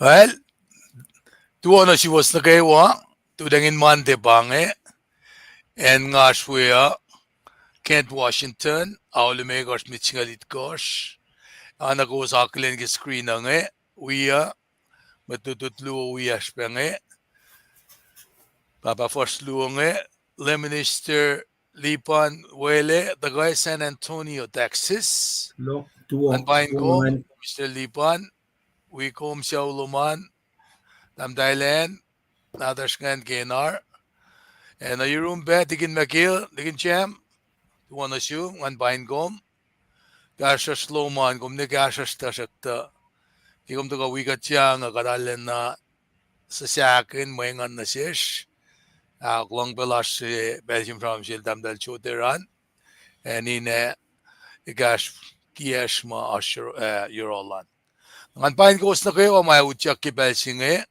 Well, tuwa si was nukewa, tudangin mante pange, and ngashwea, Kent, Washington, aulimegos mitchingalit gosh, anagos aklen ki screen ange, uya, matututlu uya spenge, papa first luonge, Leminister Lipan Wele, the guy San Antonio, Texas, Lo, tuwo. and Paing Mr. Lipan, we come Shauluman, Tam Thailand, Naderskan Genar, and a room bet, Dikin Makil, Dikin Cham, tu wanna shoe, one Paing Gom, Gasha Slowman, Gom the Gasha Stashakta, Kikum to go Wika Chang, a Gadalena, Sasakin, Wengan Nasish, Long Belash, Belgium from Shildam del Choteran, and in a Gash Kieshma Asher Euroland. And Pine goes na kayo, may utyak ki Belsinge,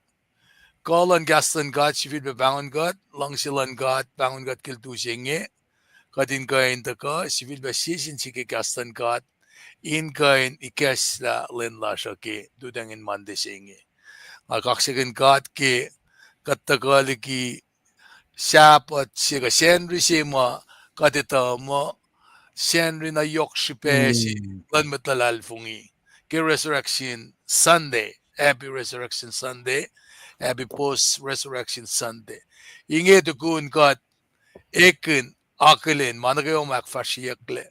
Colon Gaston God, si Philip Bangon God, Long Silan God, Bangon God Kiltusinge, Kadin kain taka, si Philip Sisin si Gaston God, in kain ikes la Lin Lasha ki, dudang in Mandisinge. Kaksakin God ki, Katakali ki, Sapat si Senri si ma, Kadita mo, Senri na yok si Pesi, Lan Metalal Fungi. Ki Resurrection Sunday, Happy Resurrection Sunday, Happy Post Resurrection Sunday. Inge tukun kat ekin akelin managayo makfashiyakle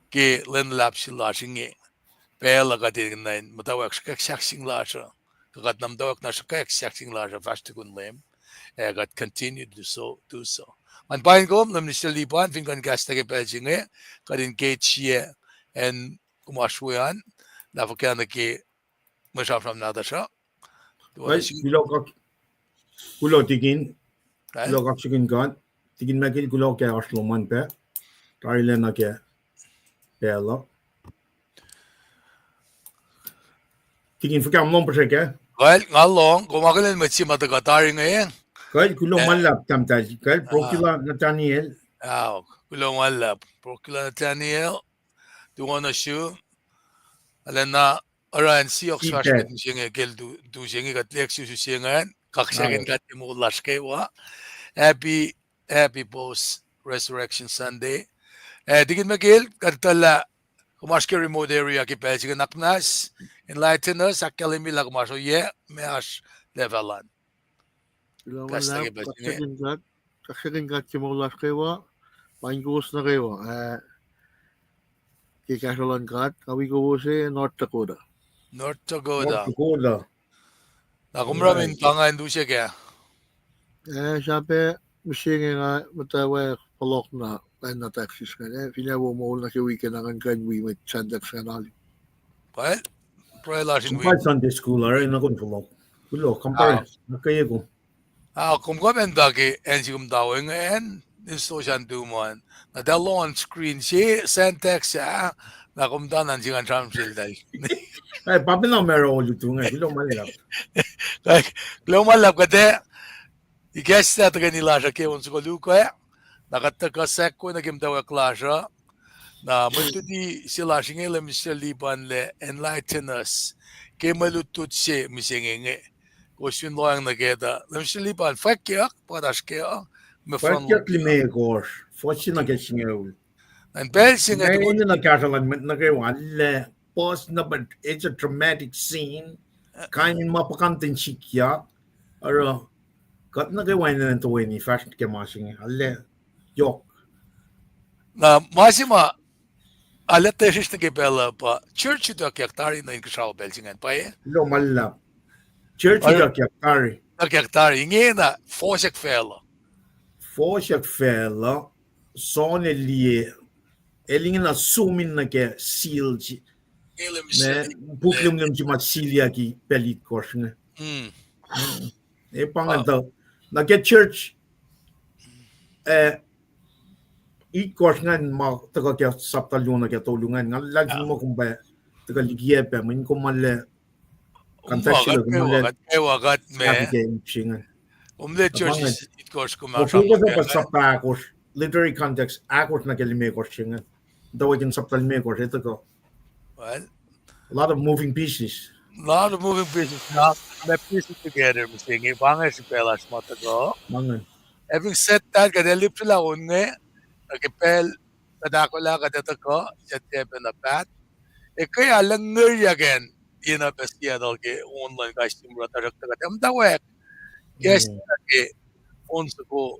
ki len lapsi lashinge pela katin nain mutawaek kaksakin lasha kakat namdawak na kaksakin lasha fastikun lem got continue to do so. Man pain ko nam ni lipan finkan gasta ke pelsinge kadin kechie and kumashwean na fakana ki masha from nadasha. Well, kulo tigin, kulo kaksakin God, tigin makil kulo ke asloman pe, tarilena ke pela. Tigin fikam non perseke. Well, ngalong, kumakalin matsi matagatari ngayon. Kal kulo malap tamtaj, kal procula Nathaniel. Kulo malap, procula Nathaniel, tuwana siya, alam na, aran si Oxford singe gel du singe kat leksu singan, kaksakin kat mo lashkewa. Happy post Resurrection Sunday. Digin magil katala kumaske remote area ki pelsigan naknas, enlighten us akalimi la kumaso ye meas levelan. Kaksakin kat ki mo lashkewa, Paingos na kayo. Kikasalan kat, kawi ko si North Dakota. North Dakota. Nakumramin pangan du siya kaya? Sabi, misingi nga mutawaek Fallacna na Texas ka. Pinawo mo na si weekend ang kanwi with Sandex ka nali. Well, probably last in week. Sunday school, ay nakon Falloc. Kulo, kampare, nakaya ko. Kung kamenda ki, ensi kum tawin ngayon, nisto siya duman. Na dalo on screen si Sandex siya, na kumtanan siya ang tramsil day. Ay, papi na meron ulit ito nga, kulo malap. Kulo malap ka de, i-guess na taga nila siya kaya unso ko luko eh. Nakatagkasek ko na kimtawa klasya na matudi sila siya ngayon Mr. Liban le enlighten us kaya malutut siya misingenge question lo ang nageda Mr. Liban Fwackyuk paras kaya Fwackyuk lime gosh Fwackyuk na kaya ngayon and bel siya nga ngayon na nagkatalan na kayo wala pause na but it's a traumatic scene kainin mapakantin siya or kat na kayo wala na ito ni fashion kaya masing wala yok. Na masima alat tesis na kipela pa church ito kyaktari na inkasal belsingan pa eh. Lo malap. Church ito kyaktari. Kyaktari inge na fosek fela. Fosek fela son elie eling na sumin na ke seal ji. Ne buklum lim ji mat silia ki pelit kors ne. E pangato na ke church ikos ngan ma taga kya saptaluna kya tolungan ngal lagi mo kumba taga likiyac min kumalle kantasila kumalle wagat me chingan church ikos kuma sa sapta akos literary context akos na kelime kos chingan daw ikin saptal me kos ito ko well a lot of moving pieces Now the moving pieces now, may piece it together, Mr. Bangers Pelas Matago. Mangan. Having said that, kada lip sila unge, nagipel, kadakola kadatako, set in a bat. E kaya lang again, bestia ke online guys timura tarak tagatam mutawaek. Yes, ke onsuko,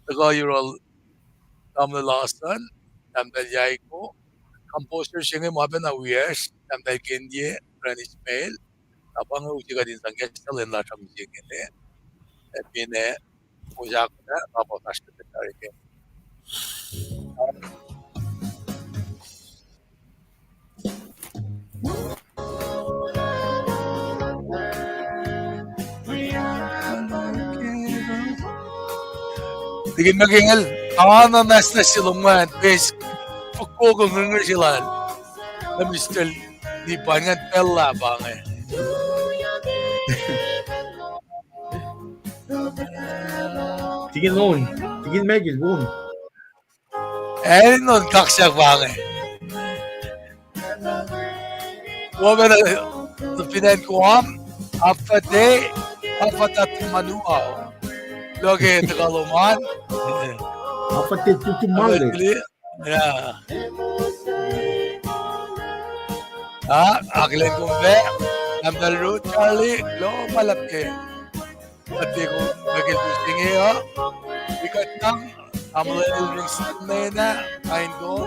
taga-year-old tamla lasan, tamdal yay ko, composer siya nga mabena wiers, tamdal kendye, Spanish mail, tapang uji ka din sa guest talent la siya music ini. Pine, uja ko na, tapos secretary ke. Tigin magingel, ana nas na silungan, bes, pagkogong nga sila, na Mr. Di pangan pella bangay. Tigin noon. Tigin megil boom. Non kaksak bangay. Wabe na pinan ko after day, after that manuao. Loge Tagaluman. Apa tutu male. Yeah. Aglen kumbe. Namdal root Charlie. Lo malapke. Pati ko magil busing Bikat nang amulil rings na kain ko.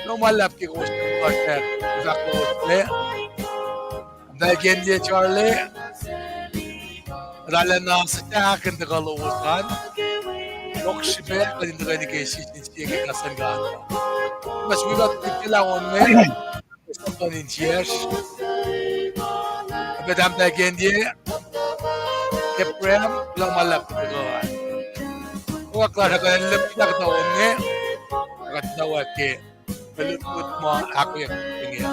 Lo malapke ko sa quarter. Zakko usle. Namdal genje Charlie. Ralan na sa akin na kaluwasan. Lokshipet pa din na ni Casey siya kikasan gana. Mas wigot tipilangon me. Sa paninchiyas. Abedam na gendye. Keprem lang malap ko. Kung aklara ka ng lapit na onge. Katnawa ke. Malupot mo ako yung tingin.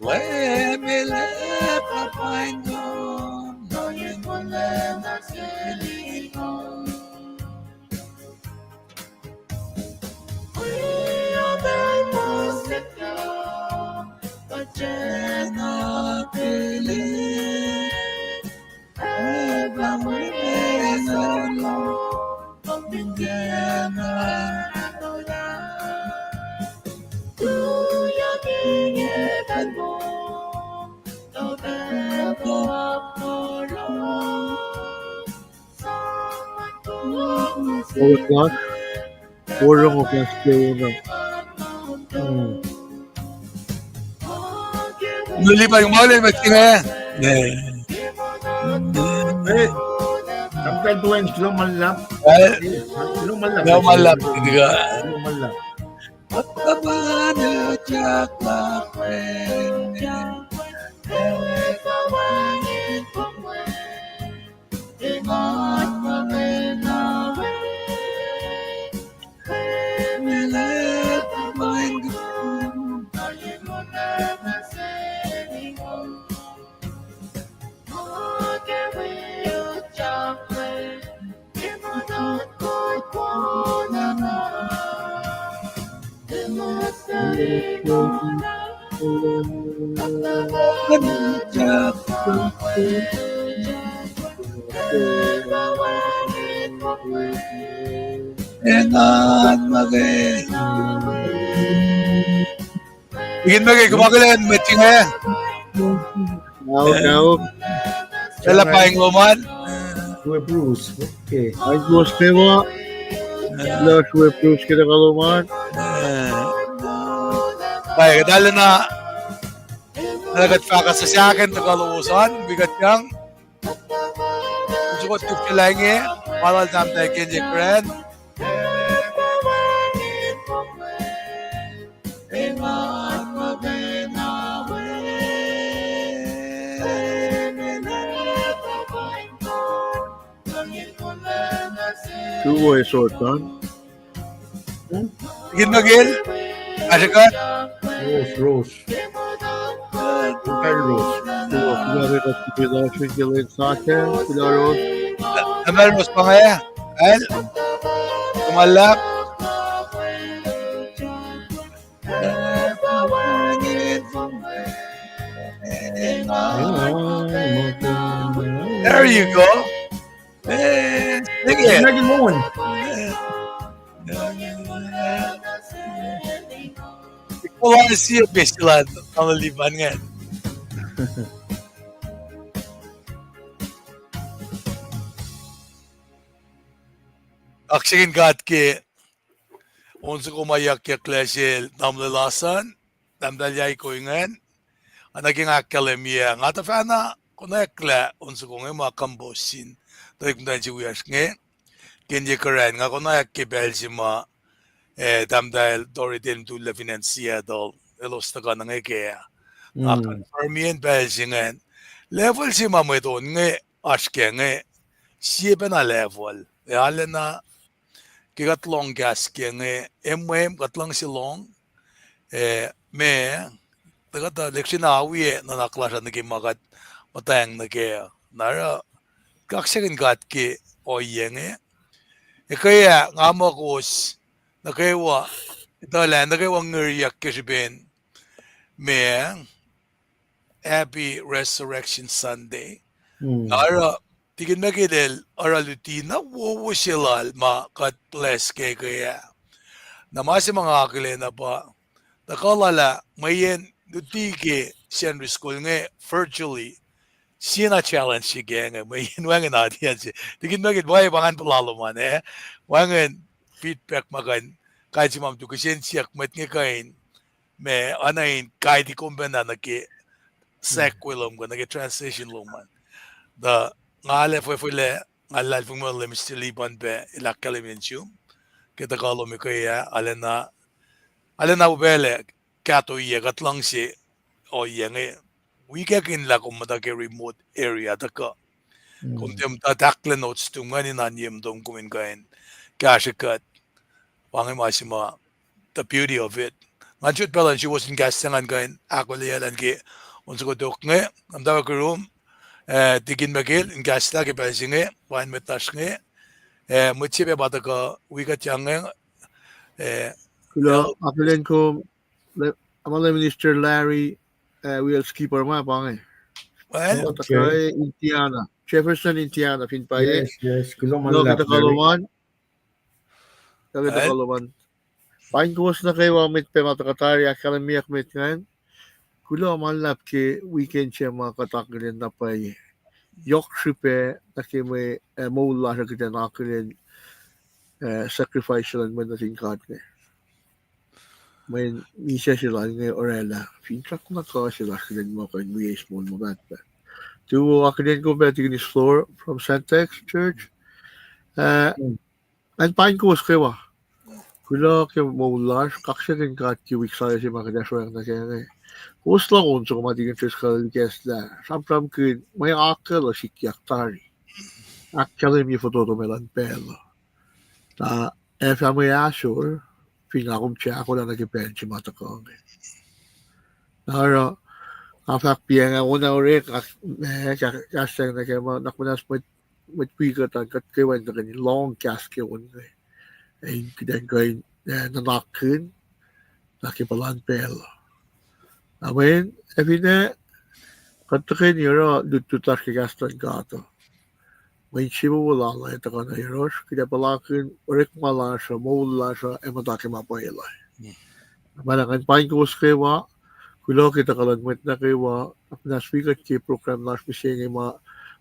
When we left the pine gone, knowing we'll never see home. We are the most secure, but cannot believe. Ever we may know, but we never know that. Wolacna. Orang o plastic Nuli pa yung mali, matinga. Sampai tuan slow malap. Slow malap. Slow malap, hindi ka. Slow malap. Pagkabano siya Ingin bagay, kumakalan, matching nga. Now. Sala Paing luman. Dua Bruce. Okay. Ay Bruce kewa. Lash we Bruce kita kaluman. Baik, dahil na nalagat pa ka sa akin, nakaluusan, bigat niyang. Kung sukot kilangi, malal tamtay kenjik friend. Two boys short son. Ingin magil, asikat. Rose. Very Rose. Kailangan ka kita swingilin sa akin. Kailangan. Amel mas pa kaya. Al, kumalak. There you go. Sing it. Imagine mo. Wala na siya sila ang liban nga. Kaksakin ke unsa ko mayak klasil namlalasan namdalyay ko ingan naging akademia nga ta fana kunekla unsa ko nga makambosin tarik na si wias nga kenje karen nga kunayak ke belsima damdal doritin tu la financia dol Elos ta nga ke confirmien belsingan level si mamedon nga aske nga siya na level na kigatlong gas kenge Mwe katlong silong me tagata leksina awie na naklasha nagi magat matang nage nara kaksakin ke oyenge kaya ngamakos nakewa itala nakewa ngeriyak kesben me Happy Resurrection Sunday nara tigin magidel aralutina wo silal ma kat bless kaya namasi mga akile na pa nakalala mayen nutike siyang school nga virtually siya challenge si nga mayen wangan natin si tigin magid buhay bangan palalo man wangan feedback magan kahit si mam tu kasi siyak mat nga kain me anayin kahit ikumbena naki sequelum ko naki translation luman the ngale fue le ngala fue mo le mistili ban be la kalimensium kita kalau mi kaya alena ubele kato ye gatlang si o yenge we kin la kumada ke remote area ta ka kuntem ta takle notes tu ngani na niem dong kumin kain kashikat wangi masima the beauty of it manchut pelan she was in gasangan kain akollah lan ke unsa ko dok nge am da ko room tigin magil in gasla ke belsinge wan metas nge mutsibe bataka wiga change Kula apelen ko amala Minister Larry will skipper ma pangai. well Kaya Indiana. Jefferson Indiana pinpaye. Yes. Kulo man Lo lap. kita kalawan. Kita Well. kalawan. Paing kuwas na kayo amit pe matakatari akademiak mit ngayon. Kulo man lap ke weekend siya makatakirin na pay. Yok sipe na ke may mula sa kita nakirin sacrifice lang man natin kate. May misa sila ng orela. Pinkak na ka sila kirin mo kay Mwe Small mo ba? To akadin ko ba tigin floor from Santex Church. And pain ko was kawa. Kula ke mula kaksakin kat kiwik sa si makadaswang na kaya. Kus lang unso ko matigin fiscal guest la. Samsam kin may akollah likiyac tari. Akollah mi foto melan pelo. Ta may asur. Pinakom siya ako na nag-ipend si mata ko. Nara, afak piya nga una uri, kasang na kayo, nakmanas matpigatan, kat kayo na kanil, long cast kayo una. Ay, kidan kayo, nanakin, nakipalan pelo. Amen, na, katakin yun, dututas kigastan gato. May siya wala lang ito ka na hiros, kaya palakin, urik malasa, mawala matake mapayalay. Malangan paing ko kawa, kulo kita kalagmet na kawa, naspikat ki program nas mising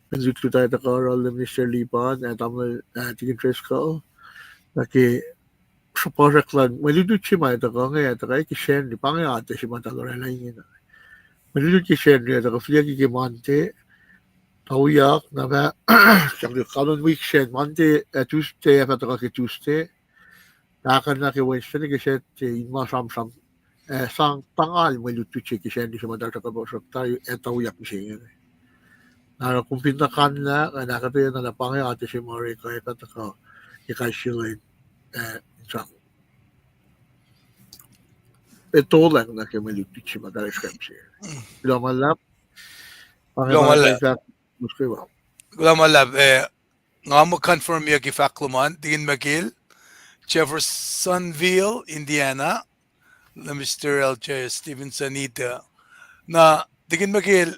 menjut kita ito ka ral Mr. Lipan, at amal tigin tres ka, naki sa project lang, maludut siya ma ito ka ngayon, ito ka ikishen, di pa nga ate siya matalorela yun. Maludut kishen niya, ito ka fliag ikimante, Mutawaek na ba kalon weekend Monday Tuesday after ka Tuesday akan na ke Wednesday ke set ma sam sang tangal mo lutu che ke sen di sama data ka bosok tayo Mutawaek mising na kumpinta kan na ka tayo na pangay ate si Mare ka ka KahsInKol sa ito lang na ke mo lutu che madara skremsi lomalap Gulamala nga mo confirm ya ki Fallacna tigin magil Jeffersonville Indiana na Mr. LJ Stevenson ita na tigin magil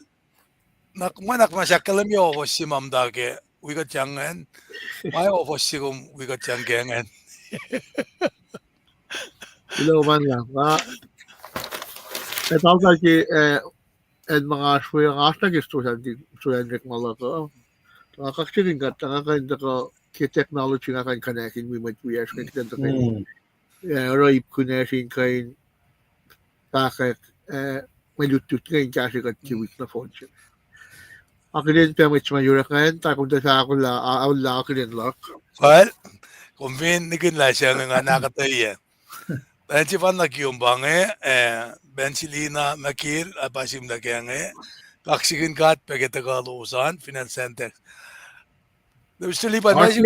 Nakmanak masyakalam yo ko si Mam Dage. We got jangan. May ofosikum we got jangan. Ilo man lang. Tawag ki mga Srui ang asna estudyante malako. Kaksakin ka kain ko ki technology nga kain kanakin we might we as kain kain. Raip kunasin kain pahk malutut kain kasi kat kiwik na phone siya. Akin pa may mayura kain takot sa akollah akin lock. Well, kung nigin la siya nga nakataya. Benci fan nakiumbange, bensilina makil apasim nakiange, kaksakin kat pagkatagalusan, finance center. Usually pa medyo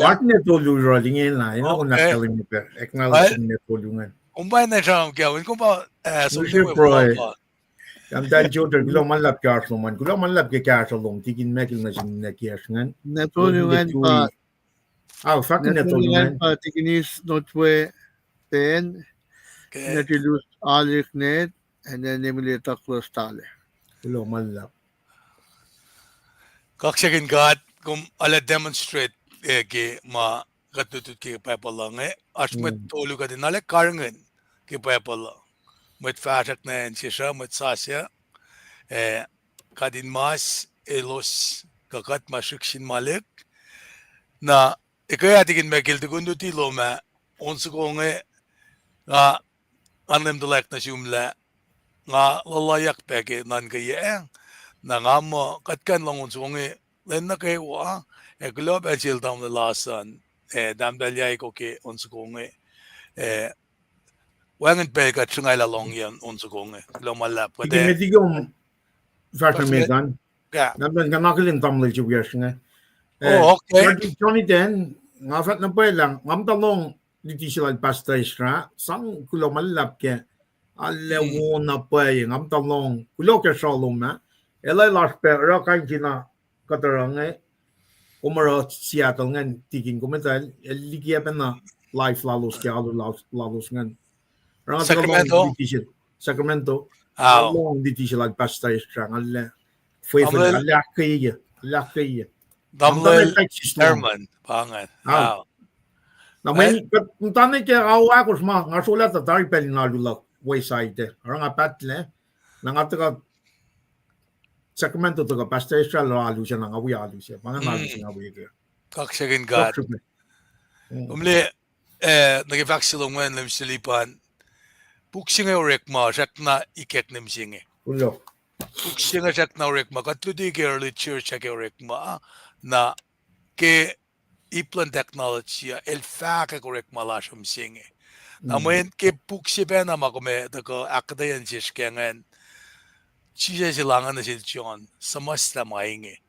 Artne tolu rolling na, kung nakalimita. Acknowledge ne tolungan. Kumbay na siya ang gawin. Kung ba, Srui pro. Am dan joder gulo manlap karsloman. Gulo manlap ke karslom tigin mekil na sin nakiasngan. Natulungan pa. Fwackyuk natulungan pa tiginis notwe ten. Natilus aliknet and then nemilita klostale. Gulo manlap. Kaksakin kat kung ala demonstrate ke ma katutut ke pacl lang asmet tolu ka din ala karangan ke pacl mwet fahk na siya mwet sasya kadin mas Elos kakat masuksin malik na ikaya tigin mekil tigundu tilo ma onso ko nga anlem dalek na sumla nga lalayak peke nan kaya na nga mo katkan lang onso len na kay wa globe agil dam the lasan dam dalyay ko ke onso ko wangan pe ka tungay la long yan onso ko lo malap ko de medigom Fwackyuk megan ja nan kan nakilin tamle juwyas nga okay Johnny den nga fat na pa lang ngam talong diti sila pasta isra sang kulo malap ke alle wona pa ngam talong kulo ke shalom na elay las pe ra kan kina katarang umaro Seattle ngan tiging komental likiyac na life lalos ke lalos ngan Sacramento long diti sila pasta isra alle fue alle akketeyac Damlel Herman pangan na may tanay ke awa ko sma nga sulat ta tari pel na lulap wayside nga pacl nga taka Sacramento to ka pasta isra lo alu siya nga awi alu siya mga alu siya awi ke kaksakin kat umli nagifaksilong wen lem silipan buksinga orek ma sakna ikek nem singe ulo buksinga sakna orek ma katludi ke early church ke orek ma na ke iplan technology el fahk korek malashum singe na men ke buksi pe na makome the ko akketeyac skengen chije silangan na siljon samasta mainge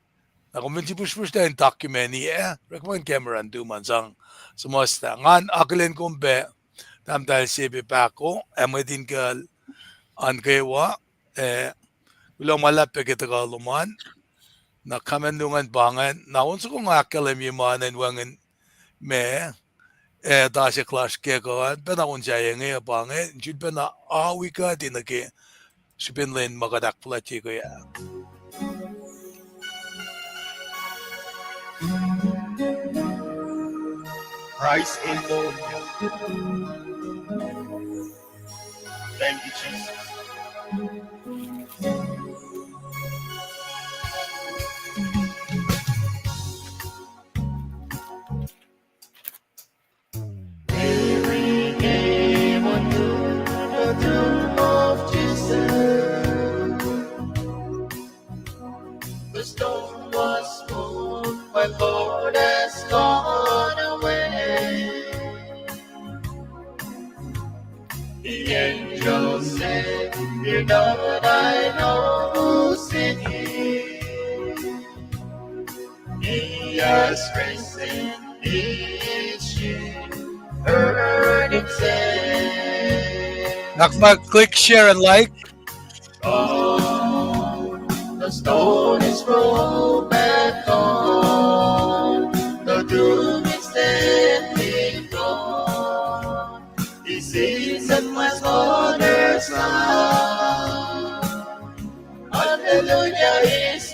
na komen ti push da document recommend camera and do mansang samasta ngan aklen kombe tam dal sebe pako amedin gal angewa ulo malap pe ketagaluman na kamendungan bangan na unso kung akalem yumanan wangan me da se clash ke ko bena unja yenge bange jud bena awika dinake Subinlen magadak plati ko ya Christ in Lord. Thank you, Jesus. My Lord has gone away. The angel said, "You know that I know who's in here. He has risen each year." Heard him say, Nakma, click share and like. "Oh, the stone is rolled back on, the doom is deadly gone. He sits at my father's side. Hallelujah is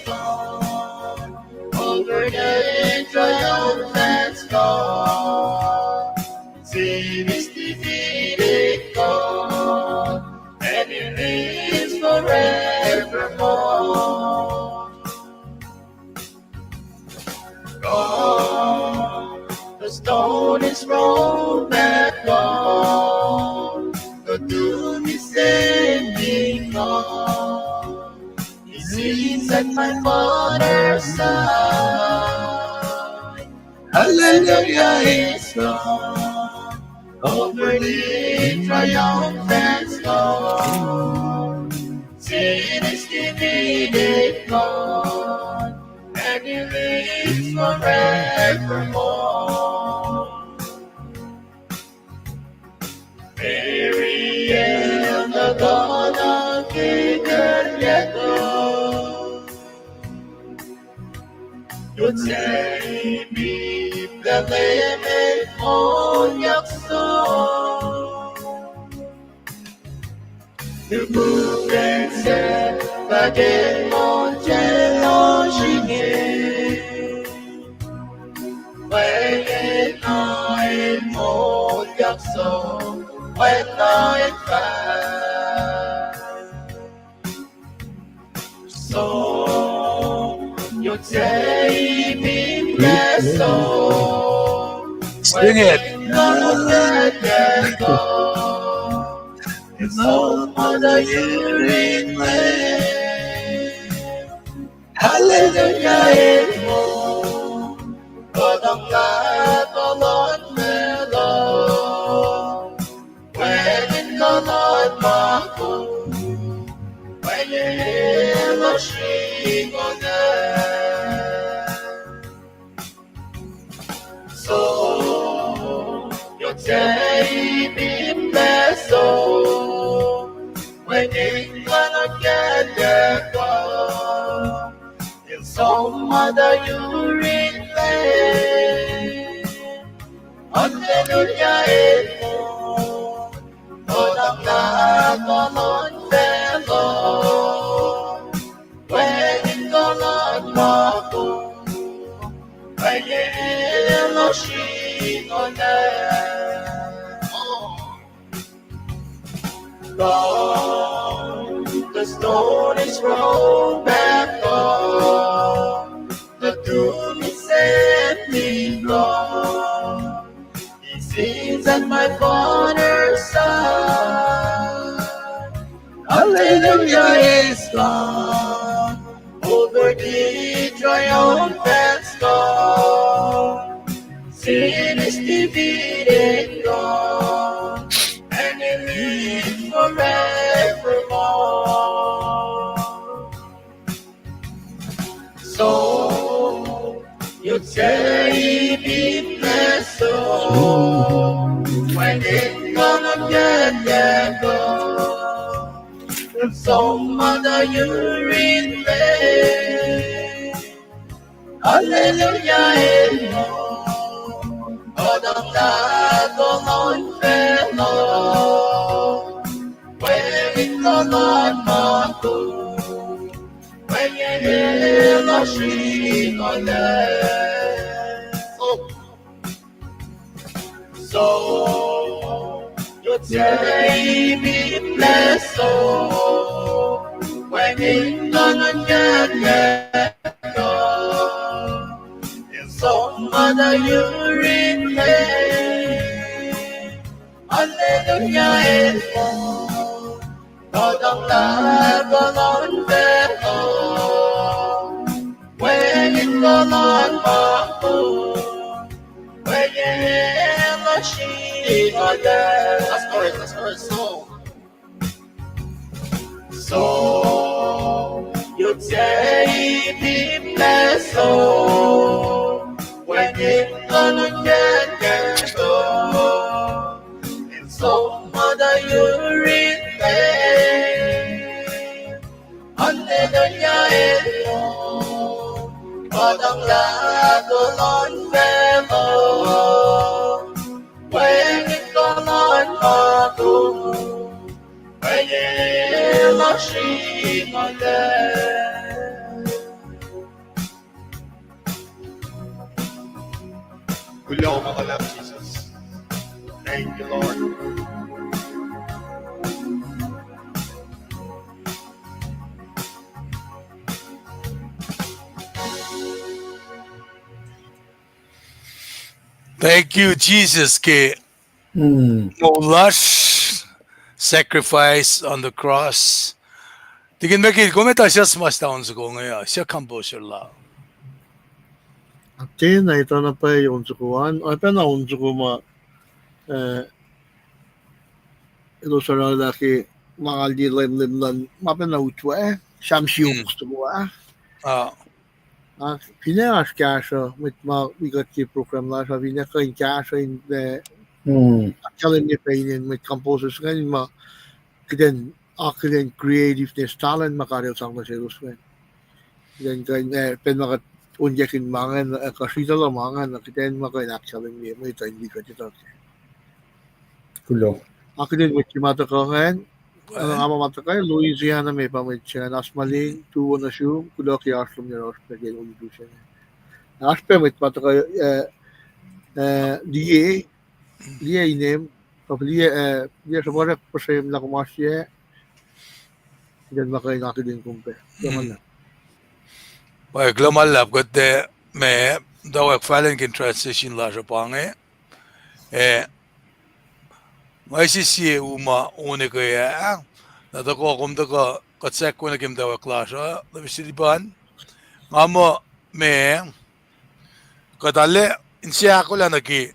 stone is rolled back on, the doom is standing on. He sits at my Father's side. Hallelujah is gone, over the triumphant storm. Sin is defeated, gone, and He lives forevermore. Mary and the God of kaksakin, you take me the limit on your soul. Tuku and sifac inge, mwet fahk. So you take me blessed soul, Sing it. it's all mother you reclaim. Hallelujah is more, God of God, the Lord mellow. When in the Lord Mako, when you Elos so you take me blessed soul, when you cannot get there, God, in some mother you reclaim. Hallelujah is more, God of God, the Lord fellow. When in the Lord Mako, when you Elos Lord, the stone is rolled back on, the doom is ending gone. He sits at my Father's side. Hallelujah is gone, over the triumphant storm. Sin is defeated, gone, and He lives forevermore. So you take me blessed soul, when it gonna get there, go. And so mother you reclaim. Hallelujah is more, God of God, the Lord fellow. When in the Lord Mako, when you Elos so you take me blessed soul, when it gonna get go. In some mother you reclaim. Hallelujah is more, God of God, the Lord fellow. When in the Lord Mako, when you Elos Let's chorus. So you take me blessed soul, when it gonna get go. And so mother you reclaim. Hallelujah is more, God of God, the Lord fellow. When it gonna go, when you Elos we all love Jesus. Thank you, Lord. Thank you, Jesus, ke no lush sacrifice on the cross. Tigin meki kometa siya smashta onzo ko ngaya siya composure la. Atin na ito na pa yung sukuan. Ay pa na yung sukuma. Ito sa lalaki mga lilim-limlan. Mapa na utwa Shamsiyong sukuha. Pinakas kasha with mga bigat ki program la sa pinakain kasha in the academy pain with composers ngayon ma kiden akiden creativeness talent makaryo sang na siya uswen. Then kain pen mga unjakin mangan kasita la mangan kiden makain academy mo ito hindi ka dito. Kulo. Akiden with mata ko ngayon. Ama mata kayo Louisiana may pamit siya nasmaling tuwo na siya kulo ki aslum niya ospe gen ulidu siya. Aspe with mata kayo DA inem dia sebenarnya persen la kumasya dan makain akiden kumpe. Gimana? Well, global lab got the me dawak Fallacna transition la Japan may sisi uma une ko ya na dako kum dako katsek ko na kim dawak klasha na bisiliban ngamo me kadale insiya ko la nagi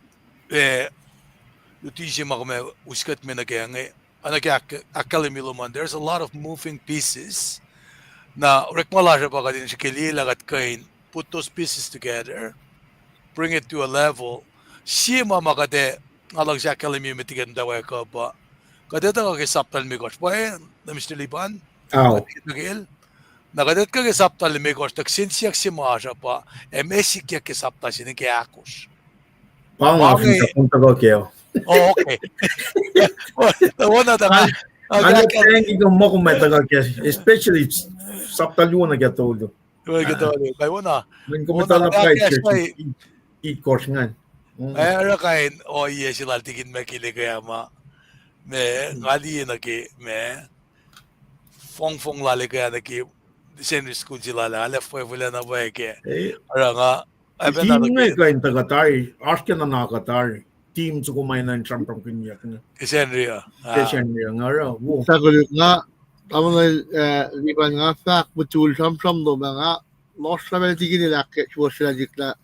utisi makome uskat me na kaya academy luman. There's a lot of moving pieces na rekmalasha pa kadin si kili lagat kain put those pieces together, bring it to a level siya makade alang siya academy mitigan dawa ko ba kadet ka ke saptal mi gosh pa na Mr. Liban nagadet ka ke saptal mi gosh tak sinsiyak si maasha pa mesik ke sapta sin ke akos Paing after punta ko kayo. Oh, okay. Oana da. Ano Paing ito mo kung may taga kayo, especially saptaluan na gatolo. Kay Oana. When kumita na flight church, eat course nga. Ay kain iya sila tigin makili kaya ma me ngali na ki me fong lali kaya na ki senior school sila la left wala na ba ke ara nga team nga kain tagatari ask na nakatari team sa kumain na yung trampang kinyak na senior nga ra Sa kulit nga tama na liban nga fahk betul sam do mga lost sa tigin nila ke sila dikla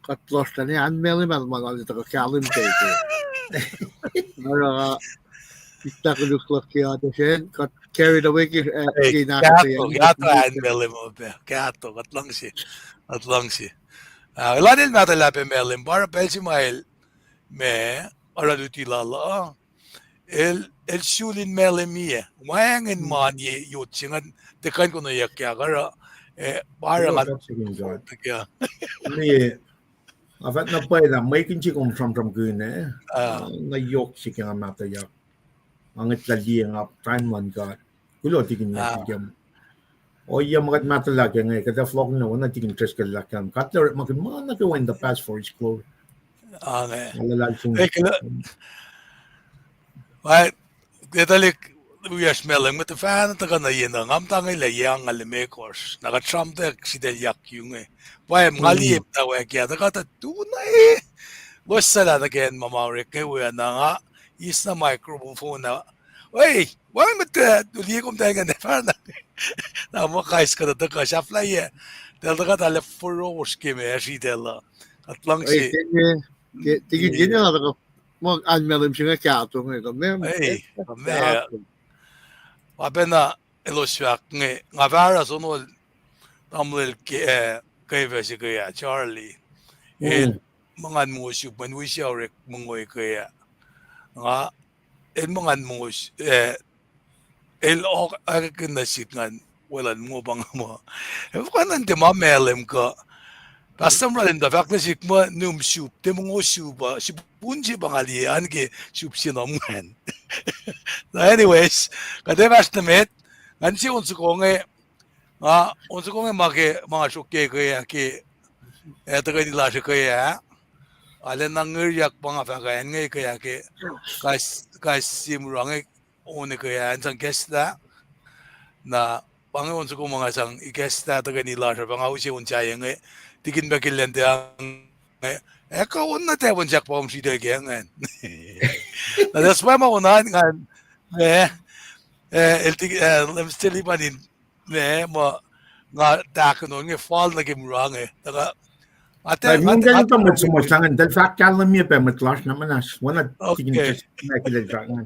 katlos na niya anmeli man mga ito ka kalim tayo. Ara kita kuluk kaya siya got carried away gato anmeli mo ba gato katlang si ilanin natin lapi melim para pelsi mail me araduti lala el shulin melim miye wangin man ye yutsingan tekan ko na yakya kara para nga kaya Afat na pa na may kinchi kong from gune na yok si kaya matayak ang itlali ang timeline ka kulo tigin na tigam o iya magat matalag nga kada vlog na wala tigin tres ka lakam katler makin man na in the past for his clothes right detalik uyas melang mit fan ta kana yena ngam ta ngai le yang ale me course naga tram ta sidel yak yung why ngali ta wa kya ta ka ta tu na wasala na ken mamare ke wa na nga is na microphone na wait why mit li kom ta nga fa na mo kais ka ta ka sha fly tel ta ta le foros ke me sidel at lang si tigin na ta mo anmelim siya kya to nga Wapena Elos nga vara sonol tamlil kaya si kaya Charlie mga musyo man wisya rek mungoy kaya nga mga mus ok akin na sikan walan mo bang mo kanan de mamelem ka basta mo rin da fact na sikma num soup de mo suba si bunji bangali ange soup sinomgan. Anyways, kada basta met, gansi unsu konge make mga suke kaya ki eto kay nila siya kaya alen nang ngiryak mga fakayan ngay kaya ki kas simurang one kaya ang gesta na pang unsu ko mga sang igesta to kay nila siya pang usi unsaya ngay tikin bakilente ang Eko na tayo jack pa si de gengen. Na das pa maunahan nga el lem still ibanin mo nga takenon nga fall na gimrang Taka Ay, mung galing pa mo sumusangan. Dahil pacl na miya pa matlash naman as. Wala tigin Okay. na kilajangan.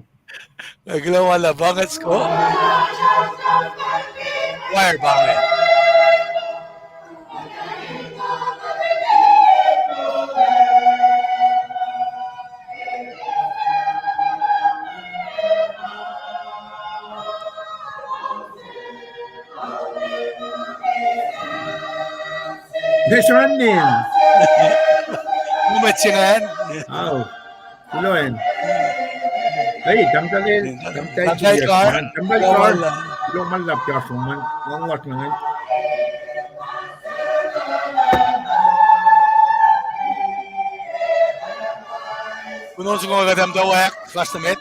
Naglawa la banget ko. Wire banget. There's running. Umatsingan. Oh. Tuloy. Hey, damdalin. Damdal car. Damdal car. Lumalap ka suman. Nangwat na nga. Kuno sa mga kadamdawak. Flash na met.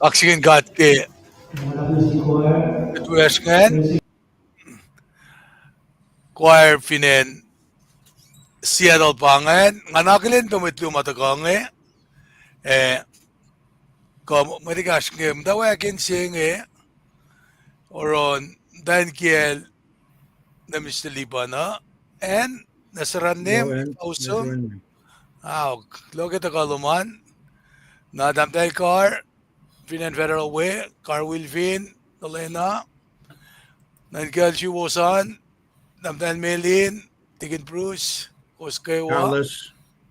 Kaksakin got ke tuweskan choir pinen Seattle pangan nganakilin tumitlu matakange kom marigas nge mutawaekin singe oron dan kiel na Mr. Libana and nasaranim also look at the kaluman na damdal car Finan Federal Way, car wheel fin, Elena, Nanggal Chiwosan, Damdan Melin, Tigin Bruce, Kosrae,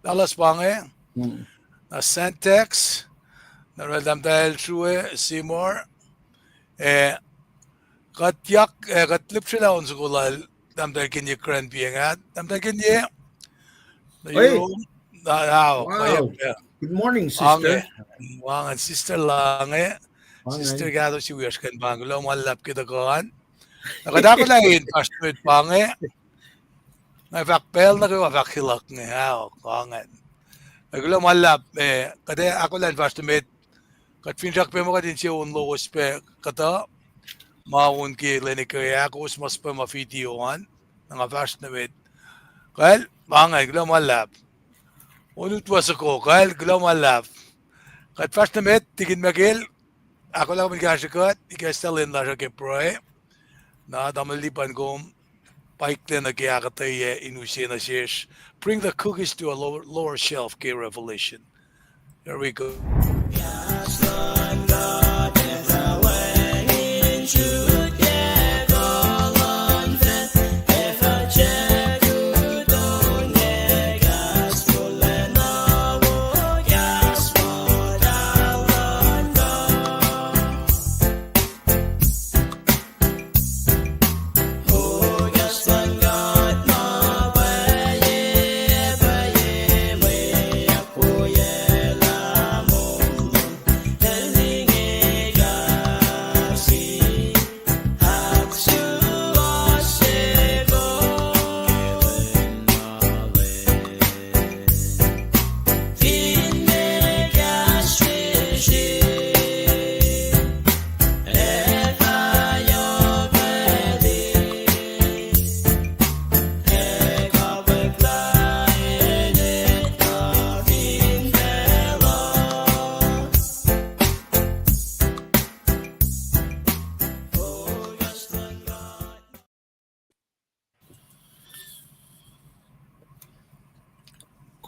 Dallas Pange, na Santex, na Damdal Srui, Seymour, kakketeyac, katlip sila on sukulal, Damdal Kinye Kran Piangat, Damdal Kinye, Wow. Good morning, sister. Wangan sister lang Sister gato si Wioskan Banglo, malap kita kohan. Nakadako lang yun, first word pange. May pacl na kayo, fakhilak nga, kangan. Naglo malap, kada ako lang first word, kat finjak pe mo kadin siya un lowos pe kata, maun ki likiyac, us mas pa mafitiyohan, nga first word. Kal, pange, glo malap. Unut was soko, kal, glo malap. Kat first word, tigin magil, ako lang magkasakot, ikastalin lang siya kay Proy, na damalipan kong pacl na kaya akketeyac inusin na siya. Bring the cookies to a lower shelf kay Revelation. Here we go.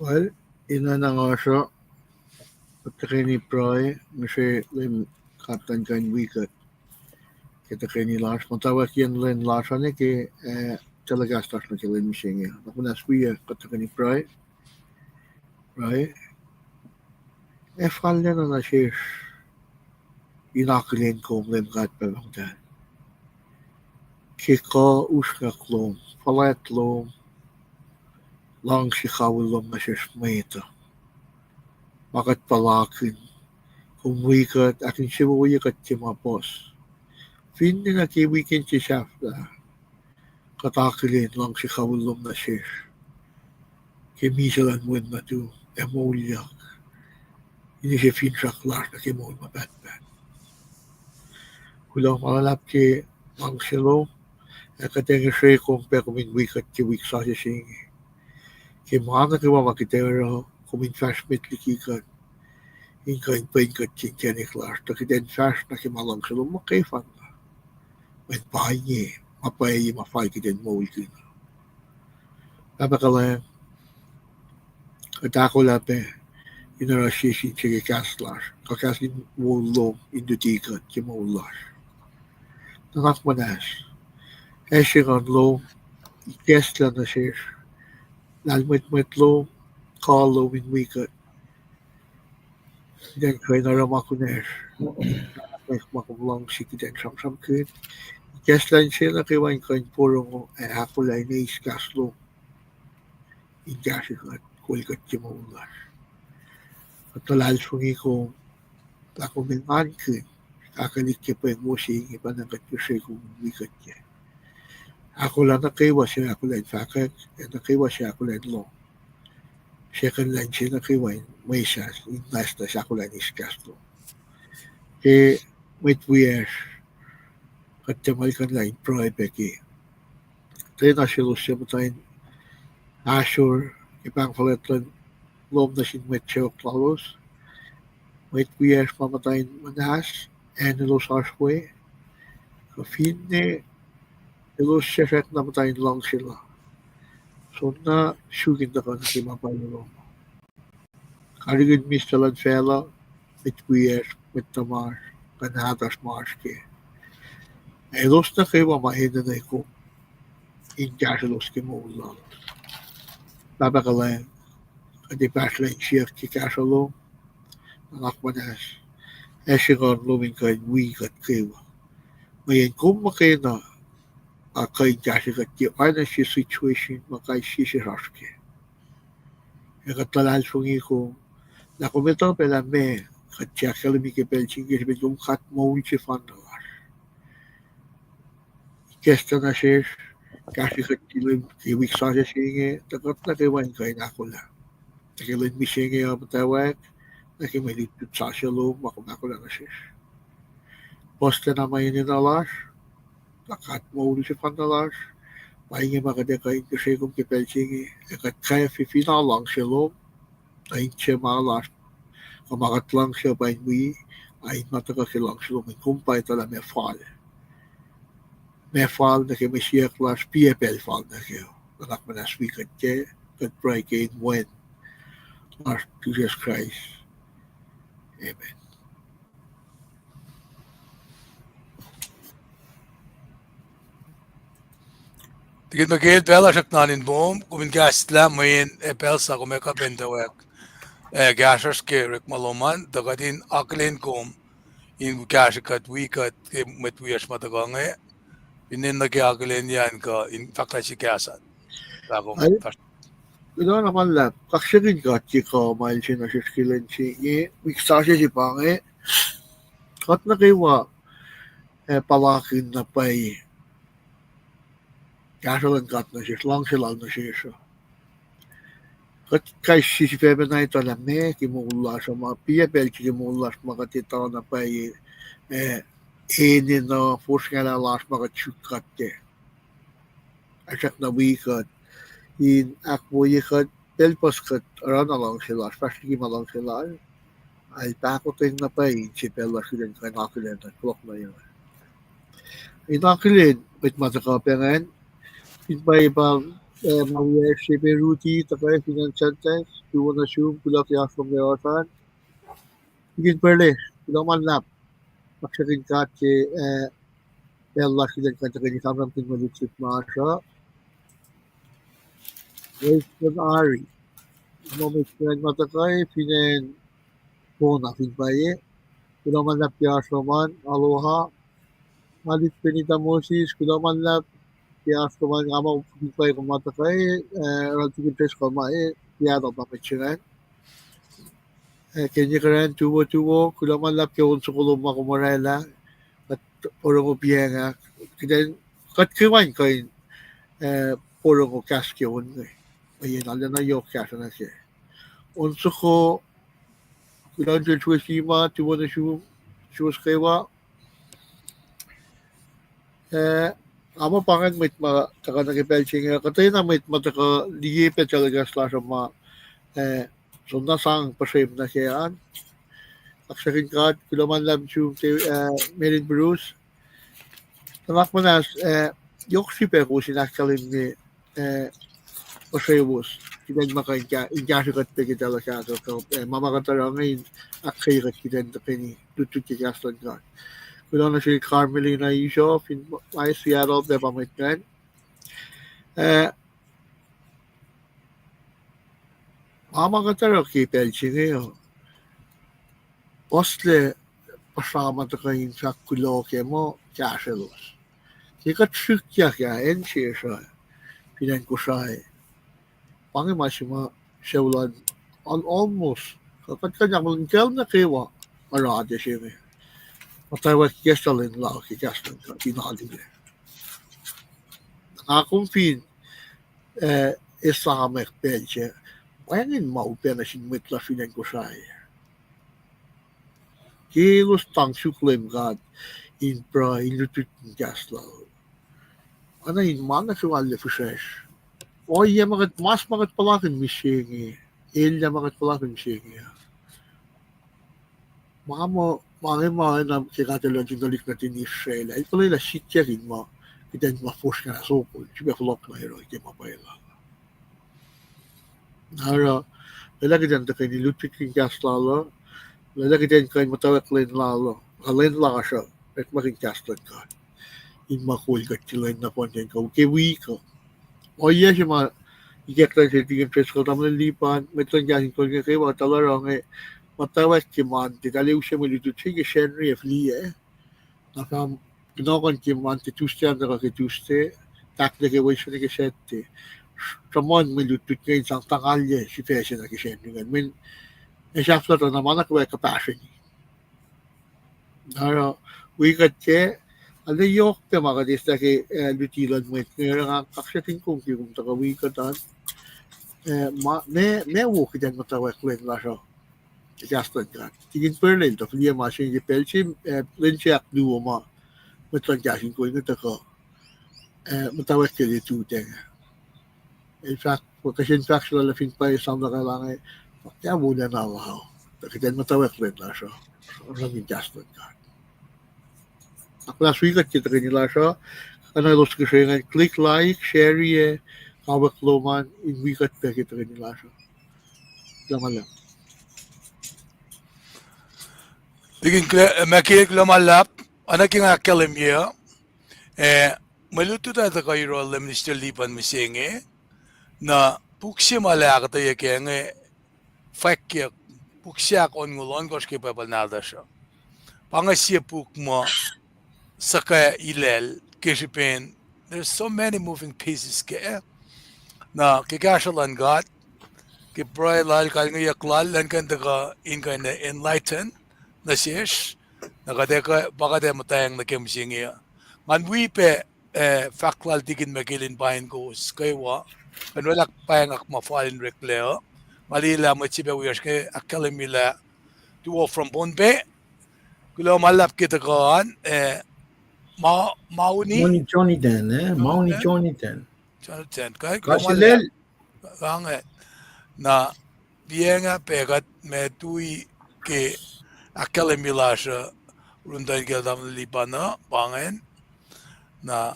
Well, ina na nga siya. Pagkakini proy, kasi lim katan kan wikat. Kita kini lash, mutawaek yan len lash ane ki talagas tas na kilin misingya. Nakunas wiya pagkakini proy. Right? Fallacna na siya. Inakilin ko lim kat pagkakita. Kika uska klom, falat lom, lang si kawilom na siya smeta. Makat palakin. Kung wikat, akin siya wikat siya mapos. Fin na ki weekend si Shafta. Katakilin lang si kawilom na siya. Kimisalan mo na to. Emolyak. Ini siya fin siya klas na kimol mabatbat. Kulang malalap ki mang silo. Akketeyac siya kung pe kumin wikat ki wik sa siya singi. Ki mga kiwa akketeyac kumin fashmit likiyac. Inge in Paing kat kinkeni klas. Taki den fash na kimalang silo makifan na. May Paing mapay mafay ki den mol ki na. Papakalang akollah pe inarasisi siya kaslas. Kaksakin wolom indutikat ki molas. Nakakmanas. Siya kan lo ikesla na siya. Lalmet lo kalo min wikat. Den kaya naramakunas. May makumlang sikidan sam kin. Ikesla siya na kiwain kain purong akollah na iskaslo. Injasikat kulikat ki molas. At talal sungi ko ako min kin. Kakalik ki pa yung musingi pa ng katyusay kong wikat niya. Akollah na kiwa siya akollah in fahk, na kiwa siya akollah in lo. Second line siya na kiwa in Maysas, in last na siya akollah in iskaslo. May 2 years, katamal kan line proy peki. Tayo na siya siya matayin asur, ipang Fallacna lom na siya mwet lowos. May 2 years mamatayin manas, Elos Srui. Kafine Elos siya namatayin lang sila. So na sugin na kan si mapalulong. Karigid mistalan fela, with 2 years, with tamar, kanahatas marske. Elos na kayo mamahina na iko. Ingas Elos ki mo ulang. Babakalang, kadi pacl siya ki kasalong, nakakmanas. Siya kan luming kain wikat kayo. Ngayon, kung makina, kay jasikat ki, ano siya situation, makay siya raske. Katalal sungi ko, na kumito pala me, katya kalami ki pelching, kasi kung kat mo si fandalas. Kesta na siya, kasi katilim, kiwik sa siya singe, takot na kiwan kain akollah. Takilin mi singe ang mutawaek, nakimalitut sa siya lo, makumakollah na siya. Poste na may ninalas, nakat mo si fandalas, Paing makadekain kasi kung kipelching, kat kaya finalang siya lo, ay siya malas, kamakat lang siya pa inwi, ay matakakilang siya lo, may kumpay tala may fall. May fall na kaya may siya klas, PPL fall na kayo. Nakakmanas wikat kaya, kat pray kayo in Mwe Read. Lord Jesus Christ. Amen. Tigit magigit pala siya nanin boom, kumin gasla mo in epelsa kumeka mutawaek. Gasers ke rik maloman, dagatin aklin kum, in gasikat wikat, met wiyas matagange, inin nag-aklin yan ka, in fakta si kasat. Ay, ito naman lang, kaksakin ka, chika, mahal siya na siya skilan siya, miksa siya si Paing, kat na kiwa, palakin na pay, kasalan kat na siya, lang na siya. Kat kay si Pepe na ito alam me, kimula sa mga PPL, kimula sa mga titaw na pay, inin na force nga lalas mga tsukat ke. Asak na wikat, in akbo yikat, pelpas kat, aran na lang sila, especially malang sila, ay takotin na pay, si Pelas kilin kay nakilin, at klok na yun. Inakilin, with matakapengan, in ba ibang Mwe Read takay finan sentence tu na sium kulacnsap from the orphan. Begin perle lulap kaksakin ke Elos kidan kanta samram tin malutsip maasha. Wait Ari. Moment matakay finan Kona finpaye. Lulap yasoman aloha. Malit penita Moses lulap yasoman ngama finpaye kumatakay rantikin tres kamae piado papachingan. Kenya karan tuwo lulap ke unso kuluma kumarela at orong upianga. Kidan kat kiwan kain porong o kaske unge. Ayan ala na yok kasa na siya. Unso ko kudan tuwa sima tuwo na kewa. Ama pangan mit ma taka nakipelching katay na mit mataka liye talaga slash ma sunda sang pasayim na siyaan. Kaksakin lulap Merin Bruce. Tanak manas yok sipe ko sinakalim ni wiowos. Kidan maka injasikat pe kita la siya so mama katara ngayon akketeyac kidan takini tutut kaslan ka. Kulang na si Carmelina Isho fin ay Seattle de pamitkan. Mama katara kipel chingayo. Osle pasama takayin sa kuloke mo Elos. Kika tsukya kya enche siya pinan Kosrae. Pangi masima sewlan on almost kapat kanya mungkel na kewa marade siya. Mutawaek gestalin lao ki gastan ka pinali. Akong fin isamek pelche. Pangin maupen na sinmitla pinan Kosrae. Kilos tang suklem God in pra ilutut gaslaw. Ano in mana suwale fusesh. O iya mas magat palakin misingi. Ilya magat palakin misingi. Mga na kikatalo jinalik natin ni Israel. Ay pala ila sityakin mo. Kita ma-force ka na soko. Siya Fallacna hero. Iti mapayla. Nara, lalaki dyan ta kayo nilutit king gaslalo. Lalaki dyan kayo mutawaek len lalo. Alen lang siya. At making gaslan ka. In makul ka tilayin na po dyan ka. Ukewi ka. O iya siya mga ikektan siya tingin tres ko tamang lipan. May KahsInKol nga kayo. Mga talarang mutawaek kiman. Titaliw siya malutut siya. Henry F. Lee Nakam ginokon kiman ti Tuesday ang nakakituste. Takle kayo siya nakasete. Ramon malutut ngayon sang tangalye. Si Fesya nakasente. Min esafla to naman nakaway kapasyon. Nara, wikat siya. Ano yok pe makadista kay lutilan mo ngayon nga kaksakin kung takawikatan me wo kidan mutawaek len la siya gastan ka tigin perlen to fliya masin di pelchi lensiak duo ma metlan KahsInKol nga tako mutawaek kay tuteng in fact kasi factual la fin pa isang nakalangan kaya muna na wow kidan mutawaek len la siya naging gastan ka. Ako last week at kita kanila siya. Elos kasi nga click like, share kawak loman, in week at kita kanila siya. Laman lang. Digin makik lumalap. Anak yung akalim niya. Maluto tayo kayo roll Minister Lipan misingi na puksi mala akketeyac nga Fwackyuk puksi akon ngulon kos kay pacl nada siya. Pangasya puk mo saka ilel kishipen. There's so many moving pieces kaya na kikashalan God kipray lal kal ngayak lal lan kan taga inge na enlighten na siyesh nakadeka baka de matayang na kimsingi man wipe faklal digin magilin bahin ko skaywa kan wala payang ak mafalin rekleo malila mo chibe wiyash kay akalimila tuwo from Bonbe kulo malap kita kaan Mauni Johnny Den, Mauni Johnny Den. Jonathan kay Kasilel. Kanget na bienga pegat me tui ke akalimila siya rundan ka dam lipana pangen na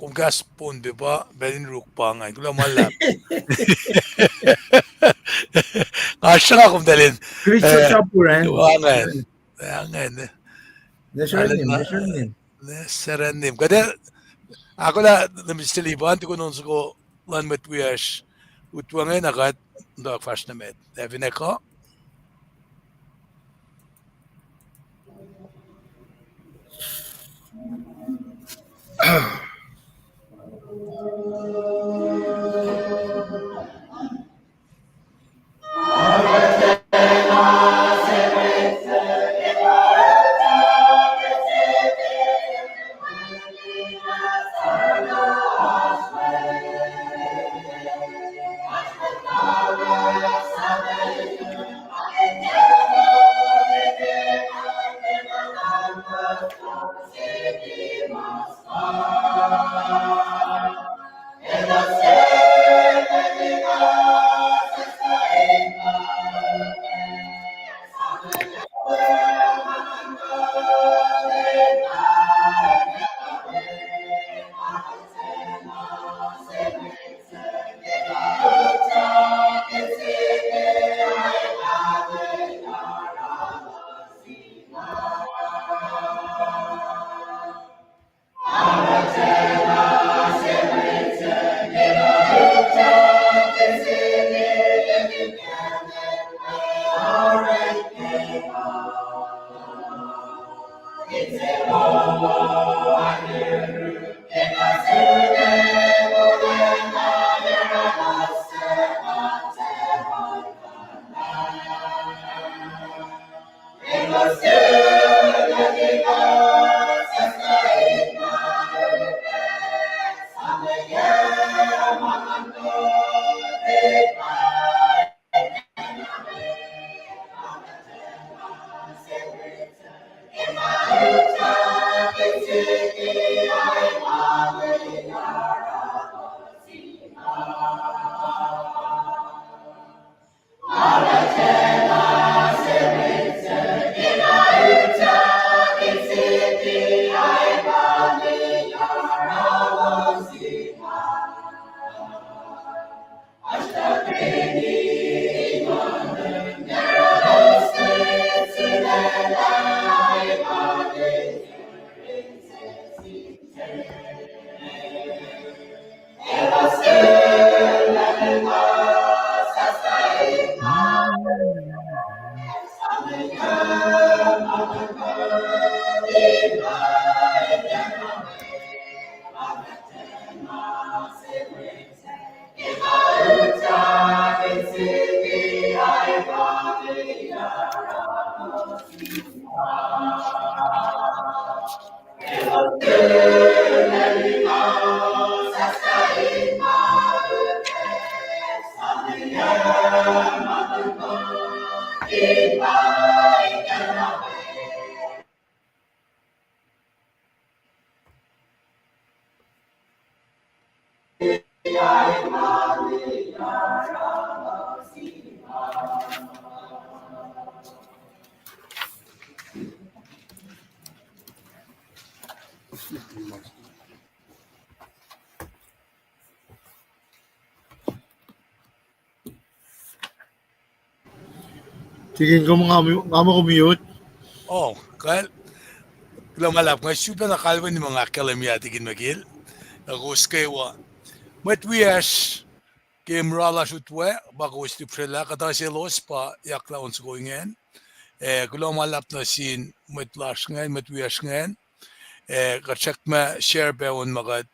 kung gas pun ba benin rukpa ngay kula malap. Kasya nga kung dalin. Christian Sapuran. Angan. Nesaranim. Seranim. Kada akollah Mr. Liban ti kunon ko lan met wiyash utwangay nakat ndo fash na met. Devine ko. Tingin ko nga mo mute. Oh, kal kula malap ngay super na kalwa ni mga kalamya tigin magil. Nakuskaywa. Met wiyash game rala shutwe bako isti prela kata si Elos pa yakla ons going in. Kula malap na sin met lash ngayon, met wiyash ngayon. Kachak ma share bewon magad.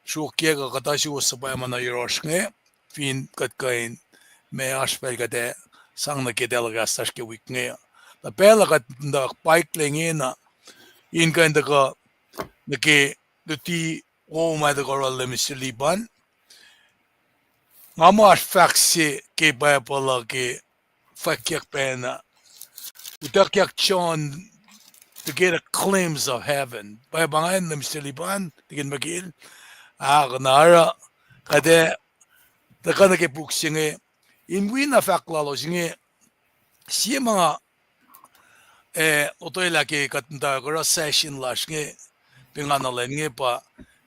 Shukye ka kata si usapay man na yirosh ngayon. Fin katkain may ashpel kate sang na kedelagas tash ke week ngayon. Na pela kat na pike lingin na in kind ka nake duti o ma da koral le Mr. Liban. Ngamo as faxi ke pala ke Fwackyuk pena. Utakyak chon to get a glimpse of heaven. By bangayan le Mr. Liban tigin magil. Kanara kade taka nake puksinge in wina faklalo singe siya mga otoy laki katanda kora session lash nge pinganalen nge pa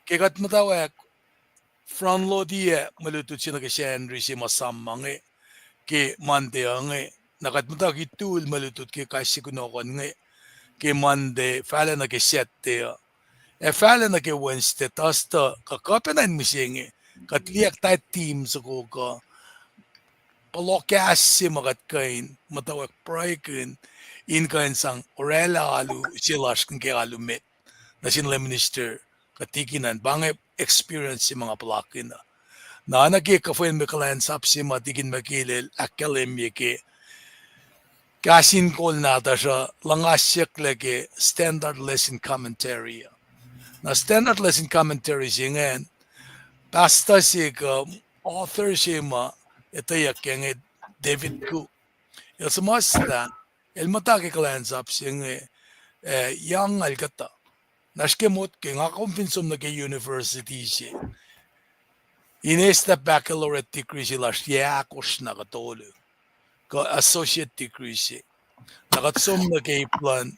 kekat mutawaek front lo dia malutut sina ke Henry si masamange ke mande ange nakat mutaki tool malutut ke KahsInKol nge ke mande Fallacna ke sette Fallacna ke Wednesday tasta kakapenan misinge katliak ta team sa ko ka palokas si makat kain matawak praikin in kain sang orela alu silas ke alu met na sin minister katikinan bangay experience si mga palakin na naki kafuin kulacnsap si matikin makilil akademya ke KahsInKol nata siya langasyak lagi standard lesson commentary na standard lesson commentary siya ngayon basta si author siya itayak yang David Cook il sumasta il mataki kulacnsap siya yang alkata Nashkemot ke nga kumpinsum na ke university siya. Inesta baccalaureate degree siya yakos na katolo. Ka associate degree siya. Nakatsum na ke plan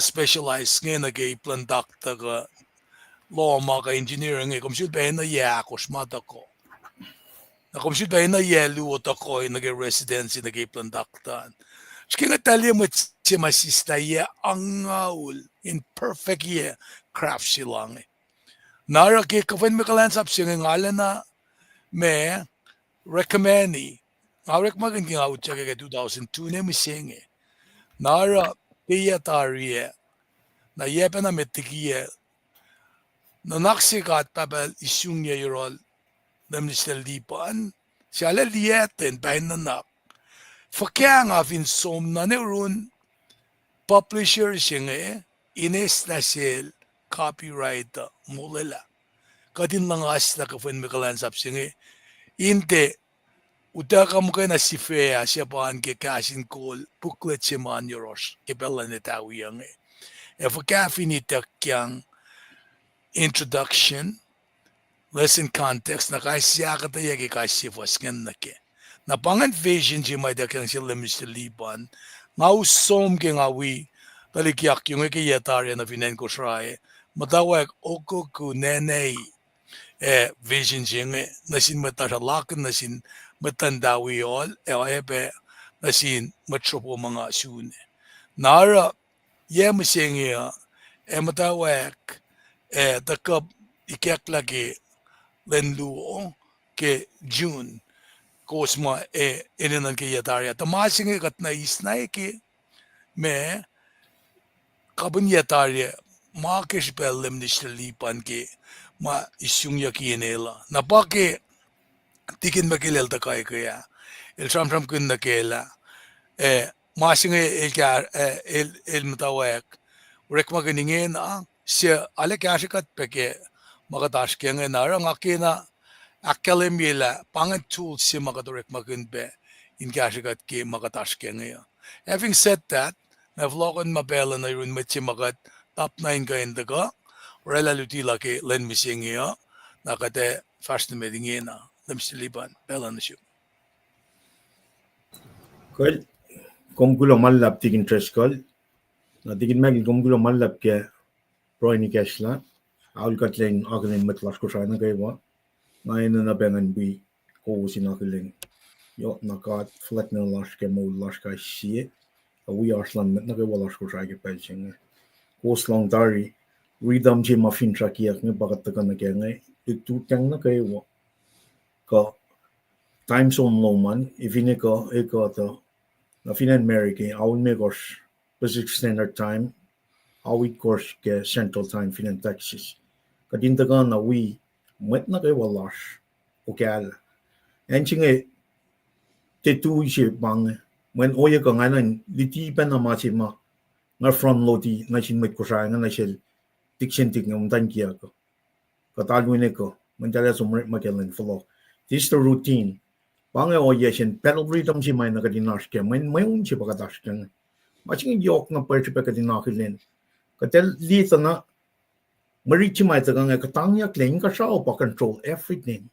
specialized nga na ke plan doctor ka law mga engineering nga kumsud ba na yakos mata ko. Na kumsud ba na yelo ko na ke residency na ke plan doctor. Kaya tali mo siya masista ya angaul in perfect year craft silang Nara ke kafin kulacnsap siya ngala na me recommend ni. Awak magan kaya out siya kaya 2002 na misinge. Nara kaya tariye na yepa na metikiye na naksikat papel isyong niya yorol na minister-lipan siya laliyetin bahin na nak. Fwackyuk nga finsom na neurun publisher siya ines na siya copyright mulala. Kadin lang as na kafin kulacnsap siya inte utaka mo kayo na si Fea siya paan ke KahsInKol booklet siya man yoros kipela na tao yang Fwackyuk finitak yang introduction lesson context na kahit akketeyac kahsifasken na ke. Na pangan vision si may dakang sila Mr. Liban, nga usom ke nga wi, likiyac yung ikeyatarya na finan Kosrae, mutawaek oko ku nenay, vision siya nga, nasin matasalakan, nasin matandawi ol, epe, nasin matropo mga sune. Nara, yem siya nga, mutawaek, takab ikek lagi, lenluo, ke June, Kosma ininan ke yatarya. Tamasing kat na isnay ke me kabun yatarya makish bellem nishlipan ke ma isyung yakinela. Napake tikin makilel ta kay kaya. El sham kun nakela. Masing el mutawaek. Urek maganingin siya alekashikat peke makatash kaya nga narang akina akademya pangan tools si makadorek magunbe in KahsInKol ke makatash ke ngayon. Having said that, na vlogon mabela na yun matsi makat top 9 ka indaga, rela lutila ke len mising ngayon, nakate fast na meding ngayon na, lamsiliban, bela na siya. Kol, kumkulo malap tikin tres kol, na tikin magil kumkulo malap ke proy ni Kesla, awal katling akalin matlas ko siya na kayo ba? Ngayon na bengan bi ko sinakiling yo nakat Fwackyuk lash ke mo lash ka siye we arslan met na ke walash ko shage pelching ko slong dari rhythm je ma fin trakiak ne bagat ka na ke ngai tu tang na ke wo ko time zone lo man ifine ko e ko to na fin America awun me gosh Pacific Standard Time awit course ke Central Time fin Texas kadin ta na we mwet na kay walash o kaya en chinge te tu je bang when oya ka nganan liti pa na machi ma nga front lodi na chin met ko sa nga na shel tikchen tik ngam tan kia ko katalwi ne ko mandala so magalen follow this the routine bang oya shin pedal rhythm si may na kadinash ke may un si pagadash kan machin yok na per pa kadinakilen katel lita na Marichi mai tagang katangya kling ka siya pa control everything.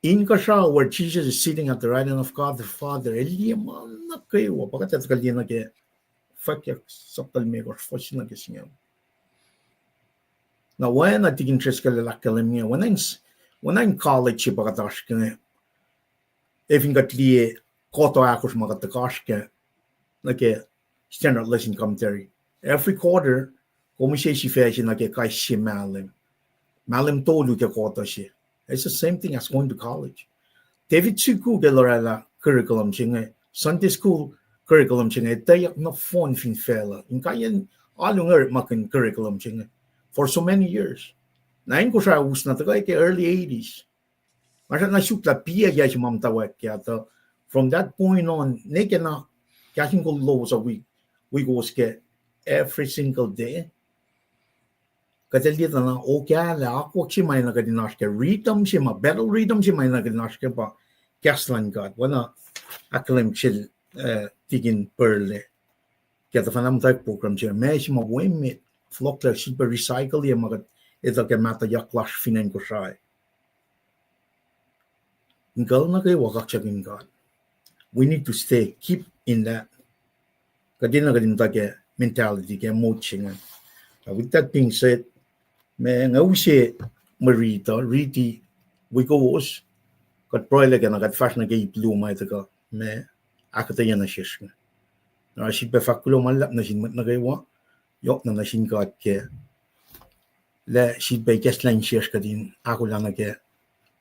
In ka siya where Jesus is sitting at the right hand of God the Father. Eliyaman na kayo. Pakat at kalina ke Fwackyuk saptal me or foshin na kisingam. Na when I think interest ka lakalimia when I'm college pagkatashke if in gatlie koto akos magatakashke like standard lesson commentary every quarter komishe shifashi like kai shimalim malim tolu ke koto shi. It's the same thing as going to college. David tuku ke lorela curriculum chinge Sunday school curriculum chinge they no phone fin fela in kayen alung makin curriculum chinge for so many years. Nain ko siya usna to like early 80s. Masya na shukla pia ya si mutawaek ya. From that point on, neke na KahsInKol lowos a week. We go get every single day. Katalita na okay la ako si may nagadinaske rhythm si ma battle rhythm si may nagadinaske pa LEUM God. Wana akalim chill tigin perle. Kaya ta fanam type program siya. May si ma wemit flokla si pa recycle ya magat ito ke mutawaek clash finan Kosrae. Ingal na kayo kaksakin God. We need to keep in that. Kadina kadinta ke mentality ke moching. With that being said, may ngawse Mwe Read wiowos kat proile ke nagat fast na ke pluma ito ka may akketeyac na siya. Na si fahk malap na sin na kayo yok na sin God ke le si keslan siya kadin akollah na ke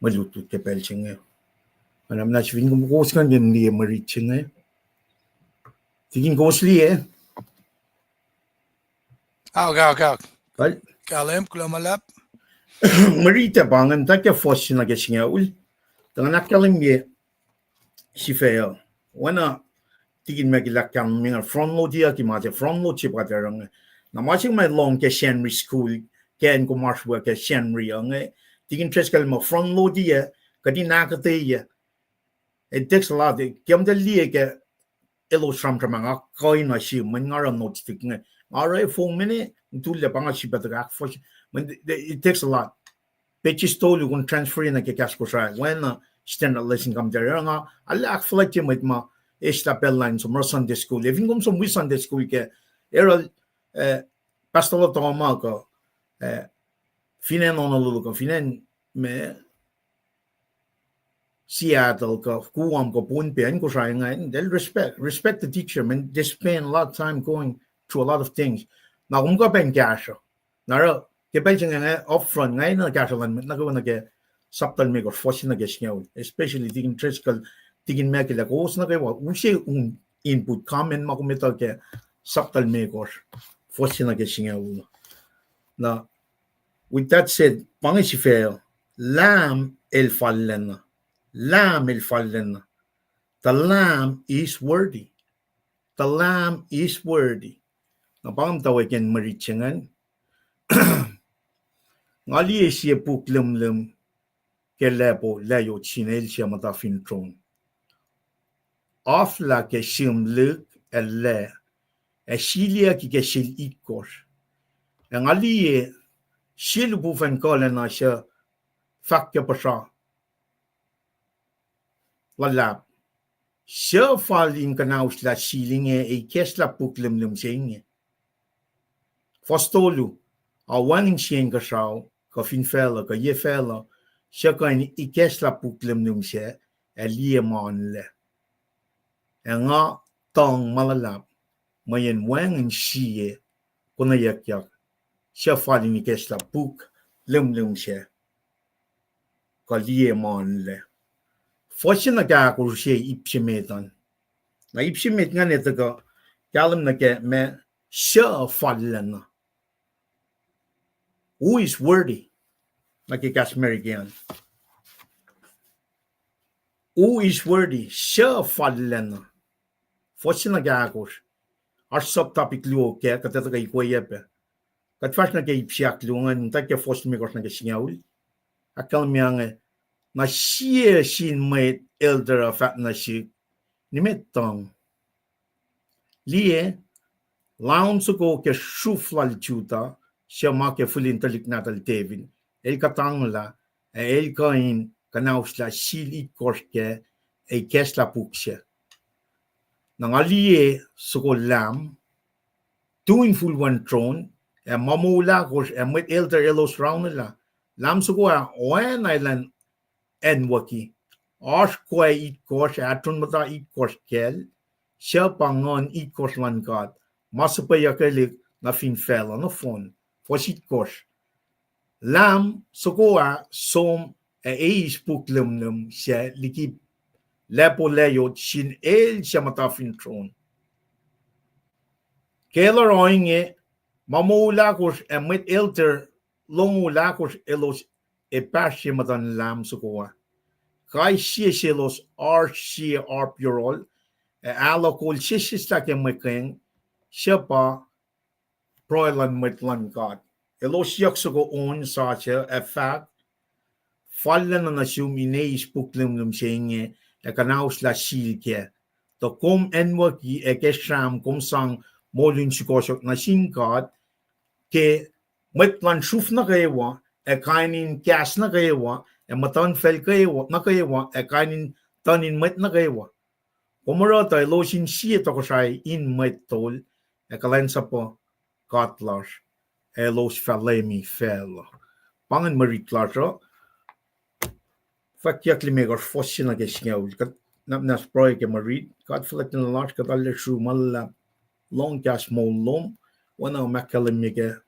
malutut ke pelching. Alam na si kung kan din ni Mwe Read ching tigin kosli Okay. Kal Kalem kulamalap. Mwe Read bangan ta ke fos na ke singa ul. Tangan akalim ye si fail. Wana tigin magilakam minga front load dia ki mate front load si paterang. Na matching my long ke Shenry school ken ko march work ke Shenry ang tigin tres kalma front load dia kadin akketeyac. It takes a lot. Kem de likiyac Elos from mga coin na siya man nga ram not sticking. Alright, 4 minutes tulle panga si batrak for it takes a lot. Pitches told you can transfer in a Kosrae when standard lesson come there nga ala flight with ma esta lines from Sunday school. If you come some Sunday school ke era pastor to ma ko finan on a little finan me Seattle ka kuam ko punpe an Kosrae nga they'll respect the teacher man. They spend a lot of time going through a lot of things. Na kung ka ben kasha naro ke belching nga upfront nga na kasha lan na ko na ke subtle me ko force na ke sнял especially tigin trickle tigin me ke la ko na ke wa usi input comment ma ko metal ke subtle me ko force na ke sнял na. With that said, pangisi fail LEUM Fallacna. Fallacna. The LEUM is worthy. The LEUM is worthy. Na pang tawagan marichangan. Ngali siya puklum ke lepo layo chinel siya matafin tron. Afla ke simluk elle. Shilia ki ke sil ikos. Ngali sil bufen kolen na siya fahk pasha. Lulap. Siya falling kanaus la silinge kesla puklum singe. Fastolu, a waning sien kashaw, ka finfella, ka yefella, siya ka kesla puklum siya, liemon le. E nga tong malalap, mayen wanging siye, kunayak, siya falling kesla puklum siya, ka liemon le. Fortune na ka ko siya ipsimetan. Na ipsimet nga nito ka, kalam na ke me siya Fallacna. Who is worthy? Nakikasmerikian. Who is worthy? Siya Fallacna. Fortune na ka ko. Our subtopic luo ke katata kay kuyepe. Kat fast na kay ipsiak luongan ta ke fortune me ko na ke singaul. Akal miang na siya sin may elder fat na si nimetong. Lie laun soko ke shuflal chuta siya ma ke fulin talik natal tevin. El katangla el kain kanausla sili korke kesla puksya. Nang alie soko LEUM doing full one throne mamula kos mwet elter Elos raunela lam soko oana ilan enwaki Osh kwe it kos atun mata it kos kel siapangon it kos lan God masapa yakalik na fin fella no phone fosit kos lam soko som eis puklum sia liki lepo leyot shin el siamata fin tron Keller oinge mamula kos mwet elter longula kos Elos epashimatan lam soko Kai Elos purol alokol sista ke mekeng siapa proilan metlan God Elos yaksugo on sache fahk Fallacna na sumineis puklum senge kanaus la silke to kom enwaki ekesham kom sang molin sikosok na sin God ke metlan shuf na kaewa kainin kas na kaewa matan fel kaewa na kaewa kainin tanin met na kaewa Komoro ta losin sie to Kosrae in metol kulacnsap katlas Elos falemi fel pangan Mwe Read Fwackyuk limegor fossin ag esngaul na Srui ke Mwe Read kat Fallacna las kat alle shu mal long gas molom wana makalimege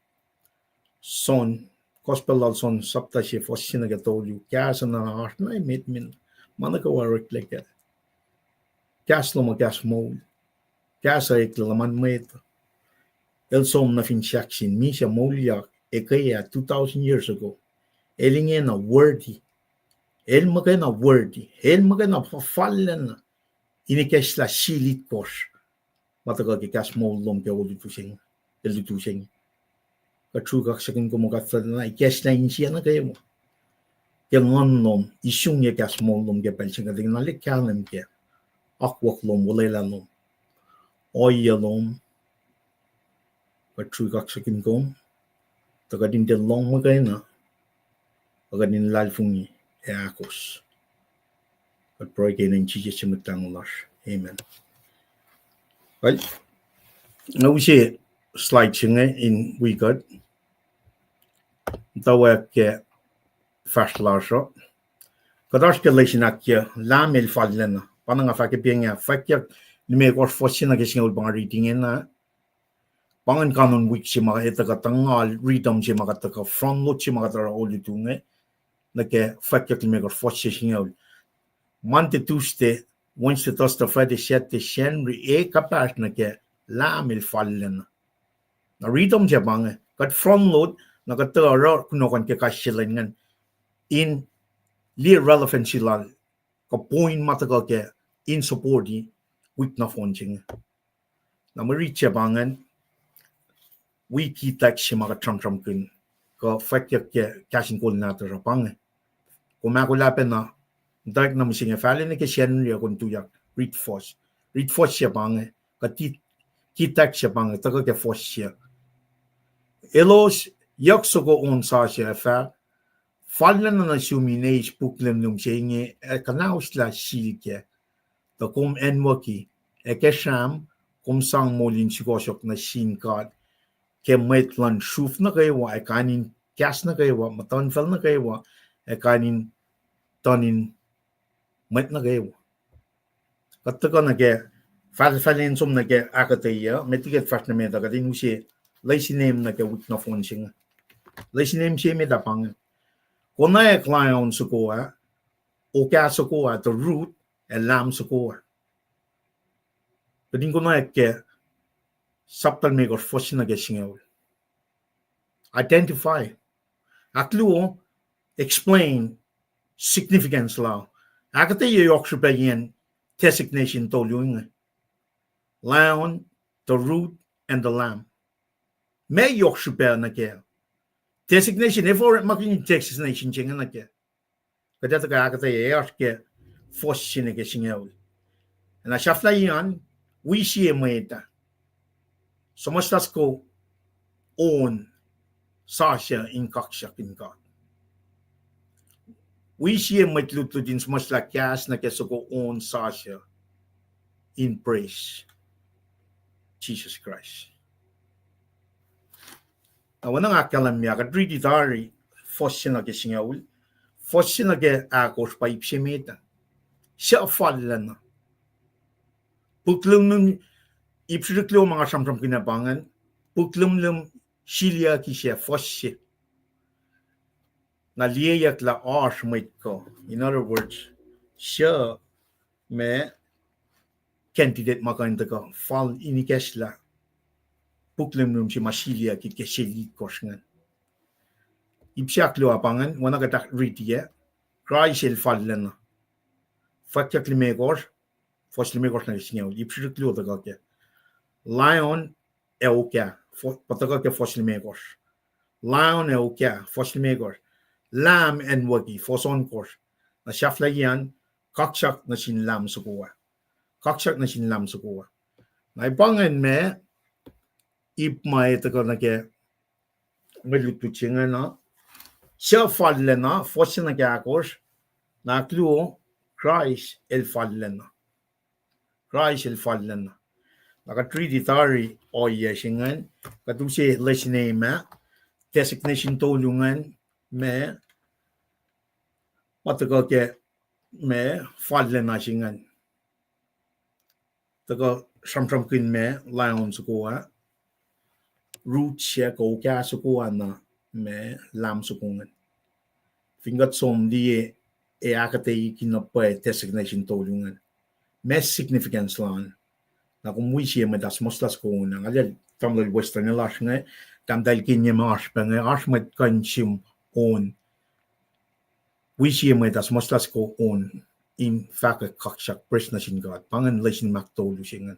son gospel son sapta she fossin ag tolu gas na hartna mit min manaka warik leke gas loma gas mol gas ek laman met el som na fin shakshin misha molyak ekaya 2000 years ago elinge na worthy el magana worthy el magana Fallacna inikesh la shilit kos mataga ke gas mol lom ke olutusing elutusing ka tru kaksakin ko mogatna ikesh la insia na kayo ke ngonnom isung ye gas mol lom ke pelsinga ding na likiyac ke akwak lom wolacna oyalom ka tru kaksakin ko tagadin de long magana tagadin lalfungi akos but pray again in Jesus mutanglas amen well now we see slide chinga in we got mutawaek ke fashlasho kadash ke lesinakia lamel Fallacna pananga fake pianga Fwackyuk nime kor fosina ke singul bang reading na pangan kanon week si mga ita katangal readom si mga taka front load si mga tara olutunge Nake Fwackyuk limegor fossingaul Monday Tuesday Wednesday Thursday Friday Saturday Sunday kapas nake lamil Fallacna na readom jabang kat front load nakatara kunokon ke kashilingan in li relevant silal ka point matagal ke in supporti week na fonching na Mwe Read jabangan wiki tak si mga tram kun ka Fwackyuk ke KahsInKol na tarapang kumakulapen na dark na musinga Fallacna ke siya kun tuyak read force siya bang ka kitak siya bang taga ke force siya Elos yaksugo on sa siya fahk Fallacna na sumineis puklum siya kanaus la silke to kom enwaki ekesham kom sang molin sikosok na sin God ke metlan shuf na kayo kanin kas na kayo matan fel na kayo kanin tanin met na kayo kataga na ke Fallacna som na ke akketeyac metiget fast na meta kadin usi leisinem na ke week na phone singa leisinem siya meta pang kona client soko o ka soko the root lam soko kadin kona ke saptal megor fosina ke singaul identify aklu explain significance law akketeyac yokshupayen designation toluing lion the root and the lamb may yokshupa na ke designation ever making Texas nation chinga na ke kadata ka akketeyac ke fosina ke singaul na shaflayan we see mweta somastas ko on Sasha in kaksakin God. We see matlutlutin mas lakyas na kesoko on Sasha in praise Jesus Christ. wana akalam ya ka dridi dari fossina ke singaul fossina ke akos pa ipsemeta sha Fallacna puklum ipsriklo mga samsam kinabangan puklum silia ki sha fosse na likiyac la arsh ko. In other words, sha me candidate makan ka fall inikesla puklum si masilia ki keseli kosngan ipsiaklo abangan wana ka ridia Christ Fallacna Fwackyuk limegor fos limegor na singaw ipsriklo da ka lion euka pataka ke fos limegor lion euka fos limegor lamb and wagi foson kor na shaflayan kaksak na sin lam sukuwa kaksak na sin lam sukuwa na ibangan me ip mai to na ke melutu chinga na sha Fallacna fosina ke akos na kluo Christ Fallacna na ka treaty tari o yeshingan ka tu se lesname designation tolungan me mataka ke me Fallacna shingan taka samsam kin me lion sukuwa root she ko ka sukuwa na me lam sukungan fingat som die akketeyac na pa designation tolungan me significance lan na kung muisye me das moslas ko na ngalel tamlal western lash nga tamdal kinye marsh pa nga ash met kansim on muisye me das moslas ko on in fahk kaksak presna sin God pangan lesson maktolu singan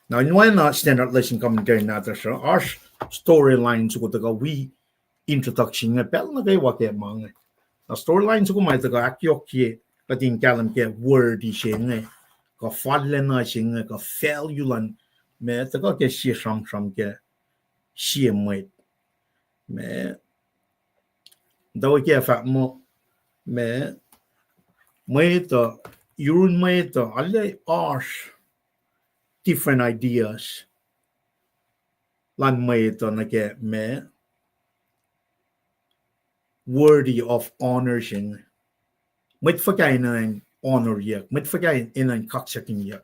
now in one standard lesson commentary na so ash storyline so ko we introduction nga pel na kay wake mga na storyline so ko mai taga akketeyac ye kating kalam ke word singa ka Fallacna singa ka falulan me taga ke si sam ke si mwet me daw ke fa mo me mwet yurun mwet alle ash different ideas lan mwet na ke me worthy of honor sing mit fagay na honor yak mit fagay in kaksakin yak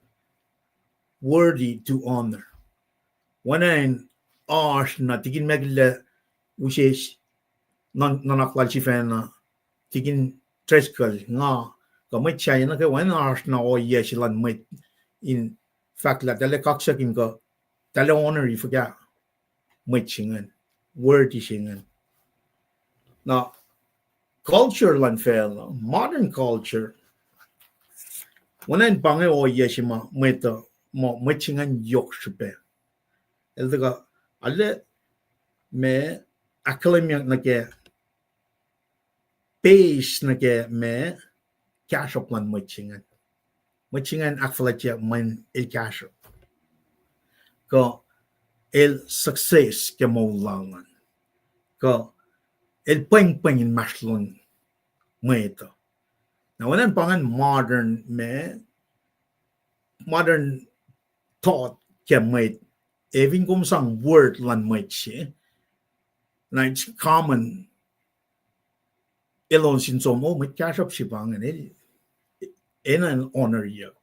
worthy to honor when ash na tigin megle uses nanaklal si fena tigin treskal nga kamit siya na kay when ash na o yes lan mit in fact la dale kaksakin ka dale honor ifaga mit singan worthy singan now culture lan fel modern culture when en bange o yeshima meta mo mitchingan yok shpe eldaga alle me akketeyac na ke base na ke me cash up lan mitchingan akfalatia man el cash up ko el success ke mo langan ko el Paing in maslon mweta now when pangan modern thought ke mwet evin kum sang word lan mwet she na it's common Elos in so mo mwet cash up si pangan an honor you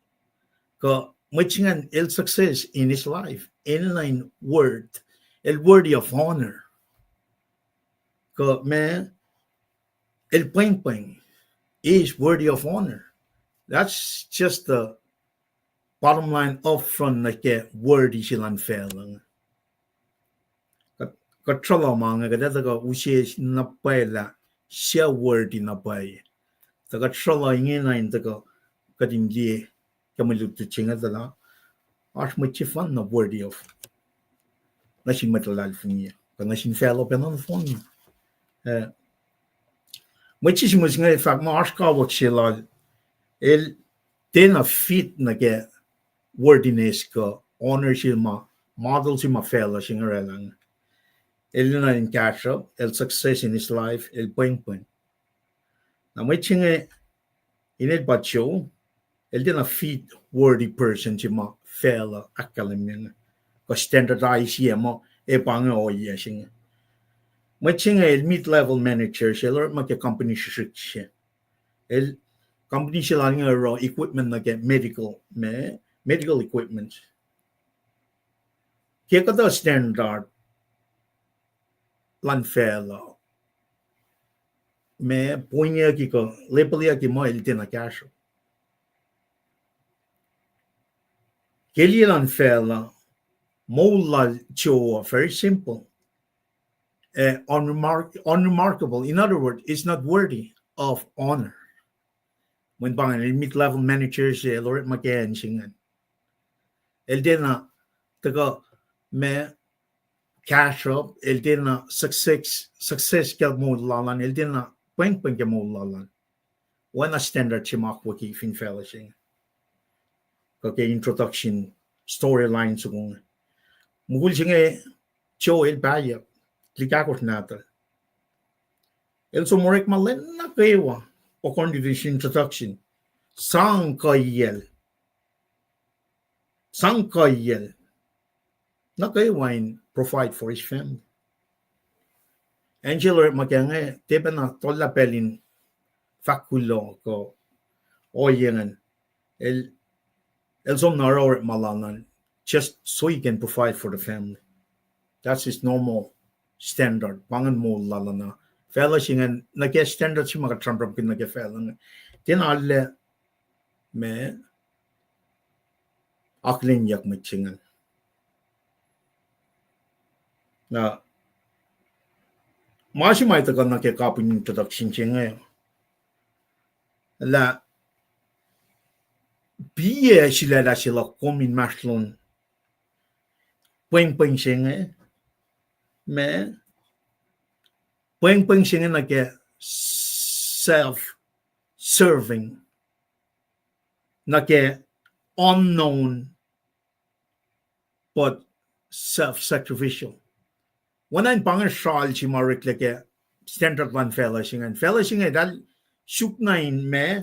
ko mwetchingan el success in his life in word el worthy of honor ko me el Paing is worthy of honor. That's just the bottom line up front like a worthy silang feeling. Katrolo mga kadata ka usies na pala siya worthy na pay. Taka trolo ingin na yung taka kadindi kamiluto chinga tala. Ash mo chifan na worthy of. Nasin matalal niya. Nasin fellow penon phone niya. Muitos nga fact mo ash ka wak sila el tena fit na ke worthiness ko honor sila model sila fella singa lang el na in cash up el success in his life el Paing na muitos nga init bacho el tena fit worthy person sila fella akalim ko standardize siya mo e pang o iya singa Matching a mid-level manager, she'll make a company shit. El company she'll raw equipment like medical equipment. Kaya the standard lanfella. Me punya ki ko lepelia ki mo elte na cash. Keli lanfella mola cho very simple. Unremarkable. In other words, it's not worthy of honor. When bang mid-level managers loret maken singan. El dena taga me cash up, el dena success kel mo lalan, el dena peng ke mo lalan. When a standard chimak waki fin fellowing. Okay, introduction storyline sung. Mugul singe cho el baya. Likiyac natin. El sumurek malen na kewa. According to this introduction. Sang kayel. Na kewa in provide for his family. Angelo magyange tebe na tola pelin fakulo ko oyengan. El som naro malanan just so he can provide for the family. That's his normal standard. Pangan mo lalana. Fella singan nage standard si mga trampram kin nage fella. Tin alle me akketeyac mo singan. Na mashi mai ta kan nage kapin introduction singa. La biye sila la sila komin maslon. Peng singa. Me peng singa nage self-serving nage unknown but self-sacrificial. When I'm pangan shal si marik like standard one fella singa dal shuk nain me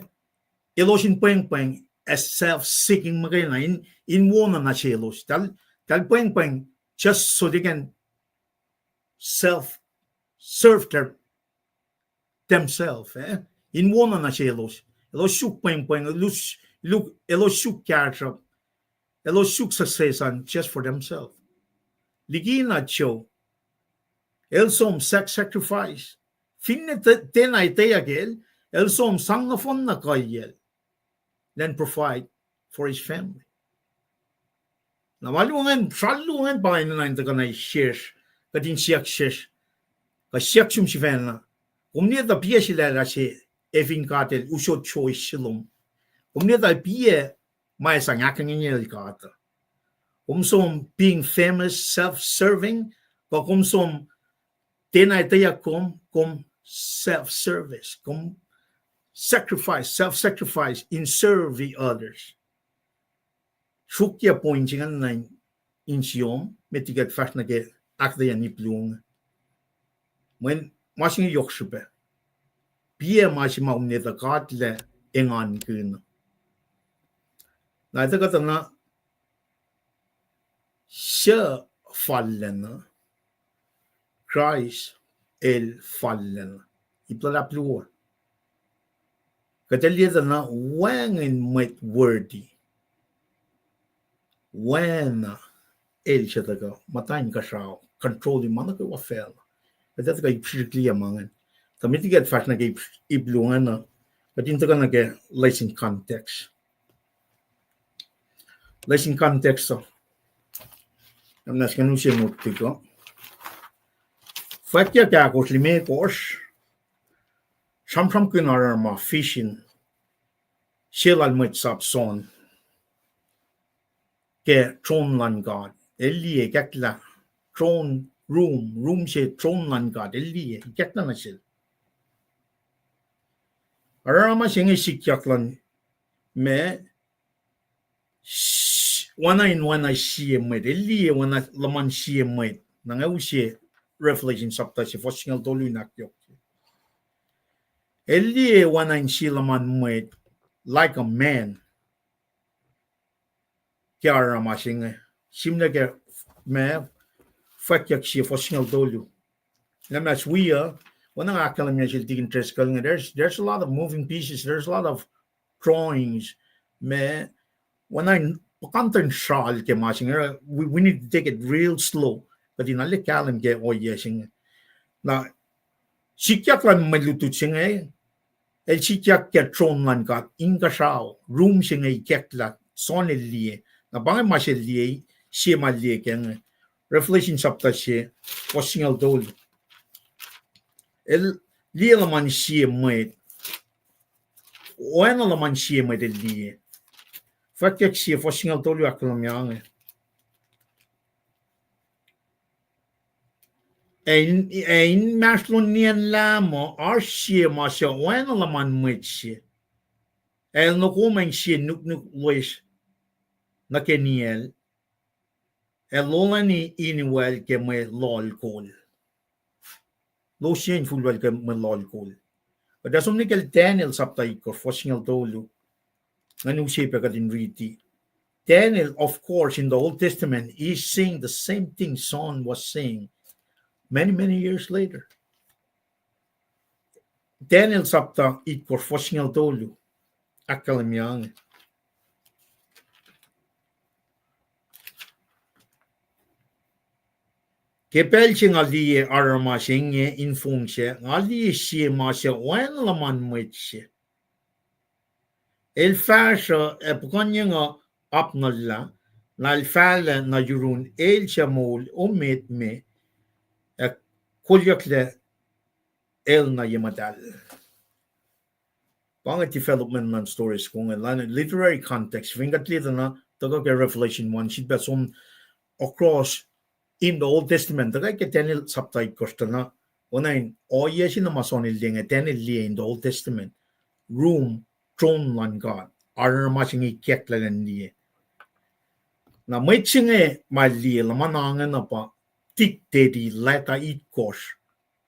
Elos in peng as self-seeking magana in oana na si Elos dal peng just so they can serve themselves. In oana na si Elos shuk peng Elos shuk catch-up, Elos shuk successan just for themselves. Ligina cho, elsom sacrifice. Finne tenay teyagel, elsom sangafon na kayel, then provide for his family. Namalungan, salungan pa kayo na ito ka na i-shares, katin siyak shares, siyak sum si fenna. Kung niya ta piye sila la si evin katel, usod choice silom. Kung niya ta piye, may isang aking inyel kata. Kung som being famous, self-serving, kung som tenay-tayak kung self-service, kung self-sacrifice in serving others. Shukya pointingan na insyom, metigat fast na ke akketeyac ni plung. When masing yokshupe, biye masing maumneta katle engan kun. Na ito kata na siya Fallacna, Christ Fallacna. Iplala plua. Kata liya na wangin mwet worthy. When siya taga matayin ka siya, controlling man ako wafel. Kata taga ipsikliya mangan. Tamitigat fast na kay iblungan na, katin taga na kay lesson context. Lesson context so. Namnas kanu siya mukti ko. Fwackyuk ako slime kos. Samsam kunarar ma fishing. Shelal mwet sap son. Ke tron lan God. Likiyac la tron room se tron lan God. Likiyac na na sil. Arama singe sikiyak lan me wana siya mwet. Wana laman siya mwet. Nanga usiya Revelation sabta si fossingal tolu nakyok. Wana siya laman mwet like a man. Kaya masing simna ke me Fwackyuk siya fossingal tolu As we are, when I tell them there's a lot of moving pieces, there's a lot of drawings. Me, when I content shal ke matching, we need to take it real slow. But in alle kalam ke oyesing. Na sikiak lan malutut singe, el sikiak ke tron lan kat inga shao, room singe kekla, son elie, na bangay maselie, siya malie keng. Revelation chapter siya, was dol. El lie laman siya mwet, oana laman siya mwet el lie. Fwackyuk siya, was dol yu akalam yang. Ein maslonian lamo, ar siya ma siya, oana laman mwet siya. El no kumeng siya nuk lois na keniel. El lolani iniwel ke me lol kol. Lo siya fulwel ke me lol kol. But as omnikel Daniel saptaikor, was dolu. Nganu siya pa kadin riti. Daniel, of course, in the Old Testament, is saying the same thing Son was saying many years later. Daniel sapta ikor, was dolu. Akalam yang. Kepel sing ali arama sing infung siya, ali siya masya wan laman mwet siya. El fasha epukanya nga apnalla, na el fala na yurun el siya mol umet me, kulyakle el na yamadal. Pang development man stories kung literary context, vingat lito na taga kay Revelation 1, she'd be some across in the Old Testament, the guy Daniel saptay kostana, unain oyeshi na masonil dinga Daniel liye in the Old Testament, room, throne lan God, arar masingi keklan liye. Na may tsinge ma liye lamanangan na pa, tik dedi leta it kosh,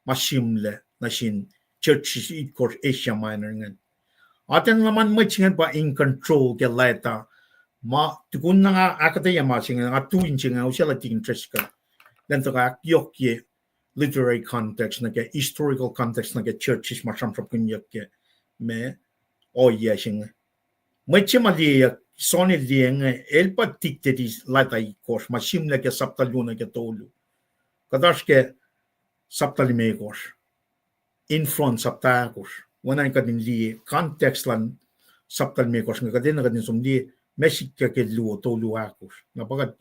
masimle na sin churches it kosh Asia Minor ngan. Aten laman may tsinge pa in control ke leta, ma tukun na nga akketeyac masinga, nga tuin tsinga, usya ting interest ka. Then the kaksakin literary context, nage historical context, nage churches masam kunyak me oyesing. Mechi maliya soni lieng elpa tiktedis latai kosh masim nage saptaluna ke tolu. Kadash ke saptalimegos influence saptakos. When I got in the context lan saptalimegos ngadin ngadin sumdi mesik ke luo tolu akos. Napagat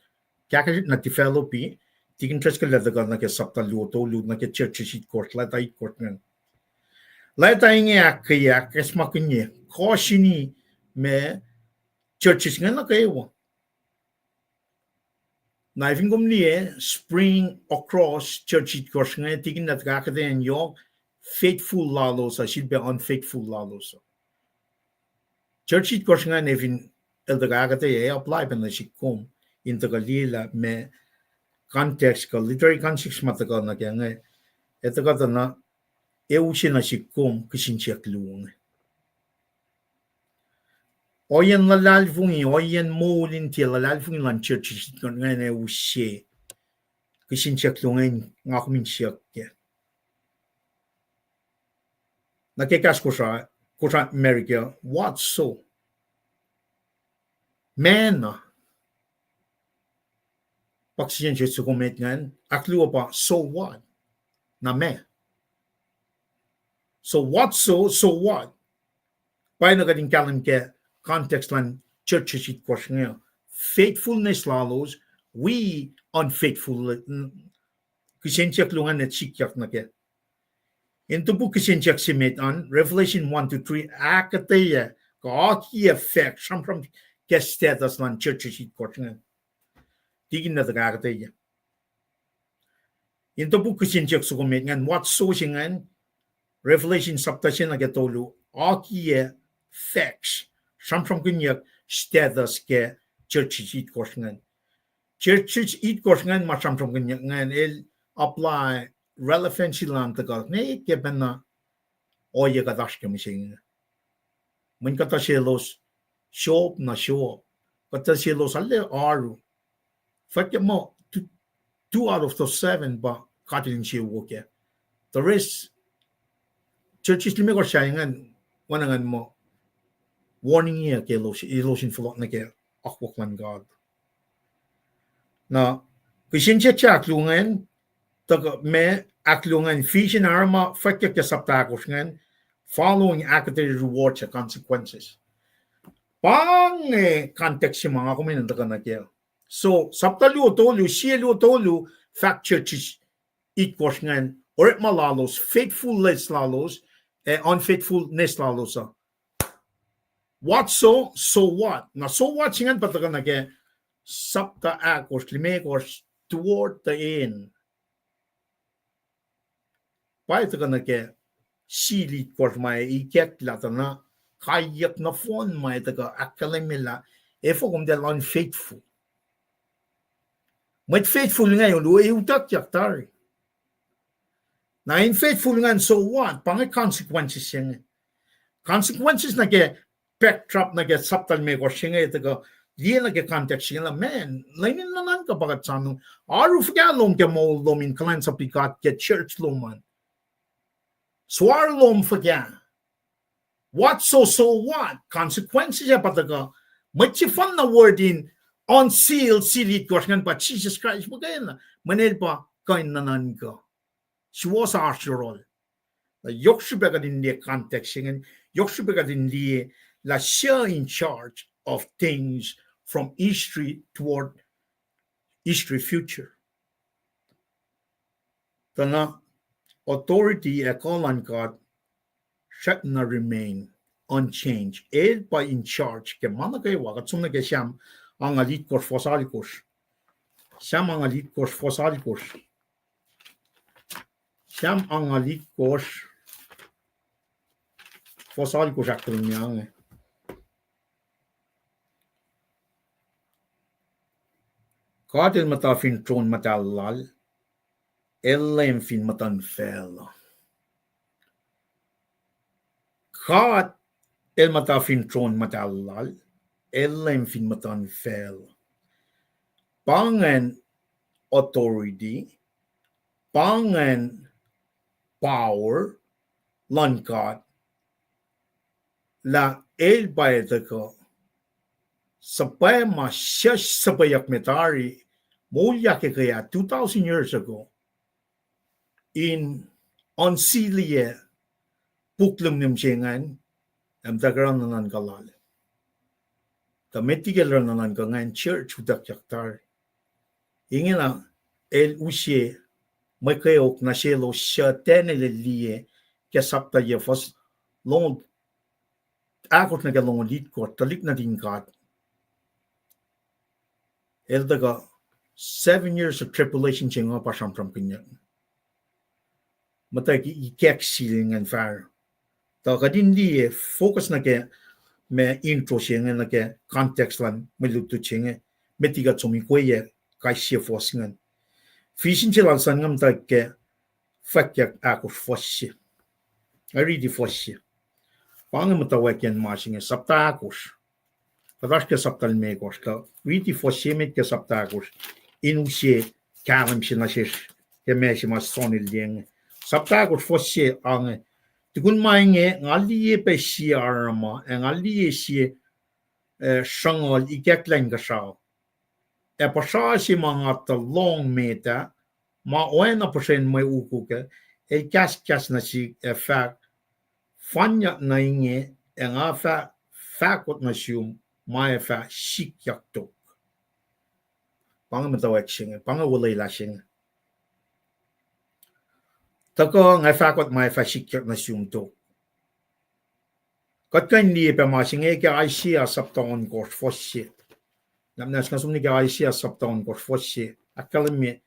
kaksakin na developi tikin tres ka lada ka na ke sapta luto lu na ke churches it court lata it court ngan lata inge akketeyac es makunye koshini me churches ngan na kayo na ifingum liye spring across church it court ngan tikin na kakketeyac yo faithful lalos I should be unfaithful lalos church it court ngan ifin el da kakketeyac apply ben na sikum in the galila me context ka literary context matagal na kaya nga ito ka na eusin na sikum kisinsiak luong oyan lalalfungi oyan molin ti lalalfungi lan church nga na eusi kisinsiak luong nga kuminsiak kaya nakikas ko sa America what so man Paksiyan siya sukumet ngan, akluwa pa, so what? Na me. So what what? Paano kading kalam ke context lan churches it course nga. Faithfulness lalos, we unfaithful. Kisensyak lungan at sikyak na ke. Into po kisensyak simet on Revelation 1-3, akketeyac, kakketeyac, from ke status lan churches it course nga. Tigin na kakketeyac. Into po kisinsiyak sukumit ngan what so singan Revelation saptasya na getolu kakketeyac facts from kunyak status ke churches it course ngan. Churches it course ngan masam from kunyak ngan el apply relevancy lang tagal ne kepen na oye kadash ke mising. Mun kata Elos show na show. Kata Elos alle aru. Fwackyuk mo 2 out of those 7 ba katilin siya woke. the rest churches limi ko sayangan wanangan mo warning niya ke Elos in Fallacna ke LEUM God na kishinche chaklungan taga me aklungan fishin arma Fwackyuk ke saptakos ngan following akketeyac rewards and consequences Paing context yung mga kuminan taga na kaya so saptalu tolu sielu tolu fact churches equals ngan or malalos faithfulness lalos unfaithfulness lalos what so what na so what singan pataga na kaya sapta akos limekos toward the end pa ito ka na kaya silit kos may iket latana kayak na phone may taga akalimila efo kung they're unfaithful may faithful ngayon luwe utak yaktari na unfaithful nga so what pangay consequences yan consequences na kaya backdrop na kaya saptal me ko siya taga di na kaya context siya man lainin na nan ka bagat sanong aruf kaya lom kaya mo lomin kulacnsap ikat kaya church loman swar lom kaya what so what consequences ya pataga machifan na word in on seal silit ko siya pa Jesus Christ magayana manel pa kain nanan ka she was after all the yokshubega din the context and yokshubega din the la share in charge of things from history toward history future the authority akollah God should not remain unchanged aid by in charge ke mana kay wagat sumna ke siam ang alit kos fosalikos siam ang alit kos fosalikos siam ang alit kos fosalikos aktunyang Kadel matafin tron matalal LEUM fin matan fel Kad el matafin tron matalal LEUM fin matan fel pangan authority pangan power lankat la el bayatako sapay masyash sabayak metari mulya ke kaya 2,000 years ago in onsilia puklum nimchengan am tagaran nanan kalal the metigal nanan kangan church udak yaktar ingena el usye makayok na shelo shatenele liye ke sapta ye fos long akot na galong lit ko talik na din kat el daga 7 years of tribulation chenga pasam from kinyan matay ki ikek siling and fire ta kadin di focus na ke me intro chenga na ke context lan melutu chenga metiga chomi koye kai she fosingan fishin chelan sangam ta ke Fwackyuk akos fosse ari di fosse pang mutawaek yan masing sapta akos patash ke saptal me kos ka viti fosse met ke sapta akos inusye kalam sinashish ke meshi mas sonil ding sapta akos fosse ang tukun mainge ngali pe shi arma ngali shi shangol ikeklen ka shaw e pasha si mga long meta ma oana persen may uku ke el kas na si fahk fanya na inge nga fahkot na siyum may fahk likiyac tok pang mutawaek sing pang walay la sing tako nga fahkot may fahk likiyac na siyum tok kat kan li pe ma sing ke ai sia sapton kos fosse namnas kan sumni ke ai sia sapton kos fosse akalme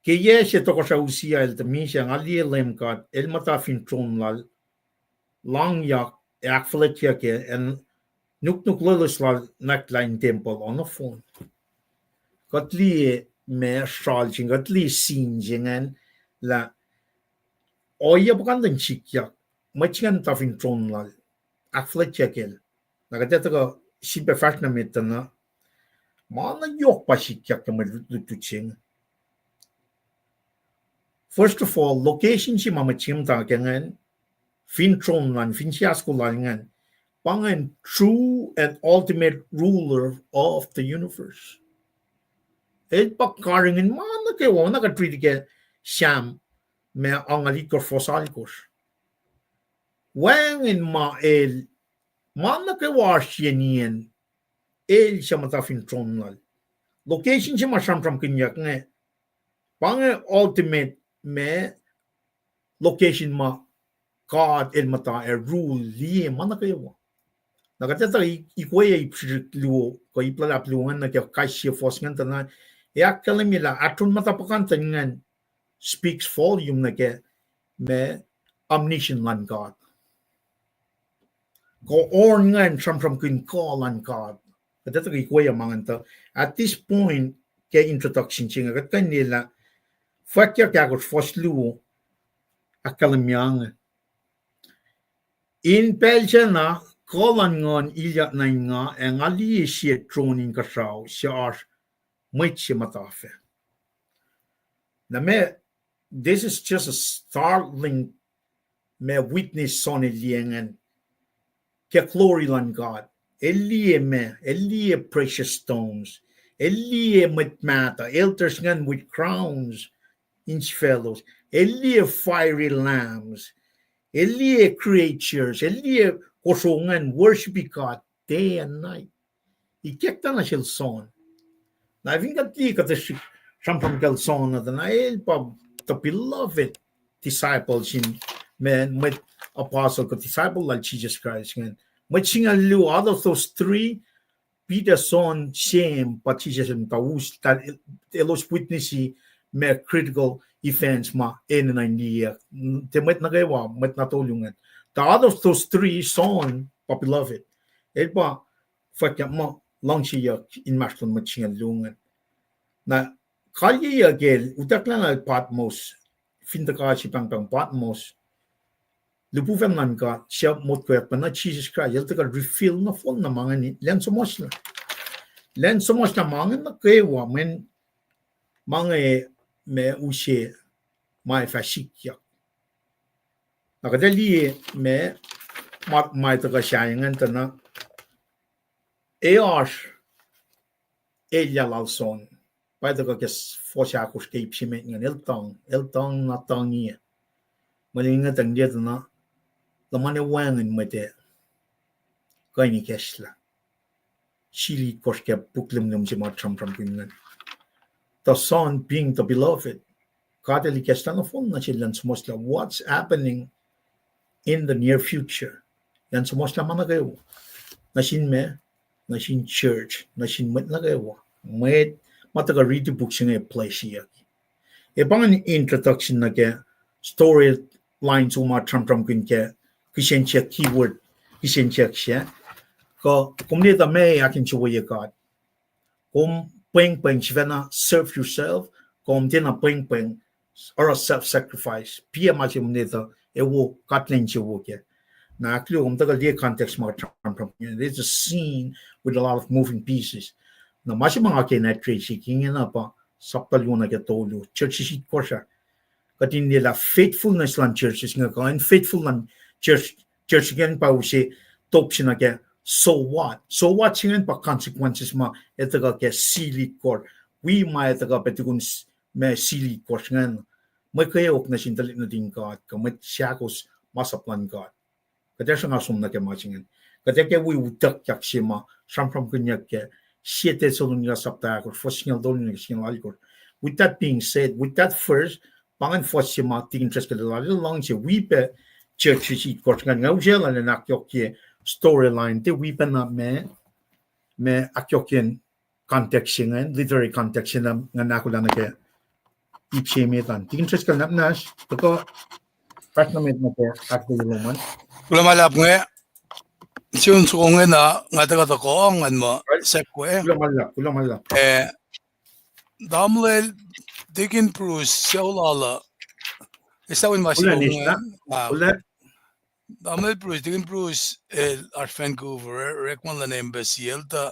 que yes to ko sa usia el tamisha ngali LEUM God el matafin tron lal lang yak akketeyac en nuk lulus lal nakline temple on the phone katli me shal jing katli sin jingen la oya bukan den likiyac machan tafin tron lal akketeyac el nakata ko sibe fashna metana mana yok pa likiyac kemer lutu ching First of all, location si mama chimta kengan fin tron lan fin chiasko lan pangan true and ultimate ruler of the universe. El pakaringin mana ke wana ka treat ke sham me angalikor fosalikos. Wang in ma el mana ke washienien el shamata fin tron lan. Location si ma sham from kinyak ne pangan ultimate me location ma God el mata rule li mana ke wa. Nakatata ikuya ipluo ko iplala pluan na kaya kaisya fos ngan tanan ya kalamila atun matapakan tangan speaks volume na kaya me omniscient lan God ko or ngan from kin call lan God katata ikuya manganta at this point kaya introduction chinga kat kanila Fwackyuk yakos fos luo akalamyang in Pelchana Kolan ngon ilya na nga ang ali siya troning kasaw siya mwet siya matafe. Na me, this is just a startling me witness son iliengan kaya glory lan God. Elie precious stones. Elie met mata. Elders ngan with crowns inch fellows. Elie fiery lambs. Elie creatures. Elie kosongan worship God day and night. Ikekta na siya son. Na vingat li kata shampam kel son na na pa the beloved disciples in man with apostle ko disciple like Jesus Christ ngan. Matching a lu out of those three Peter son shame but Jesus and taus that Elos witnessy me critical events ma in an idea. Te met na gawa met na tulungan. The other of those three son, beloved, it ba Fwackyuk mo long siya in maston matching lungan. Na kaya gel utak lang al Patmos, finta si pang Patmos. Lupuvan man ka siya motkwet pa na Jesus Christ, yel taka refill na phone na mga ni len somos na. Len somos na mga na kewa men mga me usye may fahk. Nakadali me may taga siyangan ta na Elos lalson pa taga kes Fwackyuk escape si me ngan eltong na tangi malingat ang dia na lamane wangin mate kani kesla chili koske puklem num si matram from pingan the son being the beloved kadali kesla na phone na silan sumosla what's happening in the near future. Yan sumos naman na kayo. Nasin church. Nasin met na kayo. Met mataga-read books yung place siya. E pang introduction na kaya storyline sumatram kin kaya KahsInKol keyword KahsInKol siya. Kung nita may akin siya God. Kung Paing siya na serve yourself. Kung di na Paing or a self-sacrifice. Pia masih nita ewo katlen chiwo ke na aklu tagal dia context mo from there's a scene with a lot of moving pieces na masi mga kinat tracy king na pa saptal yun na tolo church is ko siya katin nila faithfulness lan churches nga ka and faithful lan church again pa usi top sina ke so what singan pa consequences ma etaga ke sili kor we ma etaga petukun me sili kor ngan may kaya ok na sintalit na din God, kamay siyakos masaplan God. Kaya siya nga sum na kaya machingan. Kaya kaya utak yak siya ma, sampram kanyak kaya, siya te solun nga saptayakor, fos nga dolun nga siya lalikor. With that being said, with that first, pangan fos siya ma, tingin siya kalala lang siya, wipe, church siya kors nga siya, lana nakyok kaya storyline, te wipe na me akyok yan context siya nga, literary context siya nga nakula na kaya, ipsimitan. Tingin sa skalnap nas, ito, pat na med na po, at luman. Kumalap nga, siyon sukong nga taga ko ang mo, sekwe. Kulamala. Damlel, dikin prus, siya ulala. Isawin masilong nga. Damlel prus, dikin prus, at Vancouver, rekman la na embassy, ta,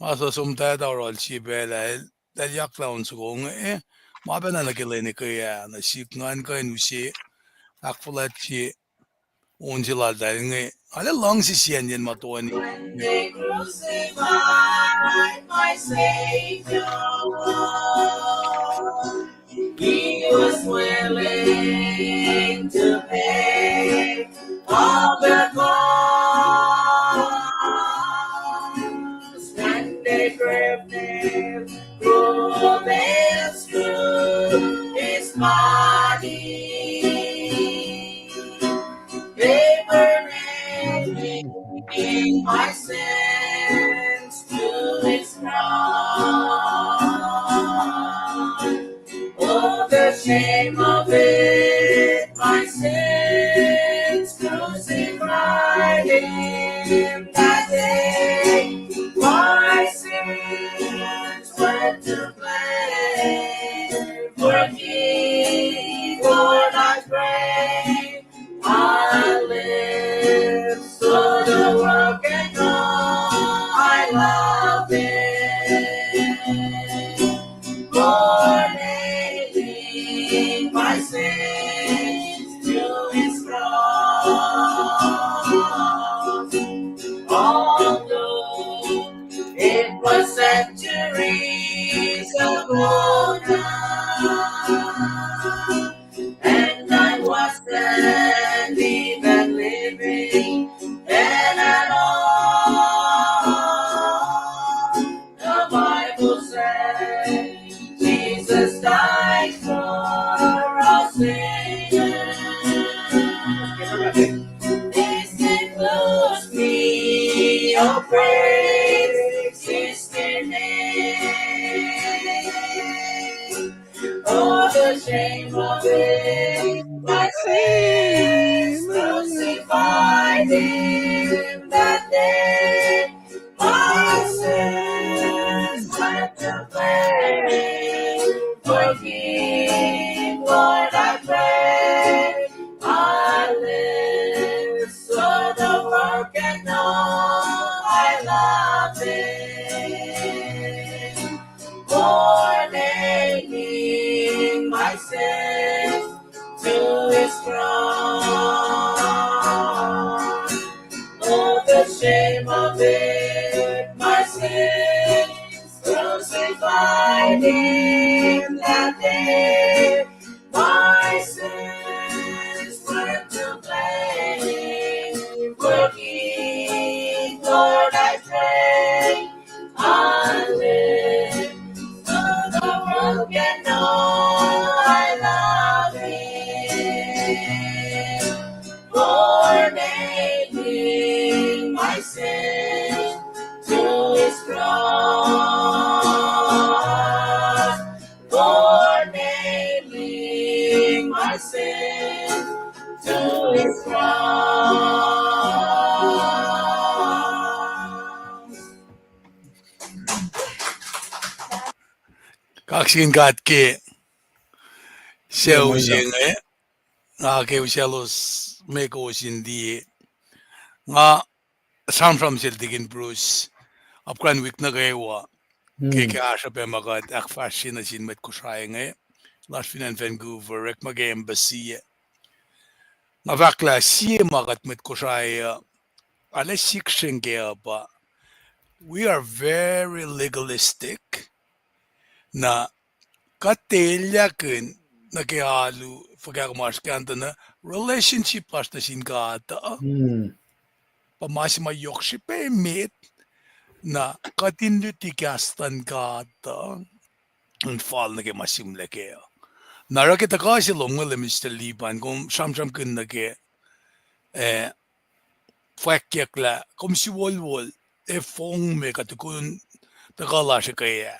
masasumtaya da oral si Bela, dalyak laon sukong Mabena na kileni kaya na sikngan kaya nusi akfulat chi unjila dalinge ale long si siyan yan matuani. When they crucified my Savior, He was willing to pay all the cost. When they grabbed Him, through His His body, they were nailing my sins to His cross. Oh, the shame of it, my sins crucified Him that day. My sins were to blame. Forgive, Lord, I pray. I live so the world can know I love Him. Lord, nailing my sins to His cross. Although it was centuries ago now, and I wasn't even living then at all. The Bible says Jesus died for our sins. This includes me, oh praise His name. Oh, the shame of it, my sins crucified Him that day. My sins went to blame. Forgive, Lord, I pray. I live so the world can know I love Him. For nailing my sins to His cross. Oh, the shame of it, my sins crucified Him that day. My sins were to blame. Forgive, Lord, I pray. I live so the world can know I love Him. For nailing my sins to His cross. For nailing my sins to His cross. Kaksin katke Yeah, my seusing nga ke uselos meko sindi nga sam siltigin Bruce apkan week na gawa ke asha pe magad akfashi na sin met Kosrae last fin in Vancouver rek mag embassy nga vakla si magat met Kosrae ale sikshen ba we are very legalistic na kakketeyac na kealu fagagmaskanta na relationship pasta sin gata pamasima yokshi pe met na katinlutikastan gata ang fall na ke masimle ke nara ke takasi longwele Mr. Liban kung sham kun na ke Fwackyuk la kung si wolwol fong me katukun takala siya kaya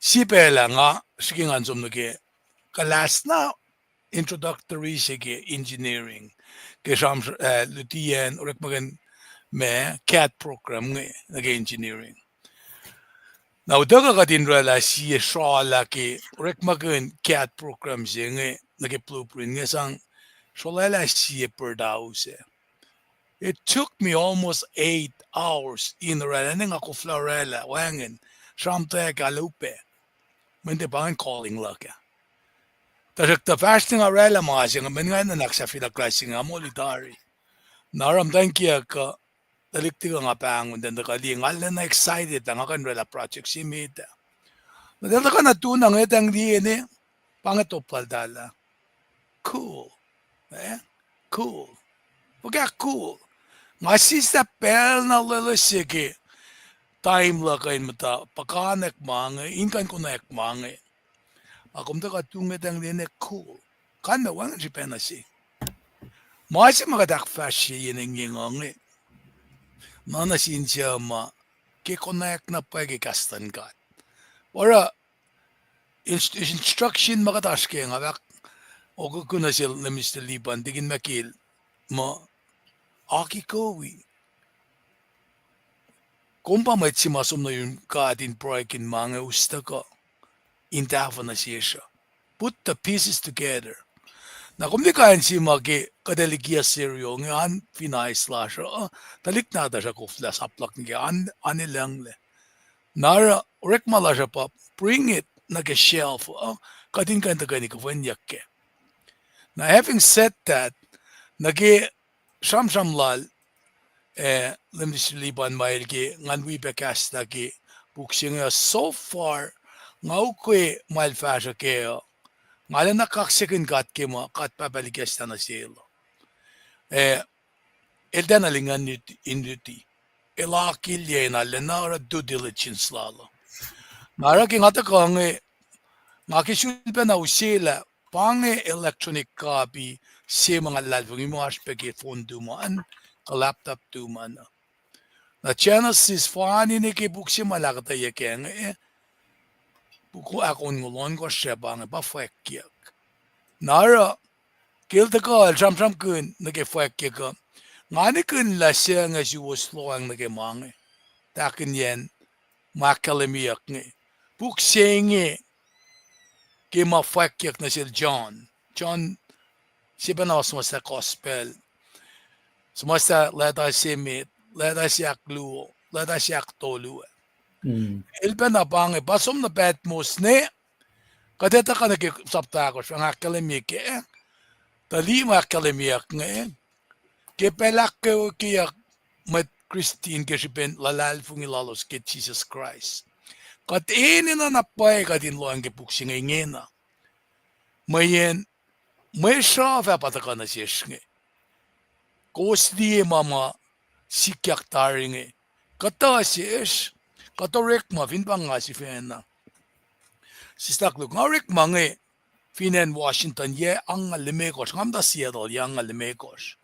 si pela nga sige nga na ke kalas na introductory sige engineering ke sham lutien urak magan me CAD program nge engineering now daga ka din la si shola ke urak magan CAD program nge nage blueprint nge sang shola la si per dause it took me almost 8 hours in the rela nga ko florela wangen sham te galupe men det bara en calling lucka. The first thing I realized is men nga na nagsafila klasing nga molitary. Naram tankia ka taliktiga nga Paing den da kali ngal na excited nga kan rela project si mita. Nadala ka na tunang etang di ini pangatopal dala. Cool. Cool. Pagka cool. Nga sista pel na lalasiki. Time la kain mata pakanek mange inkan ko na ek mange. Akom da ka tunget ang dine cool. Kan na wang si penasi. Masi magadak fashi yin ang yingongi. Mana sinsya ma ki connect na pwede kastan ka. Ora instruction magatash ke nga bak ogo ko na sil na Mr. Liban digin makil ma aki kowi. Kumpa may simasum na yung kaadin proikin mga usta ko. Intafa na siya. Put the pieces together. Na kung di kain si magi kadalikiya seryo ngayon pinaisla siya. Talik na siya kufla saplak niya. Anilang le. Nara rekmala siya pa. Bring it nag-shelf. Kadin kain tagay ni kafanyak ke. Now having said that, nagi sham lal Liban mail ki ngan we bekas lagi buksing so far ngau kwe mail fasha ke ngala na kaksakin kat ke mo kat papalikas na silo eldan alingan induti elakil ye na lenara due diligence lalo nara ki ngata ko ngaki sulpa na usila pange electronic copy si mga lalvang mo aspeke phone dumaan laptop tu mana. Na channel sis fani ni ke buksi malakata ye keng buku akon ngulon ko shebang ba Fwackyuk. Nara kilta ko jam kun na ke Fwackyuk. Ngani kun la siya nga si wasloang na ke mange. Takin yen makalemiyak nge. Buksi nge ke ma Fwackyuk na sil John. John siya na mas sa gospel. Semasa leda simit, leda siyak luo, leda siyak tolu. Ilpen na bange, basom na bet musne, kadeta ka nagkisaptakos, ang akalimik talima akalimiyak nga ke pelak ke kiyak met Christine ke sipen lalal fung ilalos ke Jesus Christ. Kat ini na napay kadin lo ang kipuksing ngena. Mayen, may siya pataka na siya nga. Kosdi mama sikyak taringe. Kata siya, kata rekma finpang nga si Fena. Sistakluk nga rekma nga Finan Washington ye ang limekos, ngamda Seattle yang limekos.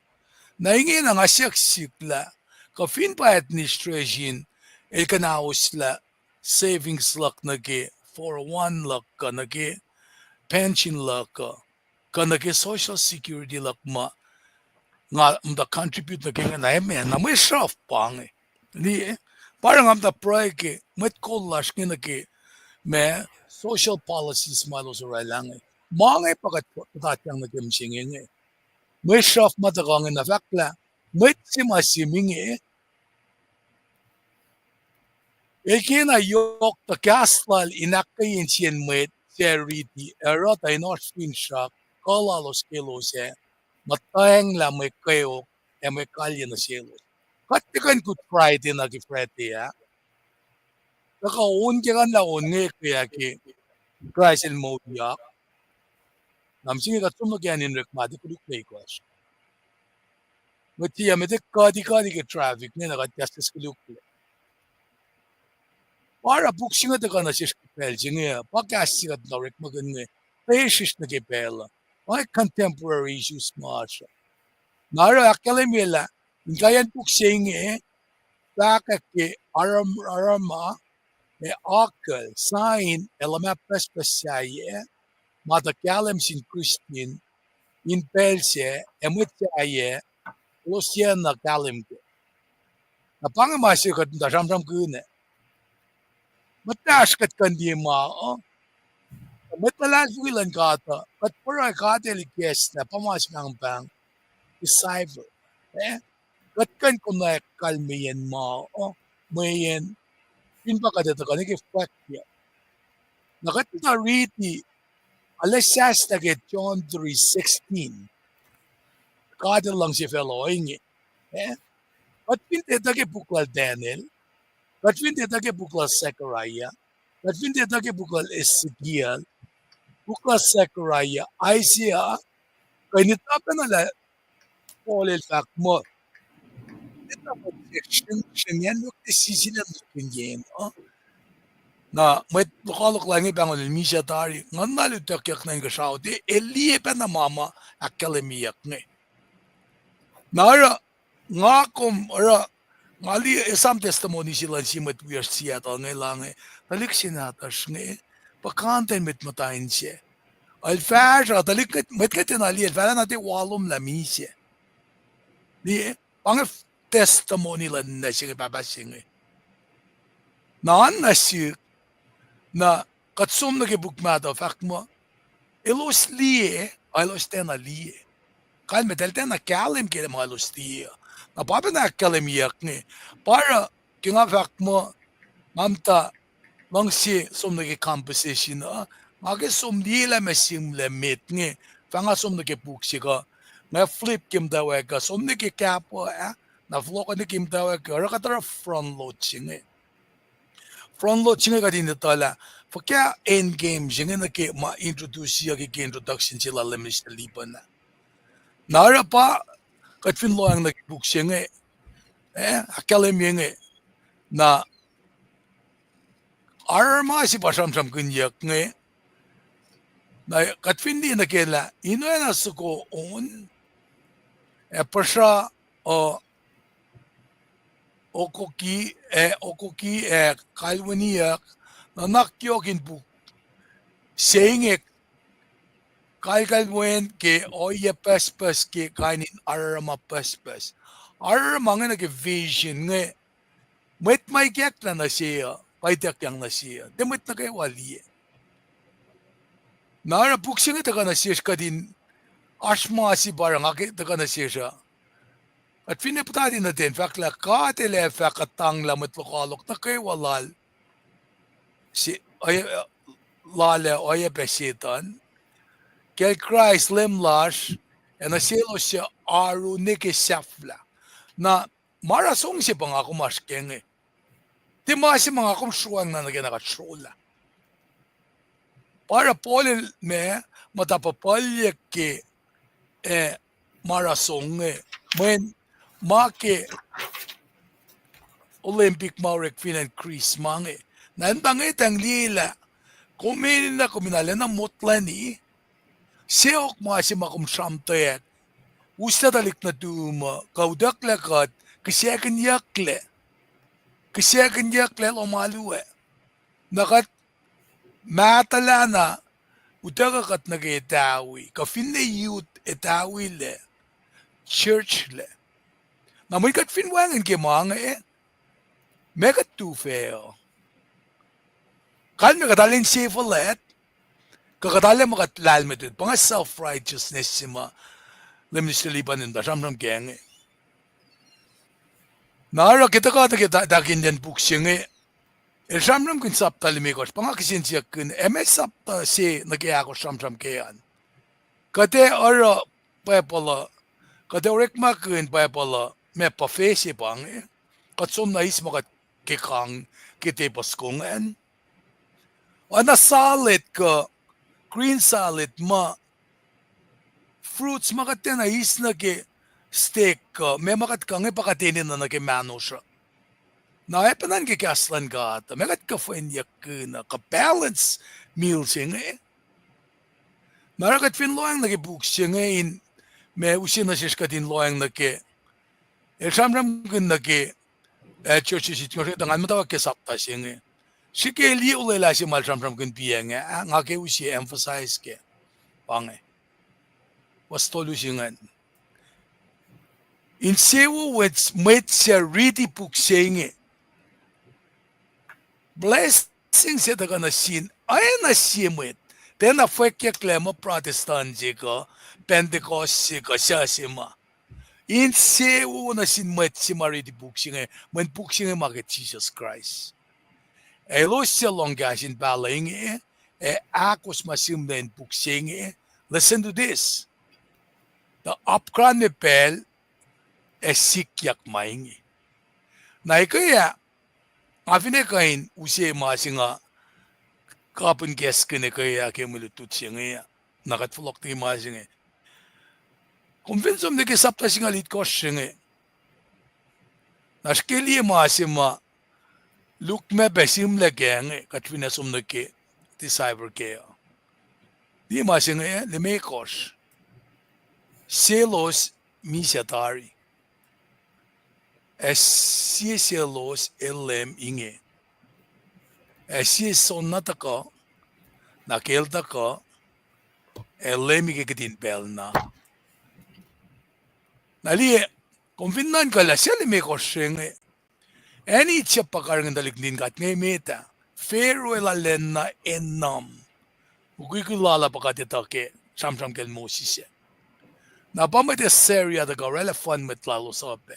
Naingin ang asyak sikla, ka finpa administration, kanaos la savings lak nage, 401 lak ka nage, pension lak ka nage social security lak ma, nga contribute na kaya na na may shaf pang ni parang am da proyek met kollash kina ke me social policies malos lang mga pagat patatang na kimsingin may shaf matagang na fakla met simasiming kina yok ta kastal inakayin siyan met charity erot ay not fin shock kolalos kilos matayang la may kayo may kalya na silo. Katikan ko try din na kifrete ya. Nakaun ka la unge kaya ki Christ mode ya. Namsingi ka tumo kaya ninrek mati kuluk play kwash. Mati ya mati kadi ke traffic ni nakatiyastas kuluk play. Para buksinga ka na siya pel singa pakasi ka na rek maganda. Patience na kipela. Ay contemporary issues masha. Nara akalimila, ngayon puksing kakake arama akal sign element pespasaye matakalam sin Christian in pelse emutsaye losyan na kalim ke. Napangamasyo kat na samsam kune. Mataas kat kandi ma matalal wilan kata kat pura kata likes na pamas ng pang disciple. Gatkan ko na kalmiyan mo, mayan, pinpakadata ka, nag-Fwackyuk. Nakita riti alasas na get John 3:16. Kada lang si Feloing. But hindi tage bukal Daniel. But hindi tage bukal Zechariah. But hindi tage bukal Ezekiel. Bukal Zechariah, Isaiah. Kaya nitapan nila Paul fahk mo. Nitapan section yan. Look, this is in the na mwet lokalok lang ibang misya tari ngan nalu takyak na nga sao de elie pa na mama akademiyak nge nara ngakom ora ngali some testimony sila si met we are Seattle nge lang talik sinatas nge pakanten met matain siya alfasha talik met katinali alfala natin walum la misya di pang testimony lan na siya babasing naan na siya na katsum na gibukmata fahk mo Elos liye Elos tena liye kan metel tena kalim kile mo Elos liye na papa na kalim yak ni para kinga fahk mo mamta lang si sum na composition mage sum dila mesim lemit ni fanga sum na buksi ka na flip kim dawe ka sum na kapo na flow na kim dawe ka ra katara front load singe front load singa ka din tala Fwackyuk end game singa na ke ma introduce siya ke introduction sila lemis na liban na nara pa katfin lo ang nagbook singa akalim yung na arma si pasam-sam kunyak nga na katfin di na kela ino na soko on pasha o okoki kalwaniyak na nakyokin po saying kalkalwen ke oya pespes ke kainin arama pespes arama nga nag-vision nga met may kyak na siya paitak yang na siya demet na kayo wali nara puksing ita ka na siya ka din asma si barang akita ka na siya at pinapatati na din fakla ka telefa katang lamat lokalok na kayo walal si ay lale oya pesitan kay Christ lemlash na silo siya aru nikisafla na marasong si pang ako maskeng di masi mga akong suwang na naginakatrola para Paul me matapapalyak ke marasong men make Olympic Maurek finan Chris mange nandangit ang lila kuminin na kuminala ng mutlani siyok mga si makum samtayat usta talik na tuma kaudak lakat kasyakan yakle lo maluwe nakat matala na utagakat nag-etawi kafin na youth etawi le church le na may kat finwangan ke mga megat tu feo kan megatalin sifac kakadali makatlal metod pang self-righteousness si ma lemis na liban nila samsam keng nara kita ka dakin yan puksing samsam kun sap talimikos pang akisin siya kun sap si nagyako samsam kayan kate ora pacl kate rekma kun pacl me pa-face pang katsum na is makat kikang kite paskungan ana salad ka green salad ma fruits makat na is na ke steak ka me makat kang ipakatinin na nake mano siya na epanan ke kaslan ka ata mekat ka fwackyuk na ka balance meal siya narakat fin loang nake book siya in me usin na siya katin loang nake samram kun nake church si church tangan mutawaek ke sapta siya Sikeli ulela si malsamsam kun piang nga ke usi emphasize ke pange was tolusingan in sewo with mwet read puksenge blessing se daga na sin ay na simwet tena Fwackyuk klema protestant ko pentecost ko siya sima in sewo na sin mwet si read puksenge when puksenge maget Jesus Christ Elos siya longgasin Paing akos masimlen puksing. Listen to this. The upkran me pel likiyac maingi. Na kaya afine kain use masinga kapun keskene kaya kemulutut singa nakatflok ti masinga. Convinsom de que sapta singa lit koshinga. Naskeli masima look me besim legeng katfina sumnake ti cyber kaya. Di masinga le mekos. Elos misatari. Elos inge. Sonataka nakeltaka lemiketin pelna. Nali konfinnan kala sel mekosenge. Any chapakaran daliknin kat meta. Farewell alena enam. Ukikulala pakatitake samsam kel mosise. Na pamate seria da garela fun with lalo sabe.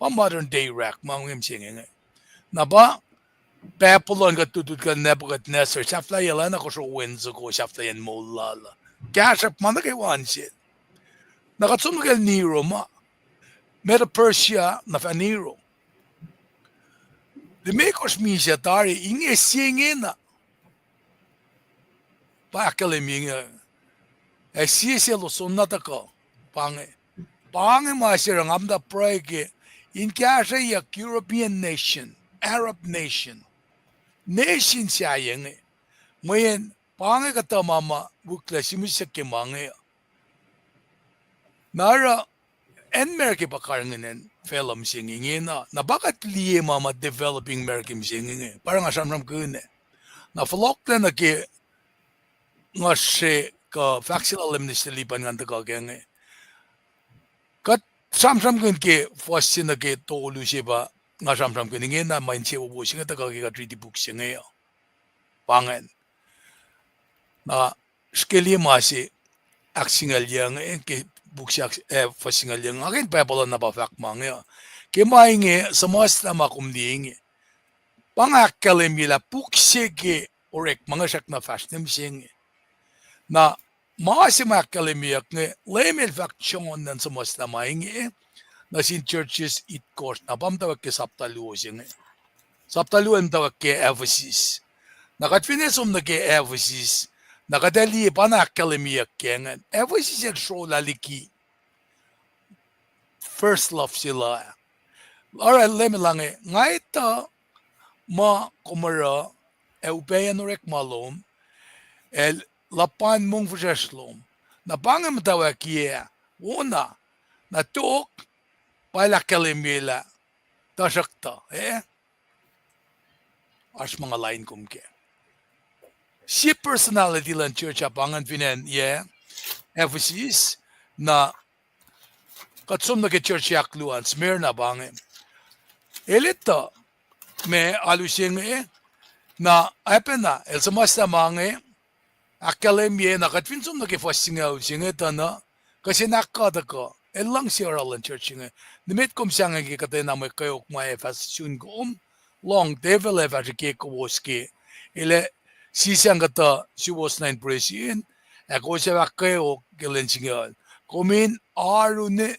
Pa modern day rack mangim singing. Na ba pepulon ka tutut ka Nebuchadnezzar safla yelana ko so winzo ko safla yan molala. Kashap manake wansit. Nakatsuno kel Nero ma. Meta Persia na fa Nero. De mekos misha tari inge singing na. Pa akaliming. Lo sonataka. Paing masirang amda proyeke in KahsInKol European nation, Arab nation siya yung ngayon paing katamama bukla simusak mange nara Amerika pakarangin film singing na bakit liye mama developing American singing parang asamram kune na Fallacna na ke nga se ka pacl alumnus lipan nga kagenge kat samsam kun ke fosina ke tolu siba nga samsam kun nge na main se ubo singa ta ka treaty book singa ya pangan na skeli masi aksingal yang ke book sak fosingal yang akin pacl na ba fahk manga ke mainge samasta makumding pangakalemila puksege orek mga sak na fastem singa na Maasima akademiyak nga lemel faksyon ng samasta maingi na sin churches it course na pamtawag ke saptaluos yung saptaluan tawag ke Ephesus. Nakatfinesom na ke Ephesus nakadali pa na akademiyak kengan. Ephesus yung show laliki. First love sila. Lara lemel lang nga ito ma kumara upayan orek malom lapan mong fushaslom. Na pangam mutawaek oana na tuk pala kalimila tasakta as mga lain kumke. Si personality lang church apangan pinen Ephesus na katsum na ke church yakluan Smyrna bangin. Elita me alusing na apena el samasta mange akademia nakatfinsum na ke fascingaw singa tana kasi nakada ko elang siaralan church nga nimit kom sanga ke kate na may kayok may fashion ko long devil ever ke ko woski ile sisang kata si was nine president ako sa kayo kelen singa komin aru ne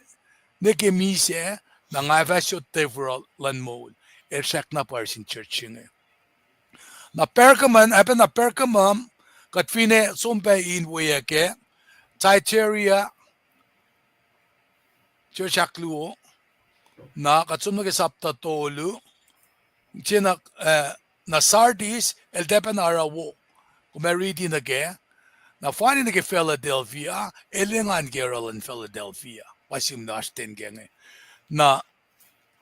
ke mise na nga fashion devil lan mol sak na parsin church nga na perkaman apen na perkamam katfine sumpe in weyake Titeria church akluo na katsum ke sapta tolu china na Sardis el depen arawo Mwe Read na ke na fani na ke Philadelphia elingan gerol in Philadelphia wasim nasten genge na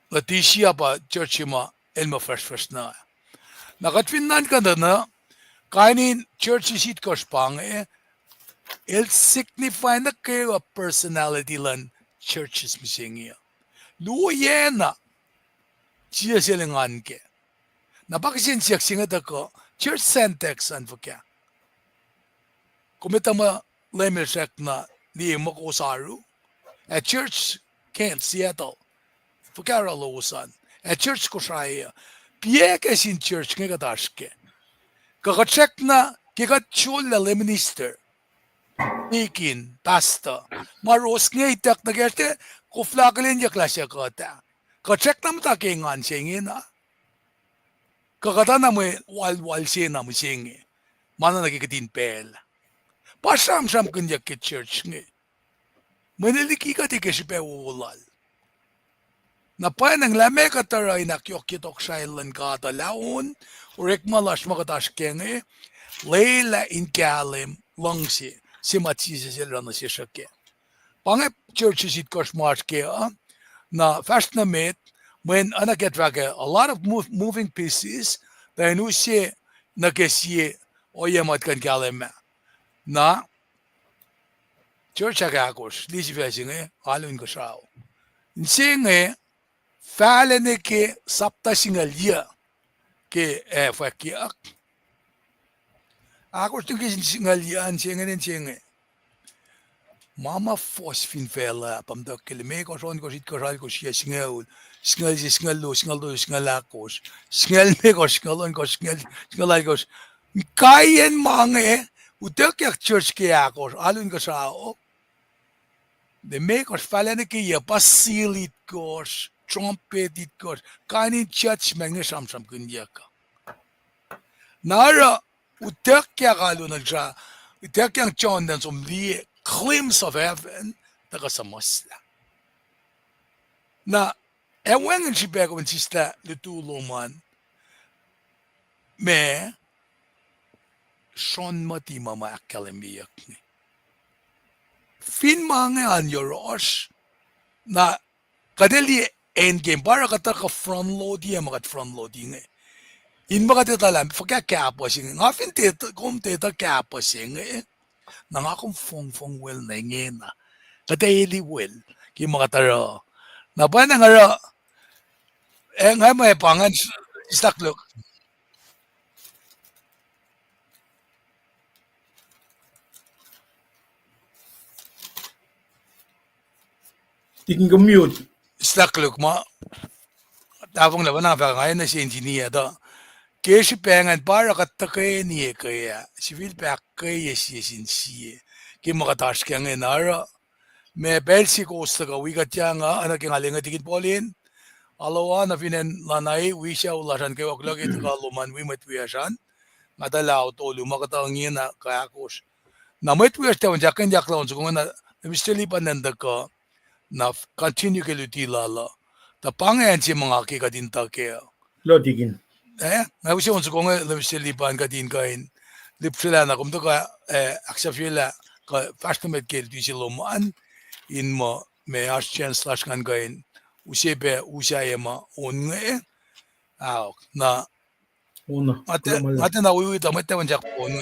Leticia pa church ma elma first na katfinan ka na kainin church is it kospang el signify na kayo personality lan churches misingia luyena siya silingan ke napakisin siya singat ako church syntax an fukya kumita ma lemel shek na li mo kosaru at church Kent Seattle fukya lowosan at church Kosrae piye kasin church nga katashke kakachek na Kikat chula le minister. Ikin, pasta. Maros nga itak na gerte, kuflakalin ya klasya kota. Kachek na mata kengan singin na. Kakata na mo wal siya na mo singi. Mana nagikatin pel. Pasam-sam kanya ke church nga. Maniliki ka ti kesipe ulal. Na pa nang lame ka taray na kyokitok shailan ka talaon, urek malas makatash kenge, leila in kalim langsi, si matsisa sila na si shake. Pange churches it koshmars ke na fast na met, when anaketrake a lot of moving pieces, dahil siya nagkesiye o yamat kan kalim na church akakos, lisi fesinge, alun ko sao. Singe, Fallacna ke sapta singalia ke Fwackyuk. Ako ito ke singalian singe. Mama fos fin fella pamdok kelime ko son ko sit ko ral ko siya singaul. Singalakos. Singal me ko singalon ko singalakos. Kayen mange utek yak church ke akos alun ko sao. De mekos Fallacna ke ya pasilit kos. Trumpetit kos. Kainin church mange samsam kunyaka. Nara utek yak alun na siya. Utek yak chondan som li glimpse of heaven taga sa masla. Na ewan si beko man sista lutuloman me son mati mama akkalemiyak ni. Fin mga an yoros na kadali endgame para kata ka front load ya makat front loading eh. In mga tetalam faka kapa sing ngafin teta kom teta kapa sing eh. Nang akong fong well na ngena. Kadali well ki mga taro. Na pa na nga nga may pangan istaklok. Tingin ko mute. Istaklok ma. Tapong laban na pa ngayon na si engineer da. Kaya si pengan para katakay niya kaya. Si Philpak kaya siya sinsiye. Kaya makatash kaya nga nara. May belsi ko usta ka. Wika tiya nga anak yung alinga tikit polin. Alawa na pinen lanay. Wisya ulasan kayo akollah ito ka luman. Wimet wiyasan. Madalaw to lumakatangin na kaya kos. Na may wiyas tayo. Jakan jaklawan. So kung na mistilipan nanda ka. Na continue ke lutila ta pangen si mga kikadin ta ke Lo tingin. nga usi on ko nga lebselipan kadin kain lipsela na kum to ka aksafila ka fastmet ke di siloman in mo me as chance slash kan kain usi be usaya ma on nga na Oana. ate na uwi ta mete on jak on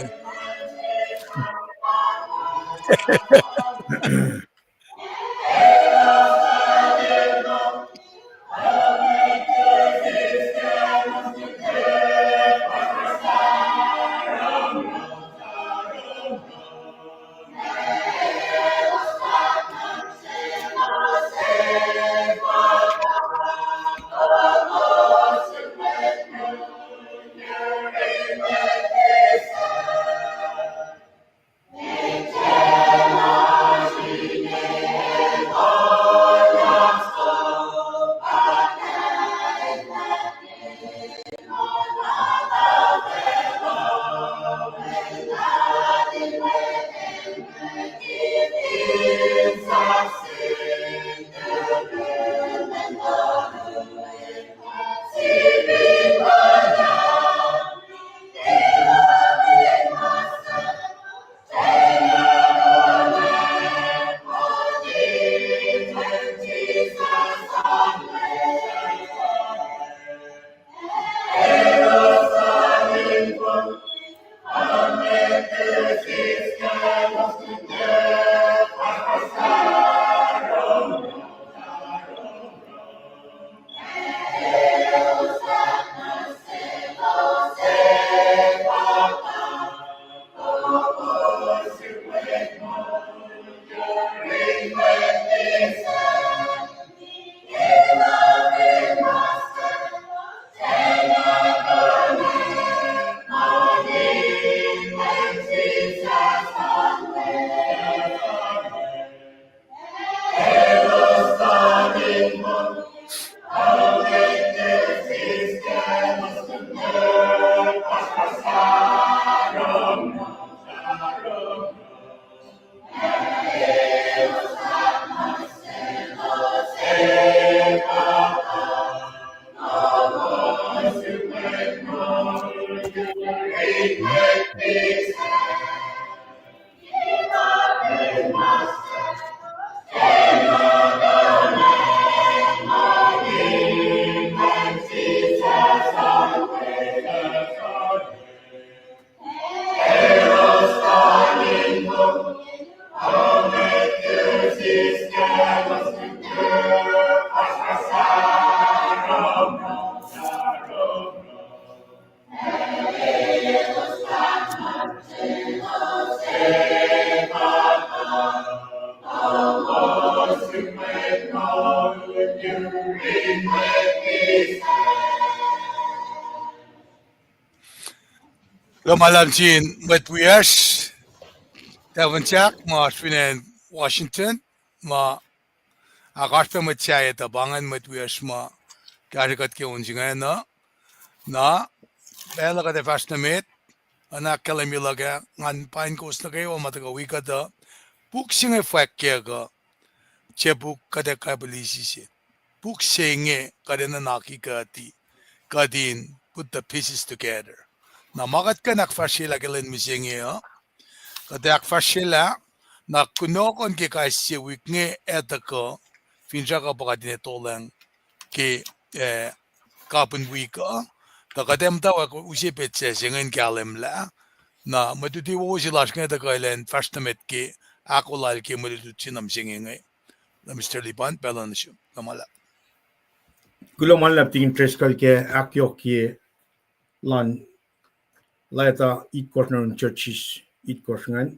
Lumalamchin Mwe Read ma Swinen Washington ma Akarpe Mutchaya Tabangan Mwe ma Karikat ke unjinga na Bella ka de fashnamet anak kalamilaga ngan Paing na kayo mataga wika da buksing Fwackyuk chebuk kada kabilisi buksing kada na nakikati kadin put the pieces together. Na magat ka nakfashila kailan misingi kada akfashila na kunokon ke kasi wiknge etako finja ka baka dinetolang ke kapun wika da kadem tawa ko usipetse singen kalem la na matuti wo silas nga da kailan fashnamet ke akollah ke mudutsinam singing na Mr. Lipan pelan siya namala. Kulo man lap tingin tres ke akyok ye lan laita it corner churches it corner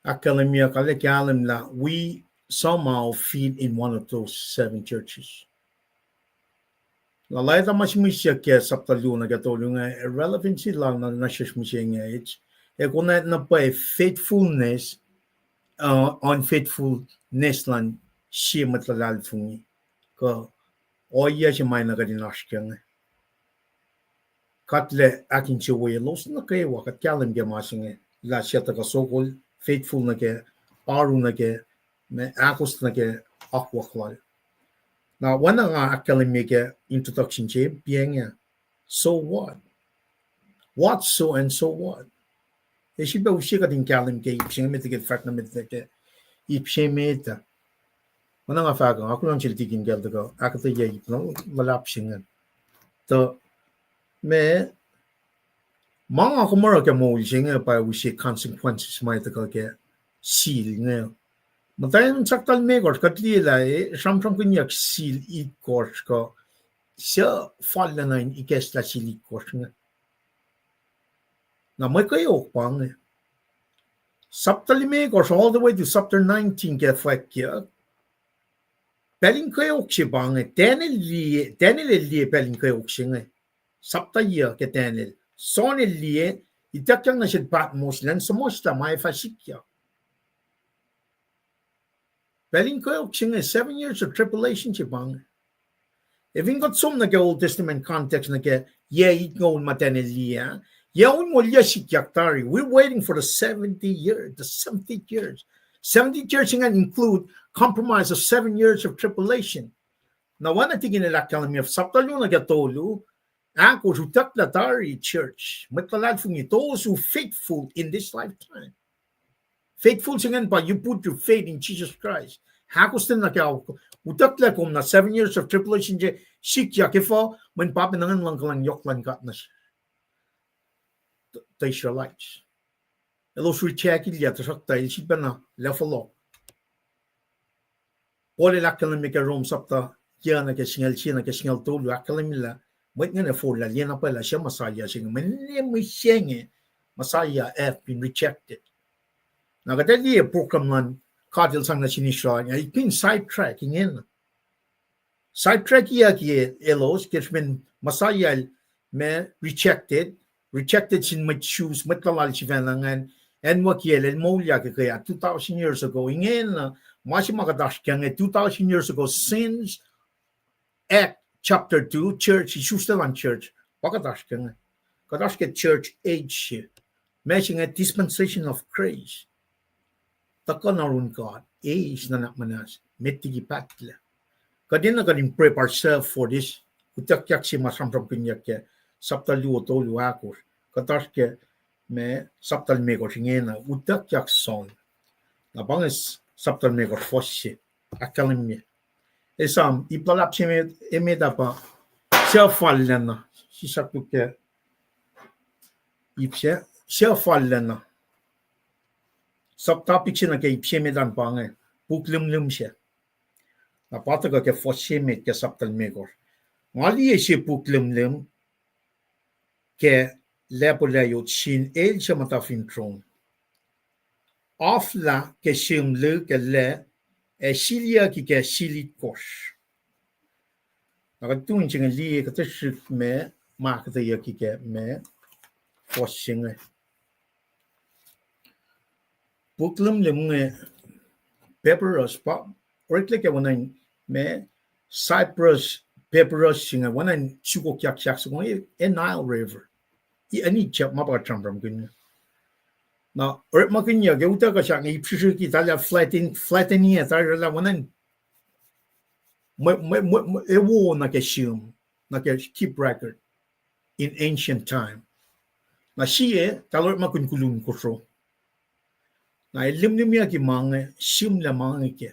academia kale kalem la we somehow feed in one of those 7 churches. La laita mas misya ke saptalu na gatolu nga relevancy lang na nashish misya nga it's kung na pa faithfulness unfaithfulness lan siya matlalal fungi ko oya siya may nagadinashkang katle akin siya Elos na kayo wakat kalam ke masing la siya taka soko faithful na ke paru na ke me akos na ke akwaklal na wana nga akalim ke introduction siya Paing so what so and so what siya ba usiya kating kalam ke ipsing met ke fahk na met ke ipsing meta wana nga fahk ako lang siya tikin gal daga akketeyac no lulap singan to me mga kumara ke mo singa pa usiya consequences may taka ke seal nga matayin saktal me gor katli la sham kunyak seal it course ko siya Fallacna in ikes la seal it course nga na may kayo pang Saptal me goes all the way to chapter 19 ke Fwackyuk. Paing kayo si bang tenel li paing kayo si nga. Sapta ye ke tenel. Son li itakyang na siya pat muslan sumosta may fasikya. Paing kayo si nga 7 years of tribulation si bang. Even got some na ke Old Testament context na ke it ngawin matenel li we're waiting for the 70 years. 70 years include compromise of 7 years of tribulation. Now, when I think in the academy of Saptalu na gatolu, ako jutak latari church, matlalad fungi those who faithful in this lifetime. Faithful singan pa, you put your faith in Jesus Christ. Hakos din na kaya utak la kum na 7 years of tribulation je sikya kifo, when papinangan lang kalang yoklan kat na siya. The Israelites. Elos recheki liya tasakta isipan na lefalo. Ole lakalim ke Rome sapta ya na ke singal tolu akalim la wait nga na for la liya na pala siya Messiah singa may siyenge Messiah have been rejected. Nagadali program lan kadil sang na sinisya niya ipin sidetracking in. Sidetracking ya ki Elos kismin Messiah me rejected sin choose matlalal si Fallacna and wakiel and molya kaya 2,000 years ago ingen masi makadash kaya 2,000 years ago since Act chapter 2 church isustalan church pakadash kaya kadash ke church age matching a dispensation of grace takanarun God age na nakmanas metigi pacl kadina kadin prepare ourselves for this utakyak si masramram kinyak saptal tolu akos katash ke me saptal me goshingena utakyak son na banges saptal me goshfoshi akalimye esam iplalap chime emeda pa Fallacna si sakuke ipse Fallacna subtopic sina ke ipse medan pange buklum siya na pataga ke foshi me ke saptal me gosh ngali ese buklum ke lepoleyo chin el chamata fin tron afla ke shimle ke le silia ki ke silit kosh na tun ching li ka shik me ma ka ya ki ke me washing buklum lim papyrus pa oritle ke wonan me Cyprus papyrus sing wonan chuko kyak kyak so Nile river I ani chap ma ba cham from gun na ort ma kin ya ge uta ka chang I pshu ki ta la flattening ta la wonan e wo na ke shum na ke keep record in ancient time na shie ta ort ma kun kulun ko so na lim ya ki mang shum la mang ke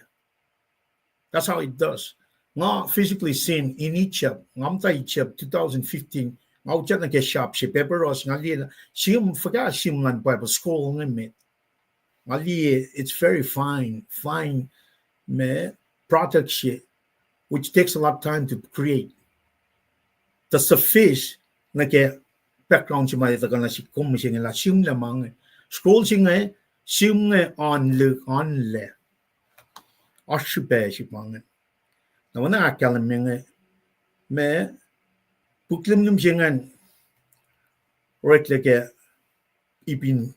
that's how it does nga physically seen in Egypt ngamta Egypt 2015 ngau chat na ke shop she papyrus ngali shim forgot shim lan bible scroll ngame ngali it's very fine me product she which takes a lot of time to create the surface na ke background shi mai ta kana shi kom shi la shim la mang scroll shi ngai shim ngai on le ashbe shi mang na wana akal me buklim num jingan right like ibin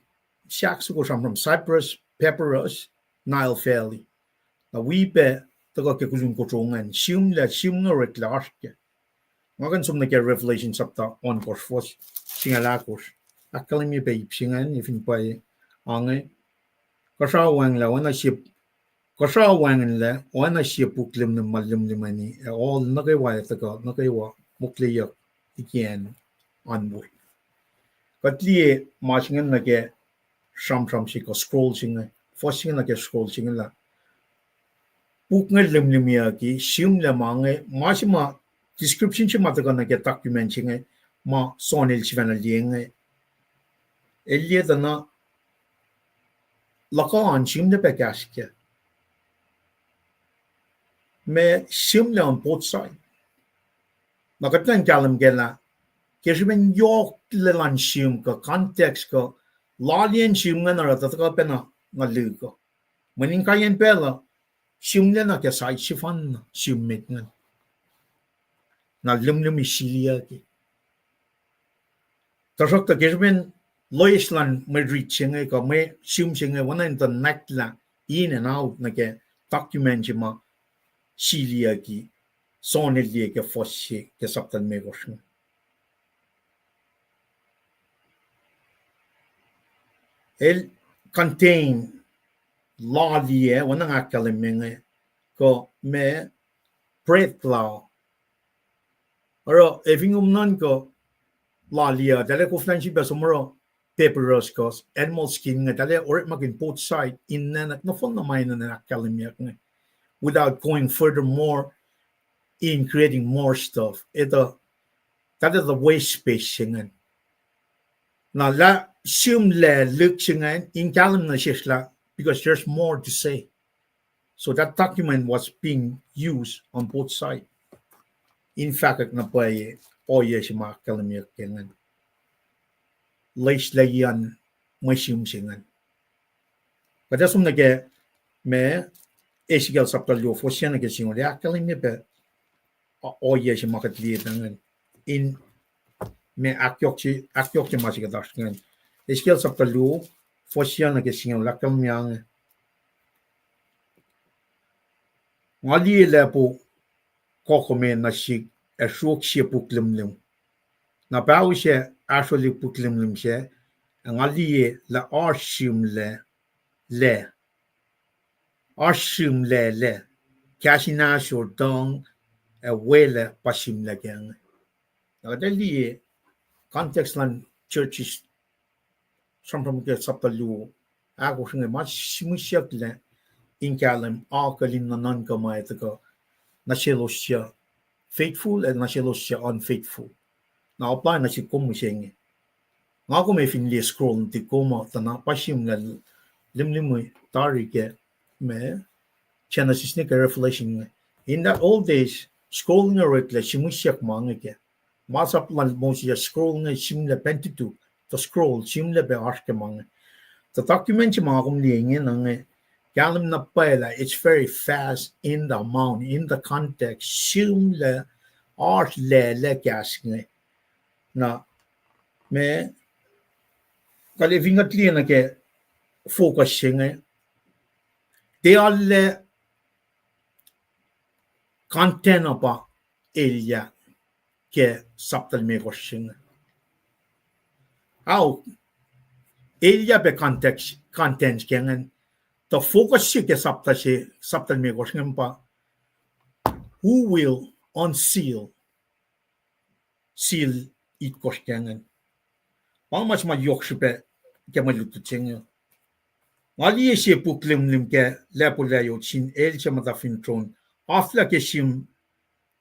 shaks go from Cyprus papyrus Nile Valley na we be to go ke kulun ko tongan shim right la aske magan sum na ke revelation chapter on course for singala course akal mi be singan ifin pai ange Kosrae wang la wana ship Kosrae wang la wana ship buklim num malum limani all nukewa to go nukewa likiyac again onward but the marching na ke sham shi ko scroll sing forcing na ke scroll sing la book ngal lim ya ki shim la mange ma description chi ma na ke document sing ma sonel chi vana lieng elie da na la ko an shim de pe ke me shim la on both side na ka tan kalam ke la ke shim yok le lan shim ka context ka lalien shim nga na ta ka pena ngalu ko manin kayen pela shim le na ke sai shifan shim met nga na lum silia ki ta sok ta ke shim loislan Mwe Read chinge ka me shim chinge wana in the neck la in and out na ke document ma silia ki sonel die ke fosse ke saptan me gosn el contain lalie wana akal menge ko me pacl oro evingum non ko lalia dale ko flanchi besomro papyrus cos animal skin dale or magin both side in no fun na mine na akal without going furthermore in creating more stuff that is the waste space singen now la shim le look singen in kalam na shishla because there's more to say so that document was being used on both sides in fact na pay oye shima kalam yaken leis layan mashim singen but that's something that me esigal saptal yo fosiana ke singo ya kalam be oye shima katli in me akketeyac masih ke dasngan esigal saptal yo fosiana ke singo la kalam yang ngali lepo kokome na shik shok she puklimlim na baushe actually puklimlim she ngali la arshim le kashina shordong a wele pashim le gang na dali context lan churches from get saptalu ako shinge mas simushak le in kalam akalin na non kamay to na siya faithful and na siya unfaithful na apply na si kumusenge nga ko may finli scroll ti kuma tana pashim na limlimoy tari ke me chana sisnika revelation in that old days scrolling arekla simusyak mga ke masap lan mo siya scroll nga simle 22 to scroll simle be arke mga the document mga kumlienge nang Kalam na pala, it's very fast in the amount, in the context. Shum le, art le kasne. Na, me, kalivingat liya na ke focus singe. They are le content apa elia ke saptal me singe. How elia be context kengen. The focus ke saptal me singe pa. Who will unseal seal it kengen. How much ma yokshipe ke malutu chenga. Wali she puklim ke lepula yo chin el chamata fintron. Afla ke shim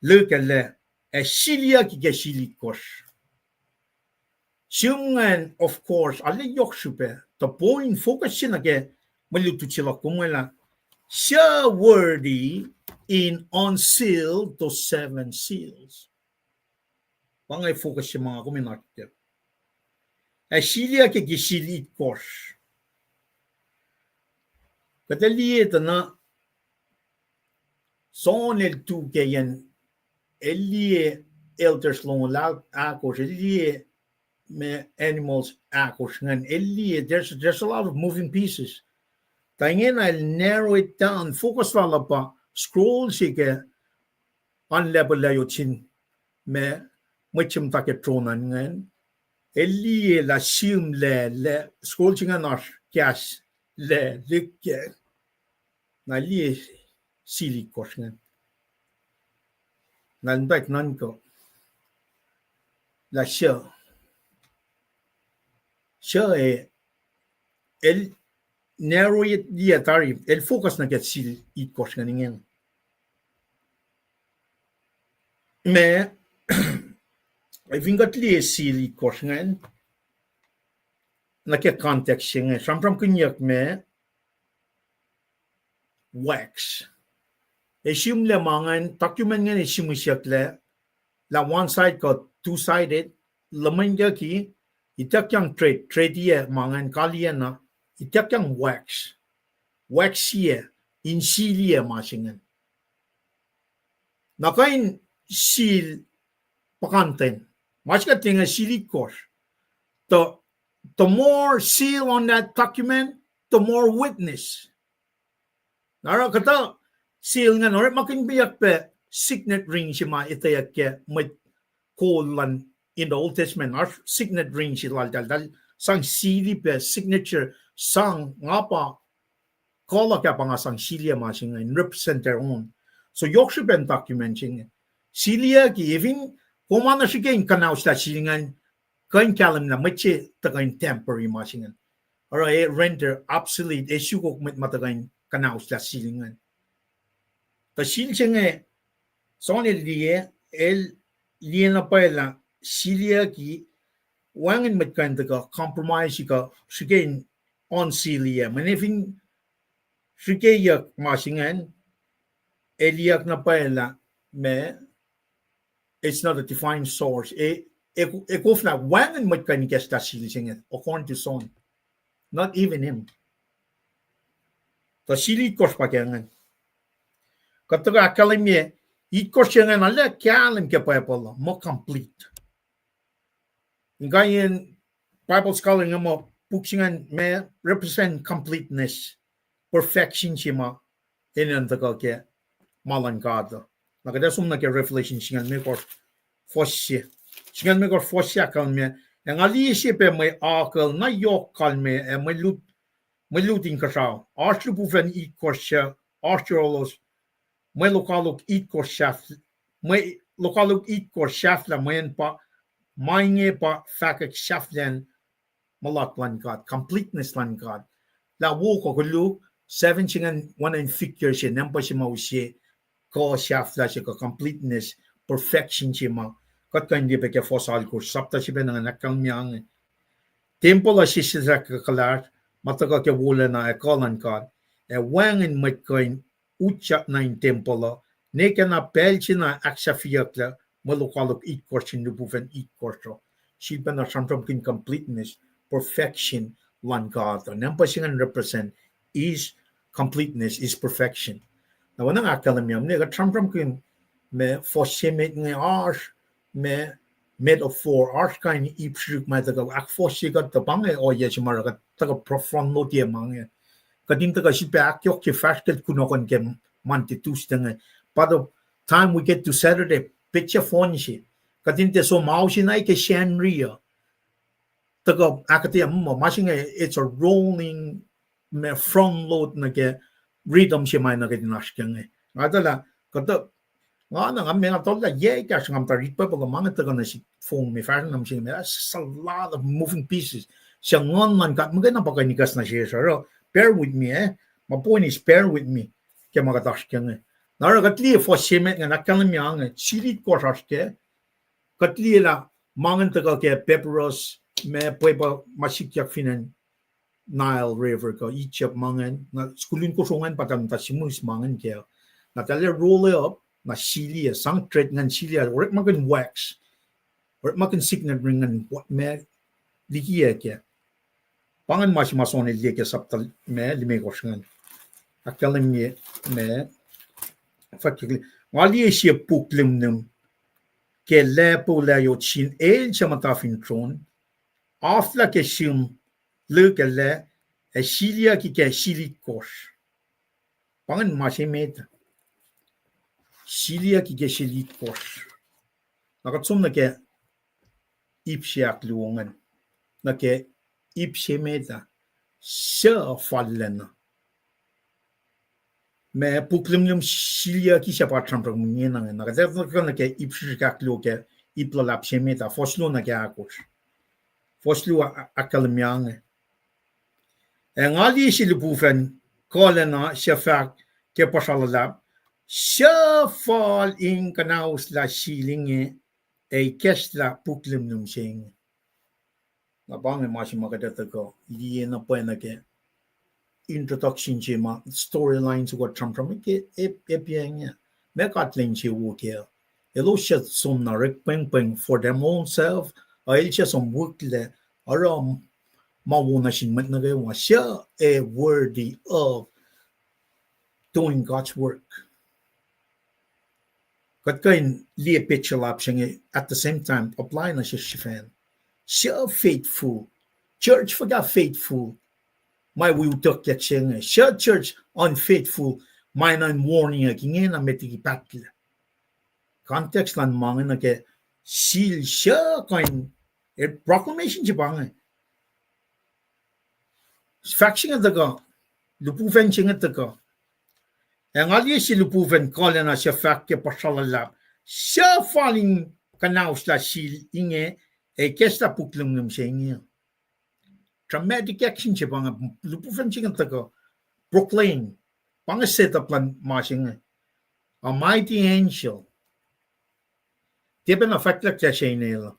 lekele a shilia ki ke shili kosh. Shungan of course ale yokshipe the point focus ke malutu chila kumela. Sure worthy in unsealed to 7 seals. Wangay focus yung mga kuminakte. A shilia ke shili kosh. Katalieta na son el tuke yan elie elders long loud akos elie me animals akos ngan elie there's a lot of moving pieces. Tangen I'll narrow it down focus wala pa scroll sige on level layo chin me muchim take tronan ngan elie la shim le scroll chinga nash cash le likiyac na li sili koshgan nan back nan ko la show el narrow it dia tari el focus na get sili it koshgan ingen me I think at li sili koshgan na ke context ingen from kunyak me wax. Assume le mangan document ngan assume le la one side got two-sided lamanga ki itak yang trade ye mangan kaliana itak yang wax ye in silia masingan. Nakain seal pakanten masika tinga sili kosh. The more seal on that document, the more witness. Nara kata seal nga nore makin biyak pe signet ring si ma itayak ke mit kolan in the Old Testament our signet ring si dal sang sili pe signature sang ngapa kola ka pa nga sang silia ma singa represent their own so yokshu ben document singa silia ki even komana si kain kanaus la silingan kain kalam na mache tagain temporary ma singa or render obsolete issue ko mit matagain kanaus la silingan. Ta silcenge son el lie na pala silia ki wangin mit kan ka compromise ka shigen on silia manefin shikeyak masingan eliak na pala me it's not a defined source ekofna wangin mit kan kesta silcenge according to son not even him. Ta sili kosh pakengan. Kataga akalimye it koshengan alle kalim ke payapalla mo complete. Ngayon Bible scholar ngamo puksingan me represent completeness, perfection shima inan taga ke malangada. Nakadasum na ke revelation singan me kor fosye. Singan me kor fosya kalme. Ang ali sipe may akal na yok kalme may luting kashaw. Arshlu bufen it korsya, arshrolos, may lokalok it korsyaf, may lokalok it korsyaf la mayan pa, mainge pa fahk shaflan malatlan God, completeness lan God. La woko kulu, 7 singan 1 and figure siya, nampa siya mausye, ko shafla siya ka completeness, perfection siya ma, kat ka hindi pa kaya fosal ko, sapta siya pa nanganakang miyang, tempo la siya siya kakalar, mataka ke wolacna akollah God wangin mitcoin uchak na in tempola neka na pelchina akketeyac malukalok it question the bufen it korso shipa na samtram kin completeness perfection lan God nampa singan represent is completeness is perfection. Now when I tell them, I'm tram kun me for shemet ne arsh me metaphor arsh kind ipshuk my the ak for she got the bang or yeshmar got the profound no dear mang. Kadin the ship back yok fasted kunokon gem monty two sting. By the time we get to Saturday, picture phone she. Kadin the so mouse in like a shan ria. The go akketeyac machine it's a rolling me front load nage rhythm she might not get in ashking. Adala got the I'm told that yeah, gosh, I'm very people among the gonna form me fashion. I'm saying that's a lot of moving pieces. So one got Mugana Bakanicas Nasher. Bear with me, eh? My point is bear with me. Kemagatash. Now I got Lee for Shemet and Akalam Young and Chili Koshke. Got Lee Mangantaga Pepperos, Me Peba Mashikyak Finan Nile River, go each of Mangan, not schooling Kosongan, but I'm Tashimus Mangan Care. Natalia roll it up. Na Chilia, sang trade ngan Chilia, or makan wax, or makan signet ring and what me likiyac. Pangan mas on likiyac saptal me limegoshan. Akalim me Fwackyuk. Wali she puklimnum ke lepo la yo chin el chamatafin tron. Afla ke shim look a Chilia ki ke Chili kosh. Pangan masimeta. Chilia ki ke Chili kosh. Nakatsum na ke ipsiak luongan. Na ke ipsemeta. Sa Fallacna. Me puklimlum Chilia ki siya patram pra munyenang. Nakatapos na ke ipsiak lu ke iplalap semeta. Foslo na ke akosh. Foslo akalamyang. En ali silupufen kolena sifac ke pacl. Siya fall in kanaus la silinge kesla puklimnum sing. Nabang mashi magadatago liye na pwena ke introduction chima storylines what from ke epiang me katling chi woke Elos shed some narek peng for them own self or elcha some workle or mawuna shin matnage wa siya worthy of doing God's work. Katkain liye picture option at the same time applying as a shifan. So faithful. Church forgot faithful. My will talk that saying. So church unfaithful. Mine and warning again a metiki pacl. Context lan mangan ke seal sure kind a proclamation jibang. Faction at the go. Lupu ching at the go. And ali si lupuven kolena sifac ke pacl. So falling kanaus la sil inge kesla puklum saying. Dramatic action chibang lupuven ching at the go. Proclaim. Pang set up lan mashing. A mighty angel. Tipen affect like saying.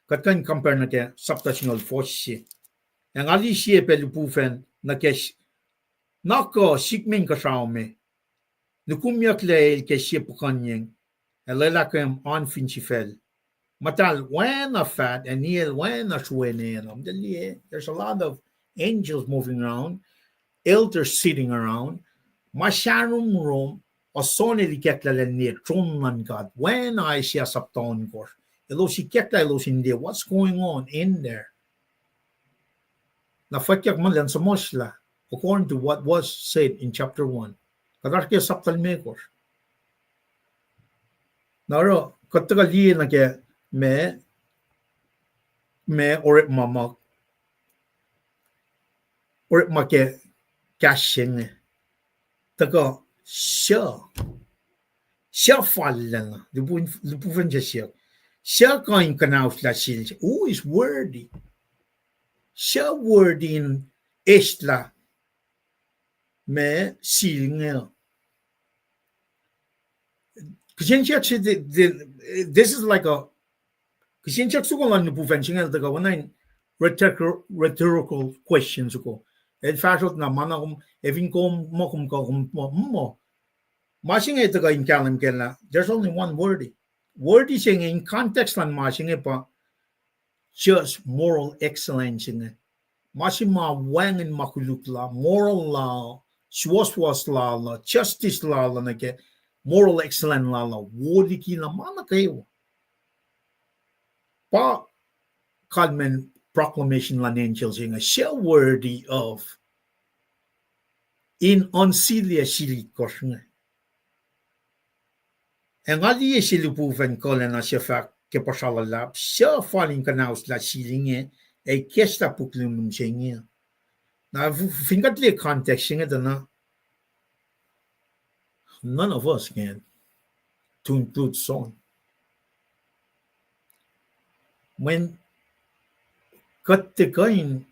Katkan compare na ke substational force. And ali si pelupuven na kesh. Nako sikming kasaume. Nukumyak le ke shipukanying, a lelakem on finchifel. Matal when a fat and near when a shuenenum. There's a lot of angels moving around, elders sitting around. Masharum room, or sonny ketla near Tronman God. When I see a sapton course, Elosi ketla elos in there. What's going on in there? Na Fwackyuk malan sa mosla, according to what was said in chapter 1. Kadarke saptal mekor. Naro kataga liye na ke me orit mama orit make kashin taga siya Fallacna lupuven siya kain kanaus la sil who is worthy siya worthy in estla me silinga. This is like a rhetorical questions. In fact, na managum evin kom mokum mo. Mashing it in kalam kela. There's only one wordy. Wordy saying in context and mashing it pa just moral excellence in it. Mashima wang in makulukla moral law swas lala, justice lala na ke moral excellence lala, wodiki na mana kayo. Pa Kadmen proclamation la angels yung siya worthy of in onsilia silikos nga. Ang ali silupuven ko na sifac ke pasalap siya falling kanaus la silinge ay kesta puklum siya. Na fingat le context nga na none of us can to include song. When cut the coin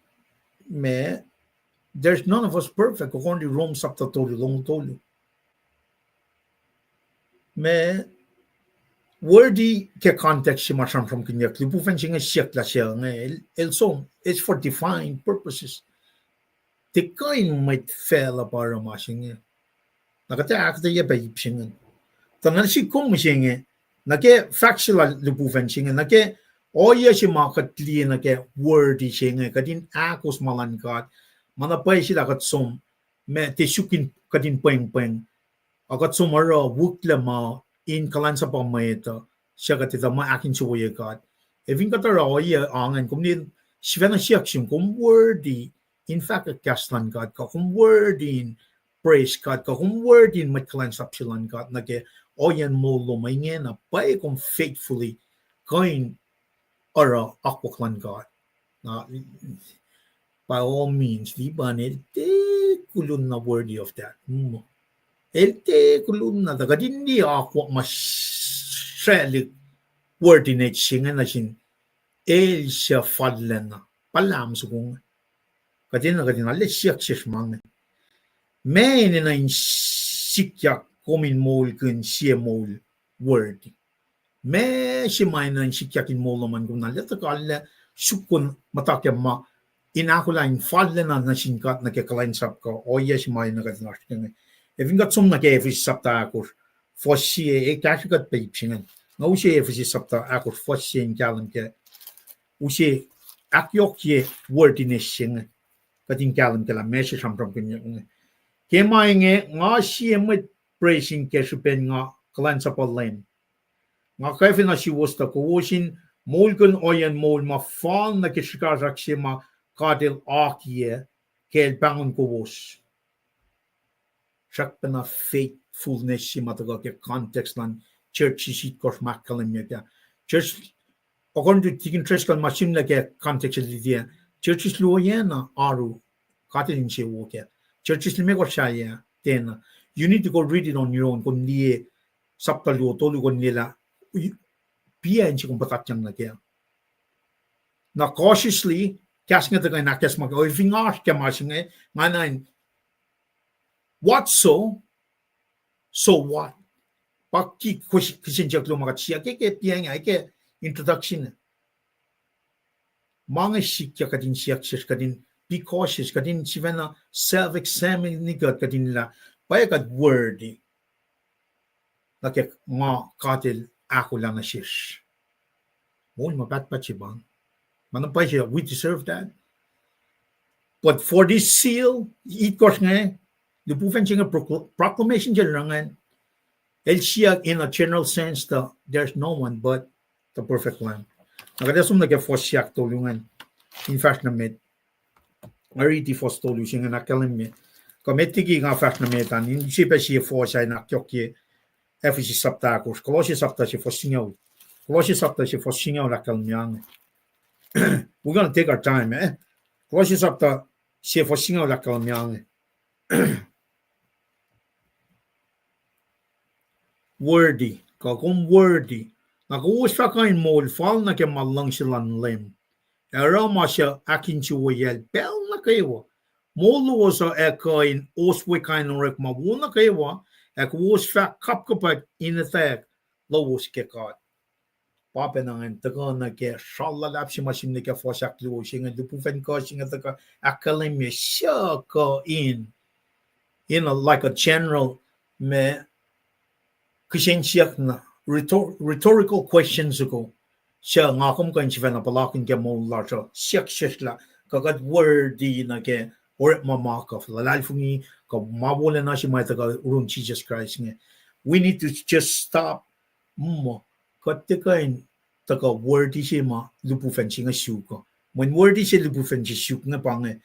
me there's none of us perfect according to Rome chapter 2 long told you. Me wordy ke context si masam from kanya klipu fencing a siak la siya nga el song it's for defined purposes. The coin might fail para masing nakata akketeyac ba yipsing. Tanan si kung masing nake factual lipu fencing nake oya si market li nake wordy siya kadin akos malankat manapay sila kat som me te sukin kadin peng akat sumara wukla ma in kulacnsap mwet siya katita ma akin suya kat evin katara oya angan kumnin sivena siyak sim kum wordy in fact kaslan kat ka kum wordy in praise kat ka kum wordy in kulacnsap silan kat nake oyan mo lumaingen na pay kum faithfully kain ara akwaklan kat na by all means, di ba te kulun na worthy of that. Te kulun na daga hindi ako mas worthiness siya na sin el siya Fallacna palam sa kung kadina alis siya mang may na in sikyak komin mol kun siya mol worthy. May siya may na in sikyak in mol naman kung nalita ka ala sukun matakya ma akollah in Fallacna na singkat na kulacnsap ko o yes may nakatnas nga even got some na efis sapta akor fossie kaksakat pipsingen na usi efis sapta akor fossie in kalam ke usi akketeyac ye worthiness sing katin kalam ke la message from kanya ke may nga siya met praising ke supen nga kulacnsap len nga kayfin na si was ta ko usin molgun oyan mol ma fall na kishikarak siya ma kadil akye kel bangon kowos. Siya na faithfulness si mataga ke context lan church si kors makalim niya. Church according to tikin tres kan masim na ke context dia. Church is loyan na aru katilin siya woke. Church is lime ko siya then you need to go read it on your own kung niye saptalo tolu kon nila piyan si kung patatyang na kaya. Na cautiously kasnya tagay nakes mag o fingar ke masing nganan what so what pakki kisin jaklo magatsia ke piang ay ke introduction mga sikya kadin siyak kadin be cautious kadin sivena self examine ni kadin la payagad wordy like ma katil akollah na shish mo mabat pa chibang we deserve that. But for this seal, it course nga, the puffenching proclamation generangan, el in a general sense, there's no one but the perfect Lamb. Nakadasum nag-Fwackyuk tulungan. In fact na met, mariti fos tulungan nga nakalim me. Kametigi nga fact na metan, hindi siya siya fosay na kyokye, efisi saptakos, kolosya sapta siya fosingaw. Kolosya sapta siya fosingaw nakalimyang. We're going to take our time, KahsInKol se fosingaw la kalmyang. Worthy, kung worthy. Nakuuspa kain mol fall na ke malang silan lem. Erama siya akin siwayel pel na kayo. Molo sa kain oswe kain rek mawuna kayo. Uspa kapkapat inatek lowos kekat. Papa nangan taga na ke shallalap si masim ni ke Fwackyuk lu singa dupufen ko singa taga akademia siya ko in like a general me kishin siya na rhetorical questions ago siya nga kum kan siya na palakin ke mo large siya la kagad wordy na ke or mamakov lalfungi ko mawala na si maitaga urun Jesus Christ nga. We need to just stop mo katikain taka wordy siya ma lupufen siya nga syuko. When wordy siya lupufen siya syuk nga pange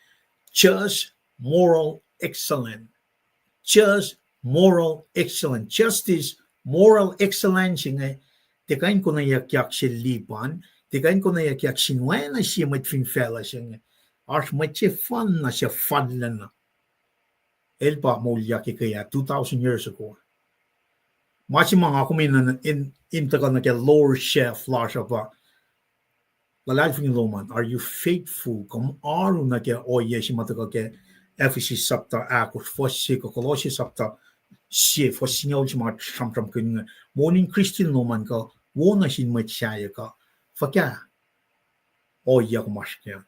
just moral excellence. Just moral excellence. Justice moral excellence nga tikain ko na yakyak siya lipan, tikain ko na yakyak sinway na siya matfing fella siya nga. Ars matche fan na siya Fallacna. Elpa molya kaya 2,000 years ago. Machi mga kuminan in tagal na kaya lower chef lasha pa. Lalaki loman, are you faithful? Kam aru na kaya oye si matagal kaya Ephesus sapta akos fosse ko Colossus sapta sie fosse nyaw si mga tram kun morning Christian loman ka wona sin matchaya ka. Fakya. Oye ko mas kaya.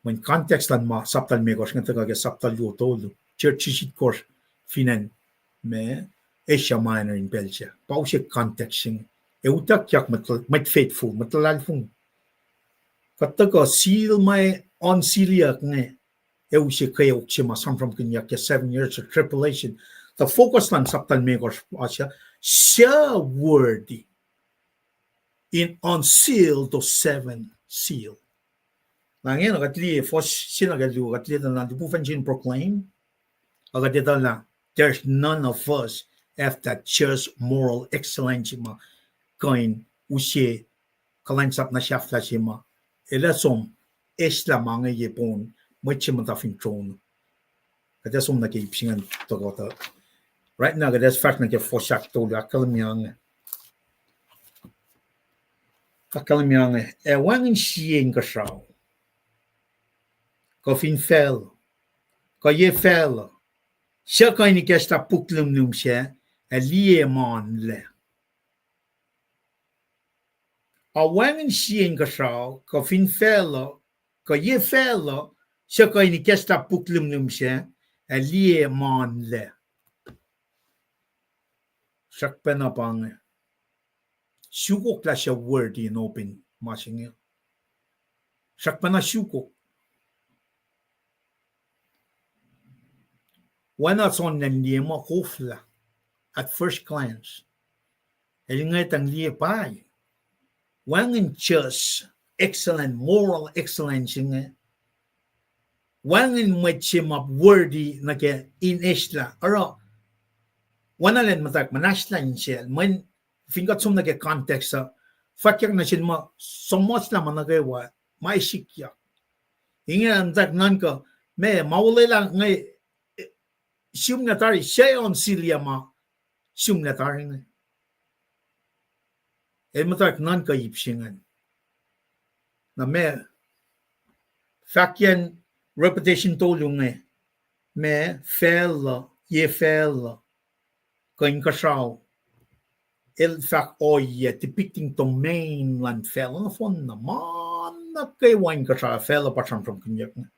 When context lan ma saptal me gos ngata ka saptal yo tolu church shit course finan me Asia minor in Belgium pause contexting e utak yak mat faithful matlal fung kataka seal my on silia nge e usi kay ukchima sam from kinyak 7 years of tribulation the focus lan saptal me gos asya sha worthy in on seal to 7 seal. Langin agatli fos sinagalu agatli na bufanjin proclaim agatli na there's none of us have that just moral excellence ma kain usie kulacnsap na shafla sima Elosom esla mga yepon muchim ta fin tron kada som na ke pingan to gota right now that's fact na ke fosyak to akalmyang e wangin sien ka shaw ko fin fel ko ye fel siya kain ni kesta puklum num siya man le. A wangin sien ka shaw ko fin fel ko ye fel siya kain ni kesta puklum num siya man le. Sakpena pang syukok la siya word in open masing sakpena syukok. Wana son nan liema kofla at first glance. Elingay tang liye pay. Wangin just excellent moral excellence nga. Wangin machimap worthy na ke in isla. Aro wana len matak manasla siya. Man fingat sum na ke context sa Fwackyuk na siya mo somos la managawa maisikiyak. Inge antak nan ko me mawala lang ngay siyum na tari siya on silya ma siyum na tari nga. E matak nan ka ipsingan. Na me Fwackyuk repetition tolong nga. Me fel ye fel kain kasaw el fak oye depicting to mainland fel na fon na man na kay wine kasaw fel pa from kunyak nga.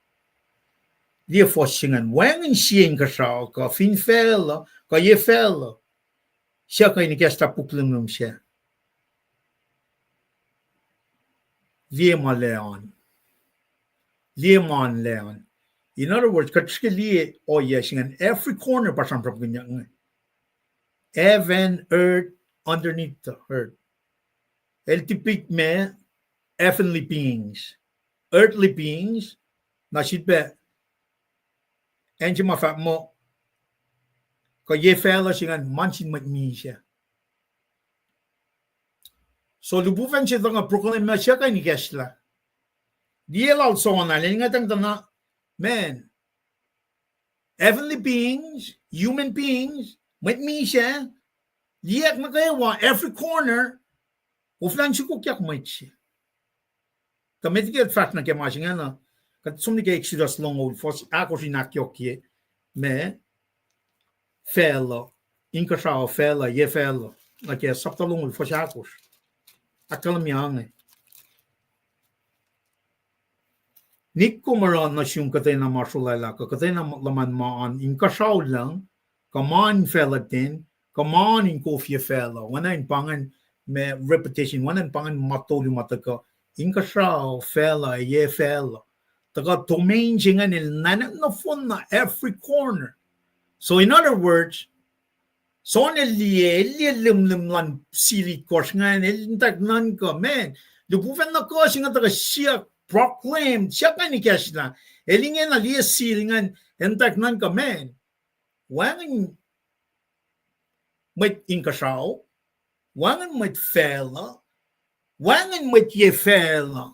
Die forsingan wangin sien kasaw ka fin fel ka ye fel siya kain ni kesta puklum num siya. Leon. In other words, katskili oye singan every corner pa from kunyak nga. Heaven, earth, underneath the earth. El tipik me heavenly beings, earthly beings, na sitbe. Enji mafak mo, ko ye fella singan mansin magmi siya. So lubufen siya nga proclaim na siya kay ni Kesla. Diel also na lingatang tana, man, heavenly beings, human beings, magmi siya, liyak magawa every corner, uflan siya kukyak may siya. Kamitigil fact na kaya masingan na, kat sumni kay Exodus long old fos ako sinakyokye me fellow inkasao fellow ye fellow like a saptalong old fos akos akalamyang nikko maran na siyong katay na marsulala ka katay na laman maan inkasao lang kaman fellow din kaman in coffee fellow wana in pangan me repetition wana in pangan matoli mataka inkasao fellow ye fellow Taka domain jingan il nanan na fun na every corner. So in other words, so liye lim lan sili kors ngan el tak nan ka man. The bufen na ko singa taka siya proclaim siya ka ni kesla. Elingen na liye silingan en tak nan ka man. Wangan met inkasao, wangan met fella, wangan met ye fella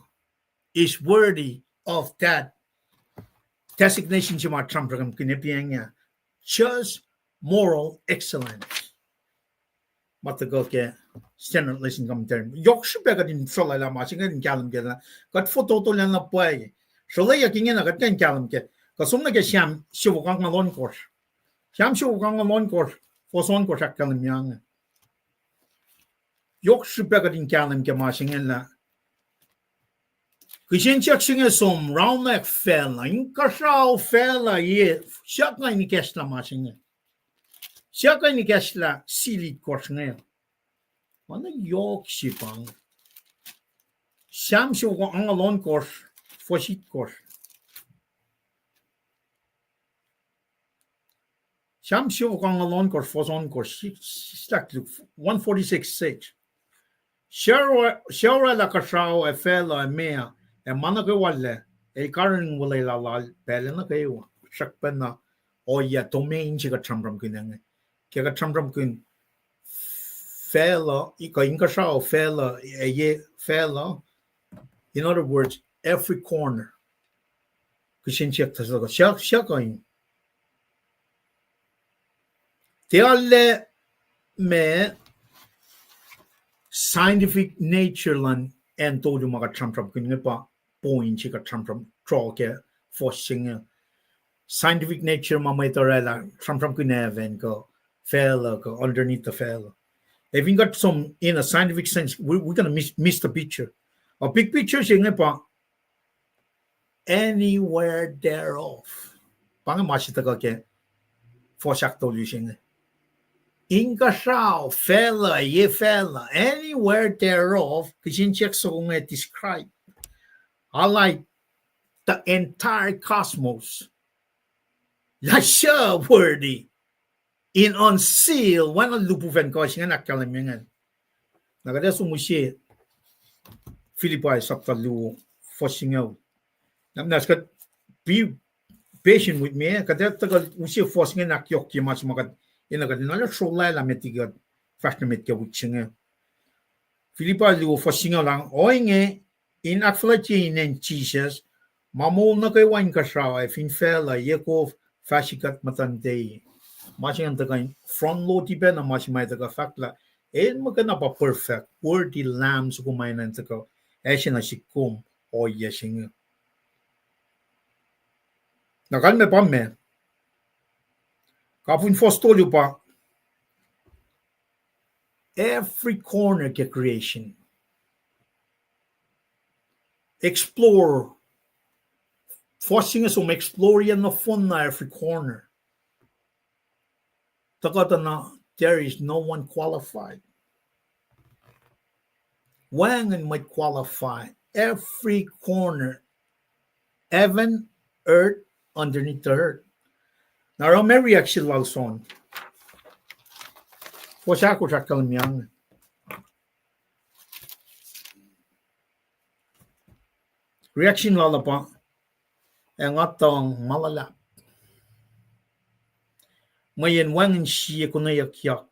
is worthy of that designation siya mga Trump program kinipiyang niya. Just moral excellence. Matagal ke standard lesson commentary. Yok siya ba din solay la masing kan kalam ke la. Kat foto to lang na puay. Solay yakin na kat kan kalam ke. Kasum na ke siyam siya wukang malon course. Siyam siya wukang malon course. Foson course ak kalam yang. Yok siya ba din kalam ke masing la. Kishinchak singa som roundneck fella, inkasao fella ye, shaka ni kesla masinga. Shaka ni kesla sili korsnga. Mana yok sipang. Sham shu ko angalon kors, fosit kors. Sham shu ko angalon kors, foson kors, stak 146.6. Shara la kasao e fella e mea. E mana ke wale e karan wale la pele na ke wa shakpen na o ya domain chi ka chamram kin ke ka chamram kin fela I ka inka sha fela e ye fela. In other words, every corner kishin chek ta ka shaka in te alle me scientific nature lan en to ju maka chamram kin pa point chika chamram troke for singing scientific nature mamatorella chamram kuneven go fella go underneath the fella. If you got some in a scientific sense, we're gonna miss the picture. A big picture singing pa anywhere thereof. Pang machita ka ke for shakto singing. Inka shao fella ye fella anywhere thereof kishin check so describe. I like the entire cosmos. Lasha worthy in unseal one of lupuven koshing and akalamingan. Nagada sumushi Philippi Saptalu forcing out. Namnas got be patient with me, Kadata Ushi forcing an akyoki much magat in a another shola metigat fashionametka witching. Philippi Lu forcing along oinge. In affiliation and Jesus, mamul na kay wine kasraw fin fella Yakov fashikat matande. Masing ang tagay front load iba na masing may taga fakla. Magana pa perfect worthy lambs kumain ng taga. Na sikum o yasing. Nakalme pa me. Kapun fostolyo pa. Every corner ke creation. Explore. Forcing us explore yan na fun na every corner. Takata na, there is no one qualified. Wangan might qualify every corner. Heaven, earth, underneath the earth. Now, may reaction lalson. Fwackyuk sa kalamyang. Reaction lalapa ang atong malalap. Mayan wangin siya kunayak-yak.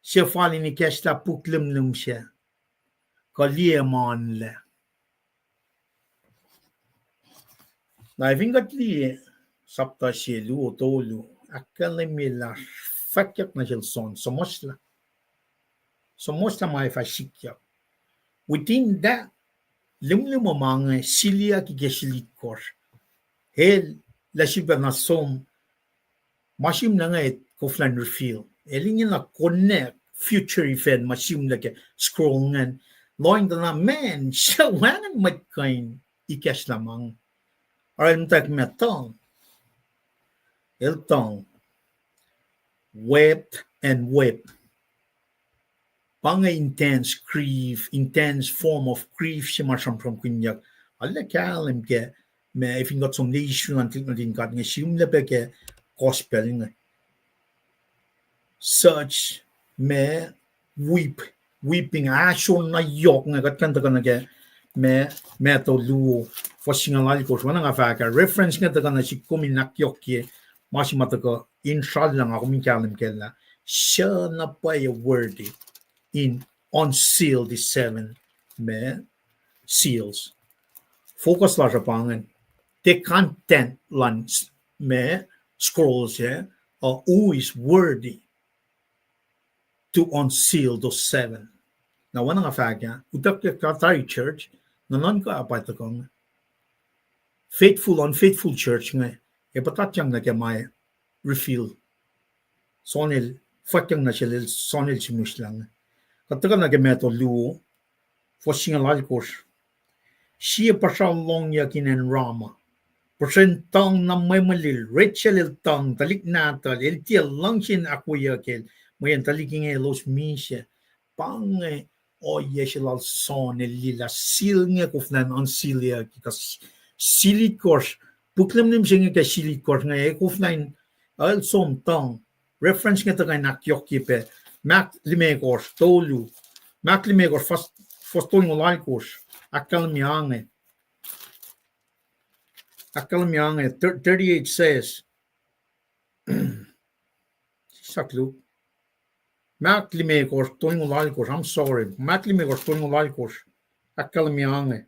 Siya fali ni kesla puklimlum siya. Kaliyaman le. Na vingat liye sapta siya luo tolu. Akalimila Fwackyuk na siya son. Somosla may Fwackyuk. Within that, limlimo mga silya kigeslikor. Hel lasiba na som masim na nga koflan refill. Elingin na connect future event masim na ke scroll ngan. Loing na man siya wangan matkain ikas lamang. Aral tak metong. Eltong wept and wept. Pang intense grief, intense form of grief siya masam from kunyak. Alla kalam ke me if got some issue until not in got nge le beke gospel nge search me weeping ashon na yok nge got kan ta ke me to lu for singalal ko wana nga fa ka reference nge ta kana si komi nak yok ke mas mata ko inshallah nga komi kalim kella shall not by a worthy in unseal the 7 me seals focus la japangan the content lens me scrolls who is worthy to unseal those 7 now one nga faga utak ka church nanon ka apata kong faithful unfaithful church nga e patat yang na ke mai refill sonel fatyang na sila sonel simus lang kataga na ke meto luo for singalal course siya pa siya long yakin and rama percentang na may malil Rachel tang talik natal el tiel langsin ako yakin mayan taliking Elos misya pang o yesilal son el lila sil nga kufnan on silia kikas silit course buklam nim singa ka silit course nga kufnan al som tang reference nga tagay nakyok kipe mak lime course tolu mak lime course fast tolu lal course akal miange 38 says saklu mak lime course tolu lal course I'm sorry mak lime course tolu lal course akal miange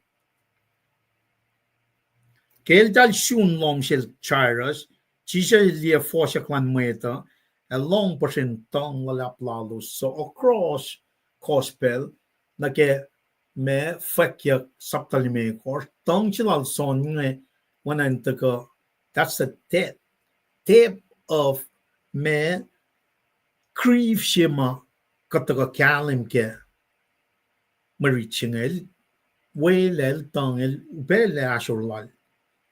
kel dal shun long shel chiras chisha lia Fwackyuk mweta a long percent tong lulap lalos so across gospel na ke me Fwackyuk saptalime course tong chilal son nge wanan taka that's the tip of me kriv shima kataka kalim ke marichingel welel tongel bele ashurlal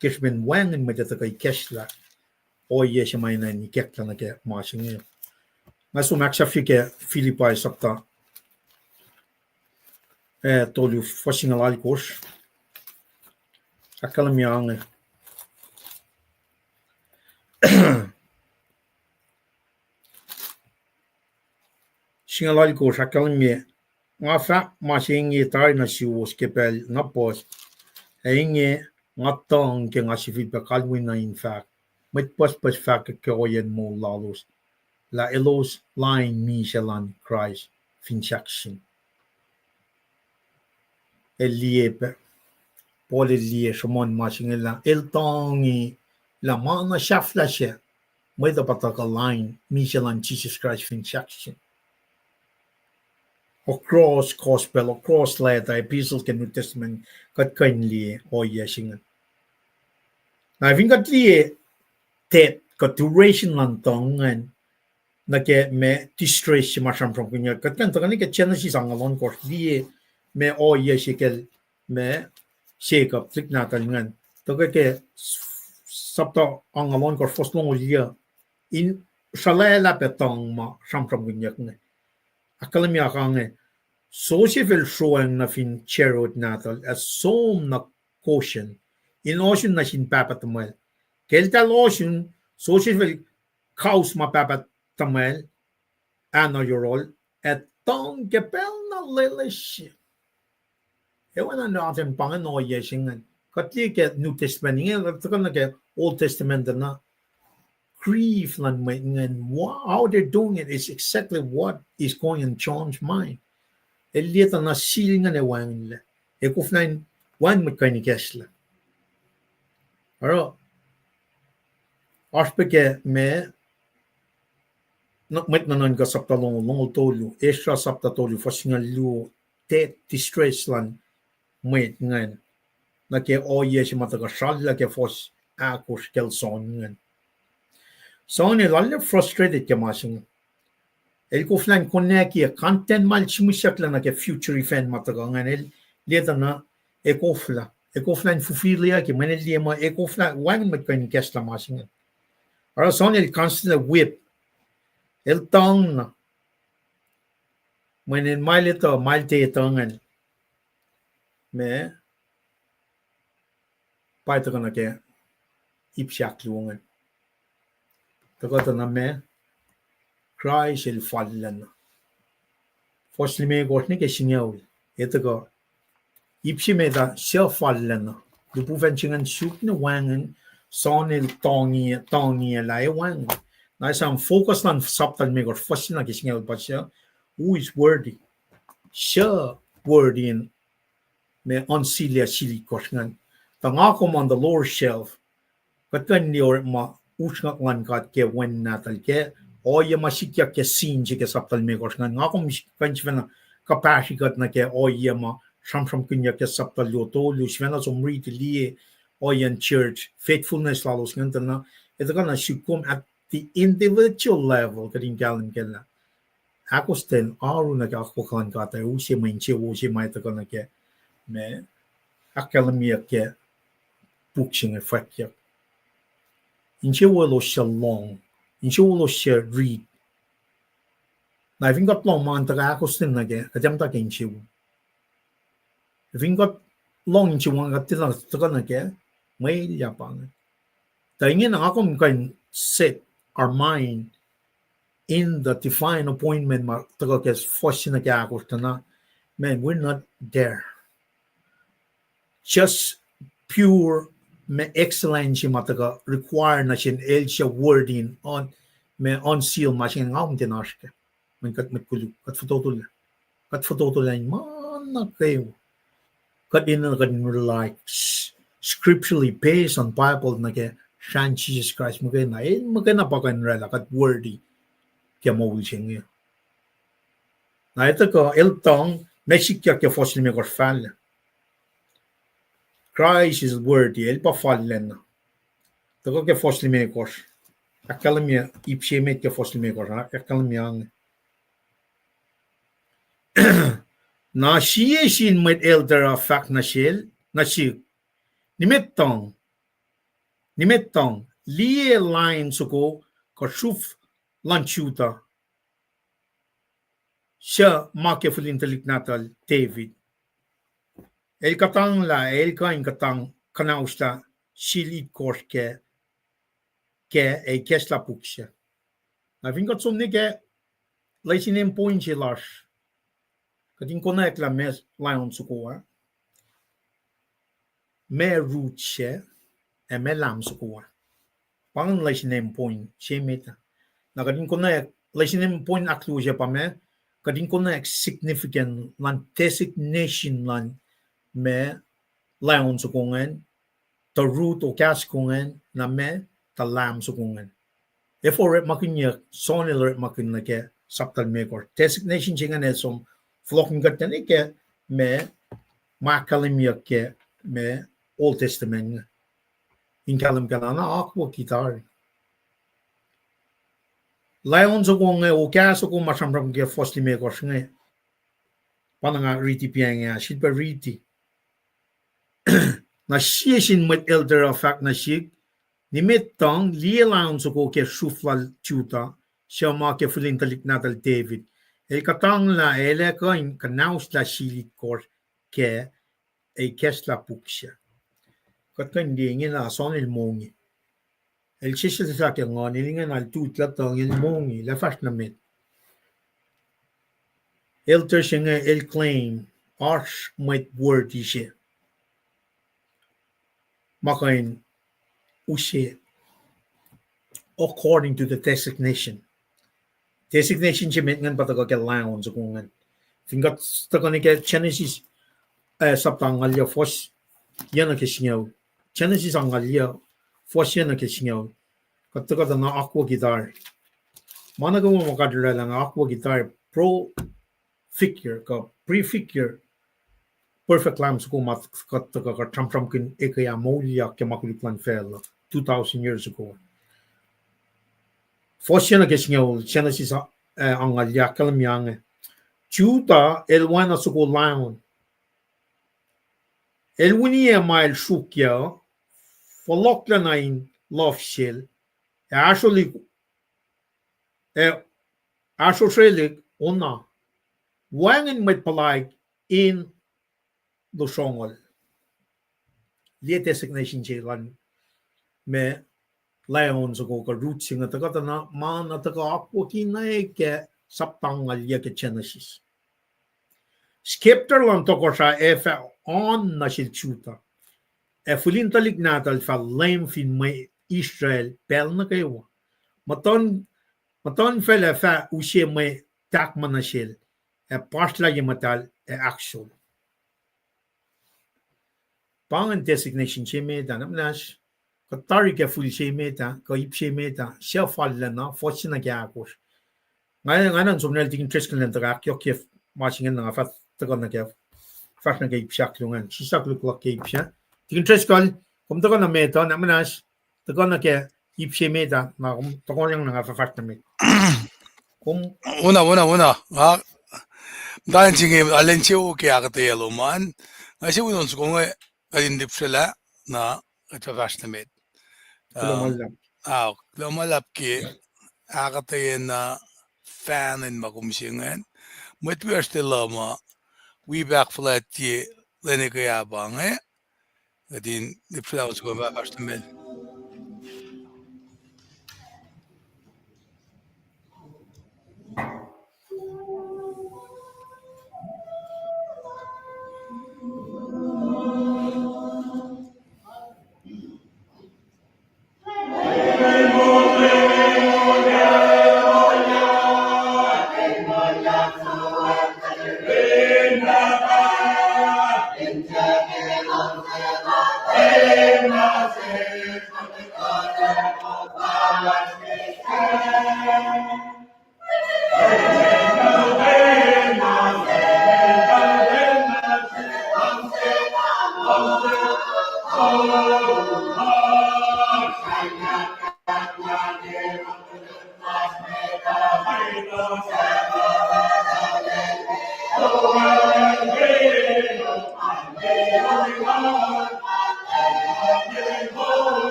kishben wangen med taka keshla o yeshma ina ni kekla na ke mashinge nasu makshafike Philippi sapta tolu Fwackyuk course akalam yang singalal course akalam me nga fa mashinge tar na siwos kepel nga pos inge nga tong ke nga sifit pa kalwin na in fact met pas fahk koyen mo lalos la Elos line michelan Christ finchaction eliepe Paul elie shomon machingela el tongi la mana shaflashe with the pataka line michelan Jesus Christ finchaction across gospel across letter epistles ke New Testament kat kindly o yesingen I think at lie tet kat duration lang tongan na ke me distress masham from kunya kat kan tangani ke Genesis angalon course lie me o yesikel me shake up flick na talingan to ke sapta angalon course first long lia in shalela petong ma sham from kunya ne akalamia kange social showing na fin cherot natal as som na caution in ocean na sin papa tamal kelta ocean social kaus ma papa tamal ano yorol at tong kepel na lelish ewan na natin pangano yesingan katli ke New Testament nge takon ke Old Testament na grief lan and how they're doing it is exactly what is going in John's mind. Elieta na silingan e wangla. E kufnain wang mekanikesla. Aro aspeke me not met nanan ka sapta long tolu extra sapta tolu fasingal lu te distress lan met ngan na ke o yes mata ka shalla ke fos akos kelson ngan. So ne lalle frustrated ke masing. El kuflan koneki content mal chimushakla na ke future event matagangan el leta na ekoflan fufilia ke manel ma ekoflan wang mat kan kesla masing. Ara son el constant whip el tong na when in malito malte tongan me paita kana ke ipsiak luongan takota na me Christ el Fallacna Fosli me gortni ke sinyaul etaka ipsi me da sia Fallacna du puvenchingan suk ne wangen son el tongi lai wang na sam focus on subtle me gor fosina ke sinyaul pasya who is worthy sia worthy in me on silia sili korsngan tangako on the lower shelf katan nior ma usngak wan kat ke wen natal ke o ye masikya ke sinji ke saptal me korsngan ngakom kanchvena kapashi kat na ke o ye ma sham kunya ke saptal yo to lu shvena somri li o yen church faithfulness lalos ngantana etagana shukum at the individual level kadin galan kella akosten aru na ka kokan kata usi mainche usi mai takana ke me akademia ke puksing Fwackyuk inche wolo shalom inche wolo share read na vingot long man ta akosten na ke kadam ta inche vingot long inche wan ka tila takana ke mai yapang ta ingin akom kan set our mind in the divine appointment ma taka ke fosina ke akostana man we're not there just pure me excellence mataka require na sin elsha wording on me on seal machine ngam tinaske men kat met kulu kat fototul man na kayo kat in like scripturally based on Bible na ke shan Jesus Christ magana pakan rela kat worthy ke mo wilching na ito ko eltong mesikya ke fossil me kor fall Christ is worthy el pa Fallacna to ke fossil me kor akalamia ipshemet ke fossil me kor akalamia na siye sin met elder fahk na shel na si nimettong lie line soko ko shuf lanchuta siya makeful intellect natal David el katang la el kain katang kanausta silit korke ke e kesla puksya na vingot somne ke laisinem point lash kadin connect la mes lion soko me root she e me lam soko pang laisinem point chemeta na kadin connect laisinem point akluja pa me kadin connect significant lan designation lan me lion sukungan the root o kas kungan na me ta lam sukungan therefore makinya sonil makin ke saptal me kor designation jingan som flocking gatan ke me makalimia ke me Old Testament in kalam kanana akwa kitar lion sukungan o kas sukung masam ke fosli me kor ngai pananga riti pianga shitba riti na siyesin met elder fahk na shik nimettang lielang soko ke shuflal chuta shama ke fulintalik natal David el katang la ele kain kanaus la shilit kor ke e kesla puksya katkan dingin la son el mongi el chisil sa ke ngon ilingan al tutla tang el mongi la fast na met elder shinga el claim arch met word ishe makain ushe according to the designation jemet ngan pataga ke laon sukungan fingat takani ke Genesis saptangalya fos yana ke singaw Genesis angalya fos yana ke singaw kataga na aqua guitar managa mo makadra lang aqua guitar pro figure ka prefigure perfect lam sukumat kataga ka tram kin ekaya molia ke makuliklan fel 2000 years ago Fosina ke singaw Genesis angalya kalamyang Juda elwana suko laon elwinia mail shukya Fallacna in lofshel actually ona wangen met palai in the shongol lie designation jelan me lion so go root sing at the na man at the aquaki na saptang lie ke genesis skepter lan to Kosrae on na shil chuta fulin talik natal fa lame fin me Israel pel na kayo maton fele fa ushe me tak manashil pastla yematal actual Paing designation chemeta namnash katari ke full chemeta ko ip chemeta self Fallacna fortuna gyakos ngayon somnel tingin tresken lenta kyo kef matching na fat tagon na kef fashion ke ip shaklungan sisak luk ke ip sha tingin tresken kum tagon na meta namnash tagon na ke ip chemeta na kum tagon yang na fa fashion me kum una dan jinge alenchio ke akketeyac man ngasi unon sukonge kadin dipsela na atavashtamet kulomalla lulap ke akketeyac na fan in makumsingen mwet lama we back flat ye likiyac bange kadin dipsela sukonge avashtamet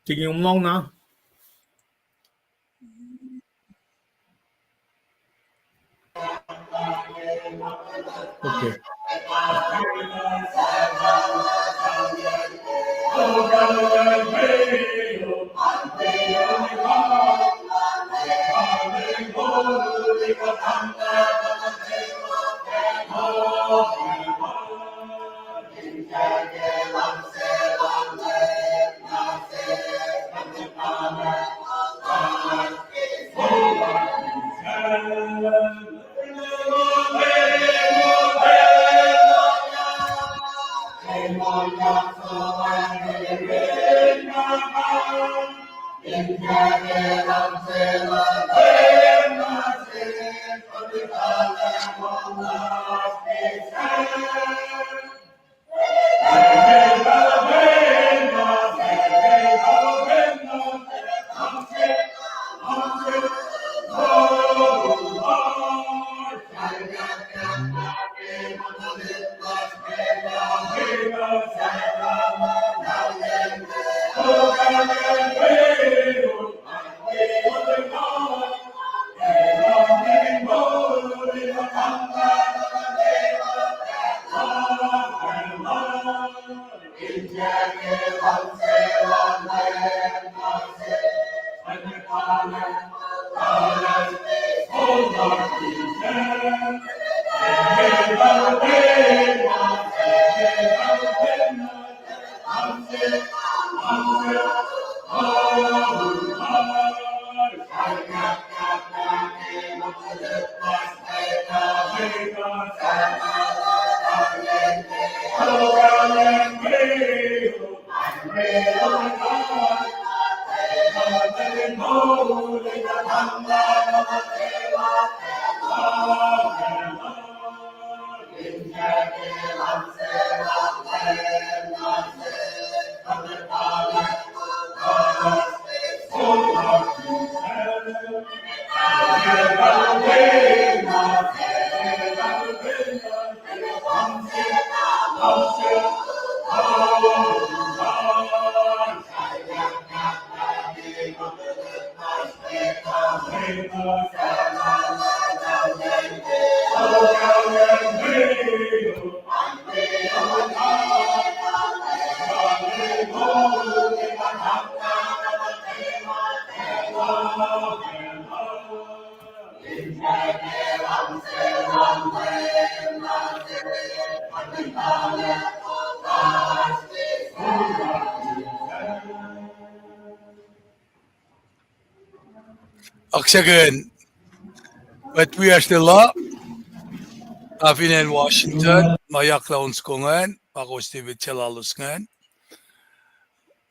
tingin umlong na okay Kaksakin, but we are still up. Afin in Washington, mayak laons kongan, pakosti vitchalalus ngan.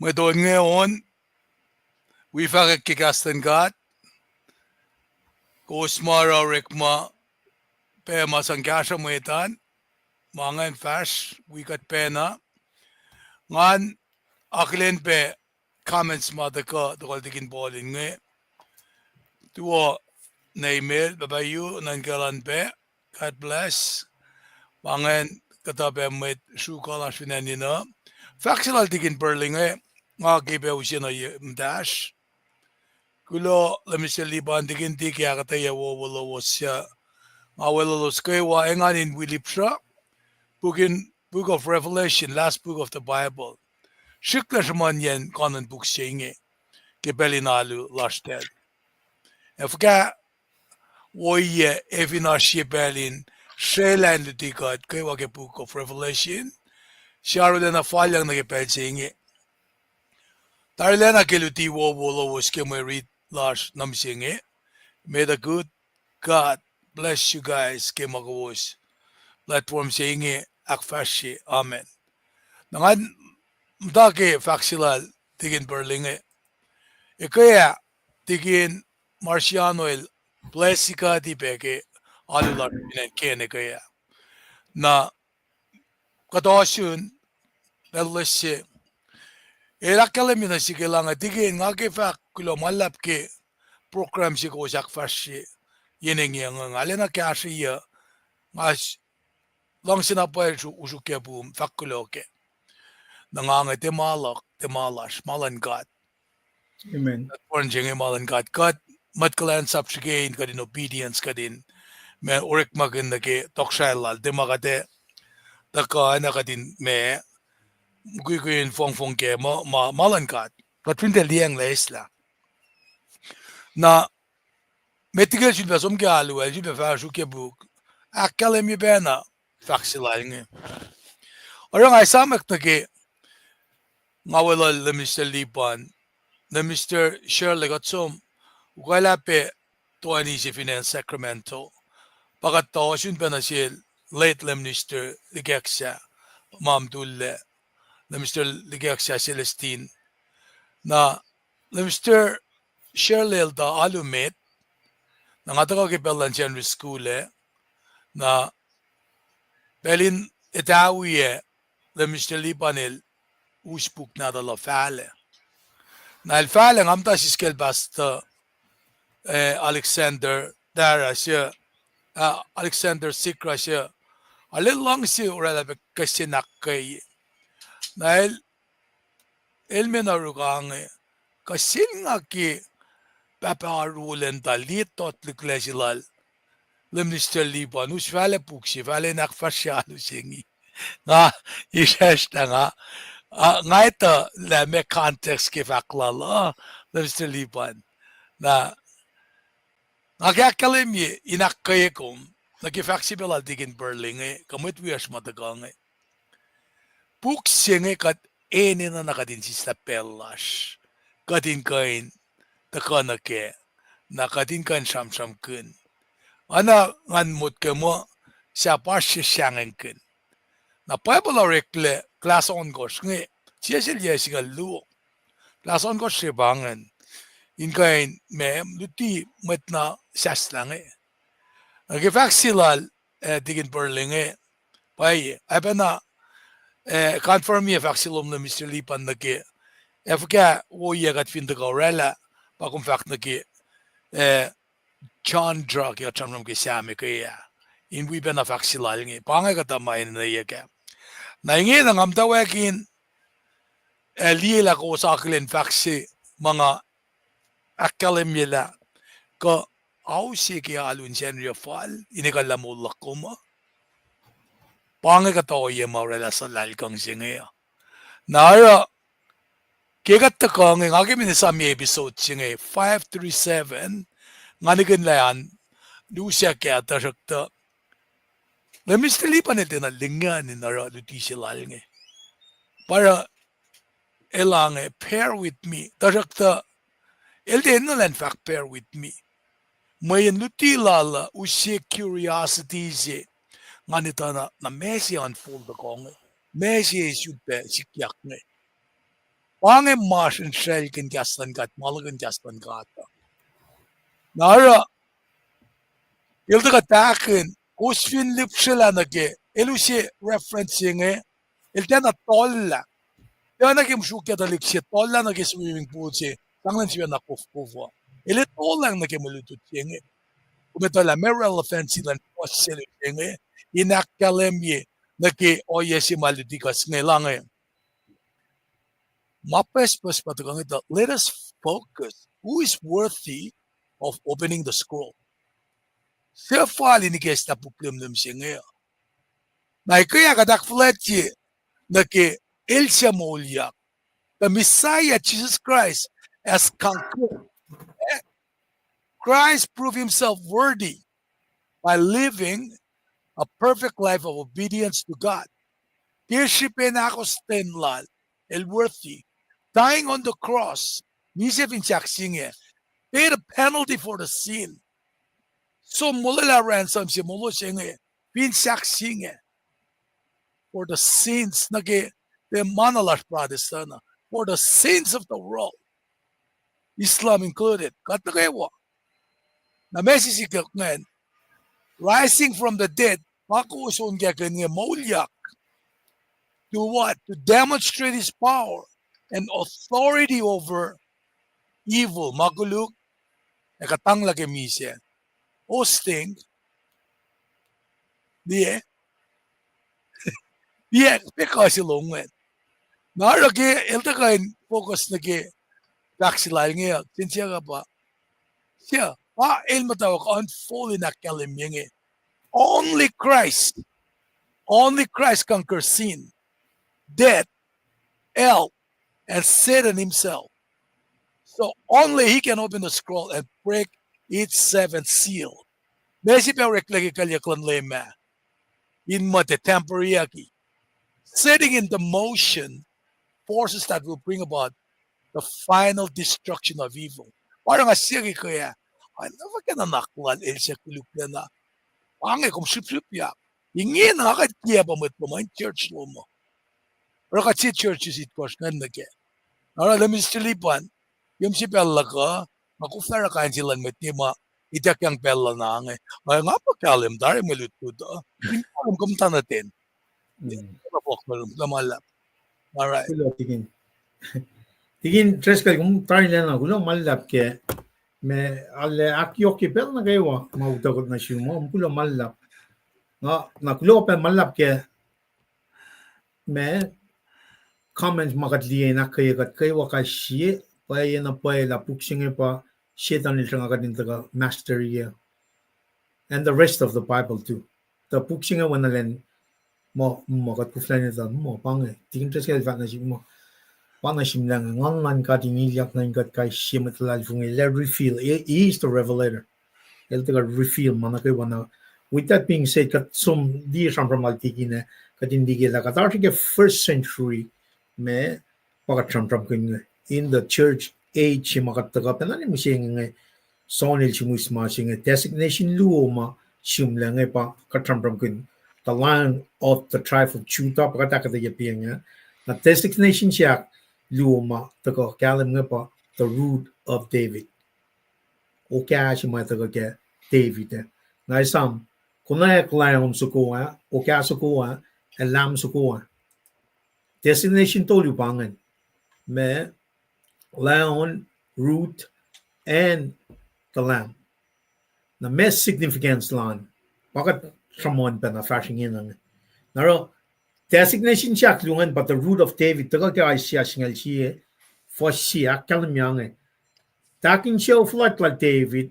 Medon ngayon, we fahk KahsInKol, kosmara rekma, pe masangkasha mwetan, mangan fash, we got pena, ngan aklen pe comments madaka, dokal dikin bolin nge, tuwa na email, babayu, nangalan pe, God bless, mangan katape mwet, shukala shinanina, factual dikin berling nge, nga kipe usina mdash, kulo lemisel liban dikin tiki akketeyac lowos siya, nga lowos nukewa enganin wilipsha, book of Revelation, last book of the Bible. Shikla shaman yen kanan book singe, kebelinalu lasted. Efka woye evina shibelin, shelan lutikat, kewa ke book of Revelation, sharulena Fallacna ke pel singe. Tarlena ke luti lowos ke Mwe Read lash nam singe. May the good God bless you guys ke magawos. Platform singe akfashi. Amen. Nangan mdake faksilal tigin berlinge. Kaya tigin Marcianoel plesika di peke alular pinen kene kaya. Na katasyun lelesye. Elakalamina sikilanga tigin ngake fak kulo malap ke program si ko sakfashi. Yeneng yang alena kashi ya mas lang sinapay usuke boom fakuloke. Nanganga te malas malan God. Amen. Porn jenge malan God. God kulacnsap sigain kadin obedience kadin. Me orek magin nake tokshailal de magate taka na kadin me guguin fong ke malan God. Katwinte liang leisla. Na metigel jilba somke alu jilba fa shuke book. Akkalemi bena faksilalinge. Orang ay samak nake ngawala le Mr. Lipan na Mr. Shirley Gatsom wala pe tuani si Finance Sacramento pagkatawa yun pa na si late le Mr. Likiyac Ma'am Dulle na Mr. Likiyac Celestine na le Mr. Shirley da alumet na nga taga kipelan general school na pelin itawiye le Mr. Lipanil uspuk na dala fale. Na الفعل ngamta si skel basta Alexander Dara siya Alexander Sikra siya alin lang siya urala kasinak kay na elmenarukang kasin nga ki paparulen dalitot liklesilal lemnister liban us vale puksi vale nakfasyalu singi nga ishesta nga nga ito na may context ke faklala lemnister liban na Nagakalimye inakkayekom nagifaksibela digin berlinge kamit wias matagange. Puksenge kat ene na nakadin si stapellash. Kadin kain takanake nakadin kan samsam kun. Ana ngan mut kemo siya pasya syangen kun. Na Bible rekle class on gos nge siya siya siya luo. Class on gos sibangan. Inkain me luti metna saslange. Nagifaksilal digin berlinge. Pai abena confirm ye faksilom na Mr. Lipan nage. Efka wo ye gat fin de gorella bakum fak nage Chandra ke chamram ke same ke ya. In we bena faksilal nge. Panga kata main na ye ka. Na nge na mutawaekin liela ko sa aklen faksi mga akkalemyela ko Ausike alun senria fal, inikalamulak ko mo. Pangakataoye maurela sa lalkang singaya. Nara, kigat ka ng aking minisami episode singay 537, nganigan layan, lusya kaya tasakta. Namistilipan natin na lingan ni nara lutisya lalngi. Para elang pair with me, tasakta, elden na lang fact pair with me. Mayan lutilala usye curiosity siya. Nganita na Messi unfold ako nga. Messi is yung sikiyak nga. Pange masin shell kan kastan kat, malagan kastan kata. Nara, ilta katakin, kusfin lip sila nage, ilusi referencing ilta na tolla. Kaya naging msukya talik siya, tolla nage swimming pool siya, tanglan siya na kufkufa. Ili tolla nage malutut siya nga. Kumetola, may relevant silang posili siya nga. Inakalemye nage oye si malutikas nga lang nga. Mapes patugang ito, let us focus. Who is worthy of opening the scroll? Siya fali ni Kes na puklimnum siya ngayon. Na kaya kadakfletye na ke Elsya Molyak, the Messiah Jesus Christ as conqueror. Christ proved himself worthy by living a perfect life of obedience to God. Kirshipin ako stenlal, el worthy, dying on the cross, nisip insaksingye, paid a penalty for the sin. So mulala ransom si mulo singye, pinsaksingye, for the sins nage the manalash Protestant, for the sins of the world, Islam included. Katagawa, na mesisikak ngayon, rising from the dead, pakuusun kaya kanya molyak, to what? To demonstrate his power and authority over evil. Maguluk, nakatang lagi misya. Hosting, diye, because ilongwen. Naragi, ilta kain focus nagi, kaksilal ngayon, sinsya ka pa, siya, pacl mutawaek, unfolding na kalimyenge. Only Christ conquers sin, death, hell, and Satan himself. So only he can open the scroll and break its seventh seal. Messi pa reklagi kalyaklan lema in mate temporary, setting into motion forces that will bring about the final destruction of evil. Parang asiri kaya, ay naman ka na naklan Elsya kulukya na. Pangay kung sip-sipya. Ingin na kakatiya pa mo in church lo mo. Pero kasi churches it course nga nage. Nara lamin silipan, yung si pella ka, makuflara kain silang metima, itak yung pella na nga. Ay nga pa kalim, dari malutud. Hindi ko alam kumta natin. Hindi ko malap. Alright. Tigin tres kali kung tayo na gulo malap ke me alle akyok ke pel na kayo mautakot na siya mo gulo malap na gulo pa malap ke me comments makatliye na kayo kashi pa yana pa la puksing pa shetan ni sanga kadin taga mastery and the rest of the Bible too. The puksing wana len mo kat kuflan ita mo pange tigin tres kali fa na siya mo Panashim lang ngan ka tiniliak na ingat kay shimatlal fung let reveal. He is the revelator. He'll take a reveal manakay wana. With that being said, kat sum di from maltiki na katindigi la katartike first century me pakatram kun in the church age makataga penani mo siya nga sonil chimusma siya designation luoma shimlang pa katram kun the line of the tribe of Judah pakatakata yapia na designation siya Luma taga kalim nga pa the root of David. O kaya siya may taga kaya David. Na isang kunay lion sukuha o kaya sukuha and lamb sukuha. Destination to lupangan. Me lion, root, and the lamb. Na may significance lang. Bakit tramon pa na flashing in lang. Naro designation siya klungan but the root of David taga kaya siya singal siya for siya kalamyang takin siya flat like David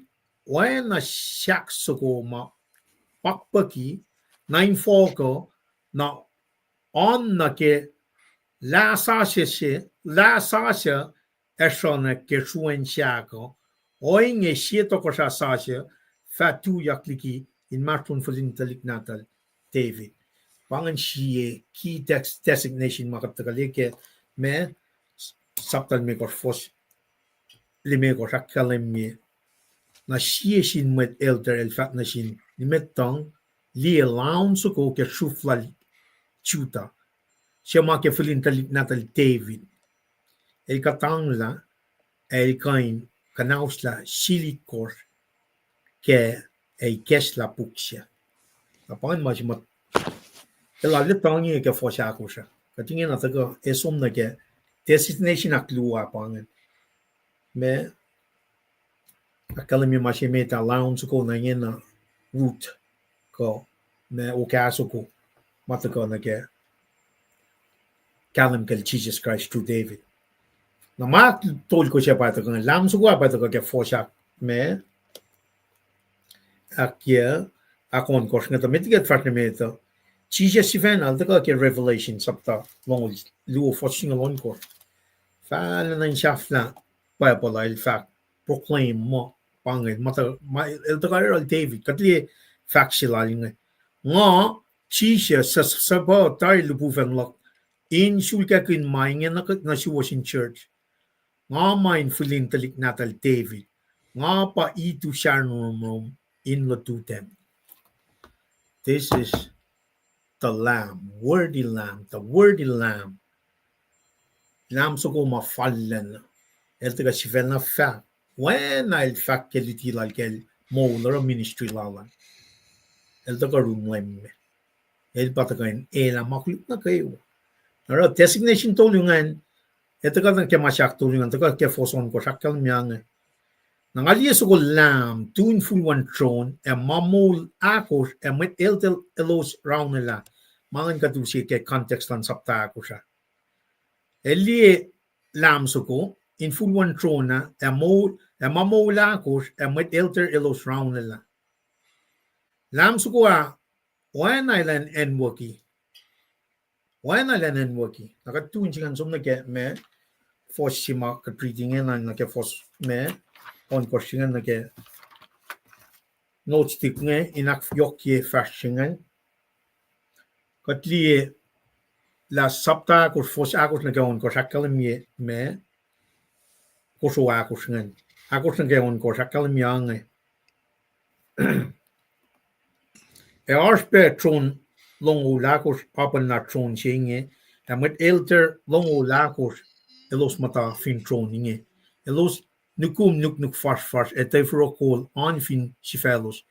oana shak soko ma pakpaki nine foko na on na ke la sasha eshona ke shuen shako inge shito kosha sasha fahk liki in matun fulintalik natal David pangan shi key text designation makatalike me saptal me fos lime ko shakalem me na shi shin met elder el fat na shin nimetong li laun soko ke shuflal chuta siya ke fulintalik natal David el katangla el kain kanausla silikor ke ei kesla puksya apan majmat elalle tangi ke fosha kusha katingin na taga esom na ke destination aklua pangen me akalemi mashimeta lounge ko na ngena root ko me okaso ko matako na ke kalam ke Jesus Christ to David na mat tol ko siya pa taga lam suko pa taga ke fosha me akia akon kos ngata mitiget fatnemeta Jesus event al taga ke revelation sapta long luo fosing alon ko Fallacna shafla Bible il fact proclaim mo pangen mata el taga David katli fact shilaling nga Jesus sa ba tayo lubuvan lak in shulkakin maingen na she was in church nga mindfulin talik natal David nga pa itu sharnom in latutem. This is the lamb, worthy lamb, the worthy lamb. Lamb soko ma fallen. El taga shivena fa. When I'll fact keliti lalkel molar ministry lalan. El taga room lemme. El patagain ela makluk na kayo. Nara designation tolungan. El taga ke masyak tolungan. Taga ke foson ko shakal miyang. Nangalia soko lamb, two in full one throne, and mamol akos, and with Elos round nila. Mangan katusi ke context lan sapta ako siya. Elie lamb soko, in full one throne na, and mamol akos, and with Elos round nila. Lamb soko oana ilan enwaki. Oana ilan enwaki. Nakatuin siya som na ke me, fos sima katreating na ke fos me, on korsingen na ke notstickene inak fjokje farsingen katlie la sapta kos fos akos na ke on korsakal me koso akosingen akos na ke on korsakal miange arspe tron longo lakos apen na tron singe en met elter longo lakos elos mata fin tron inge elos nukum nuk fars et everokol on fin sifelos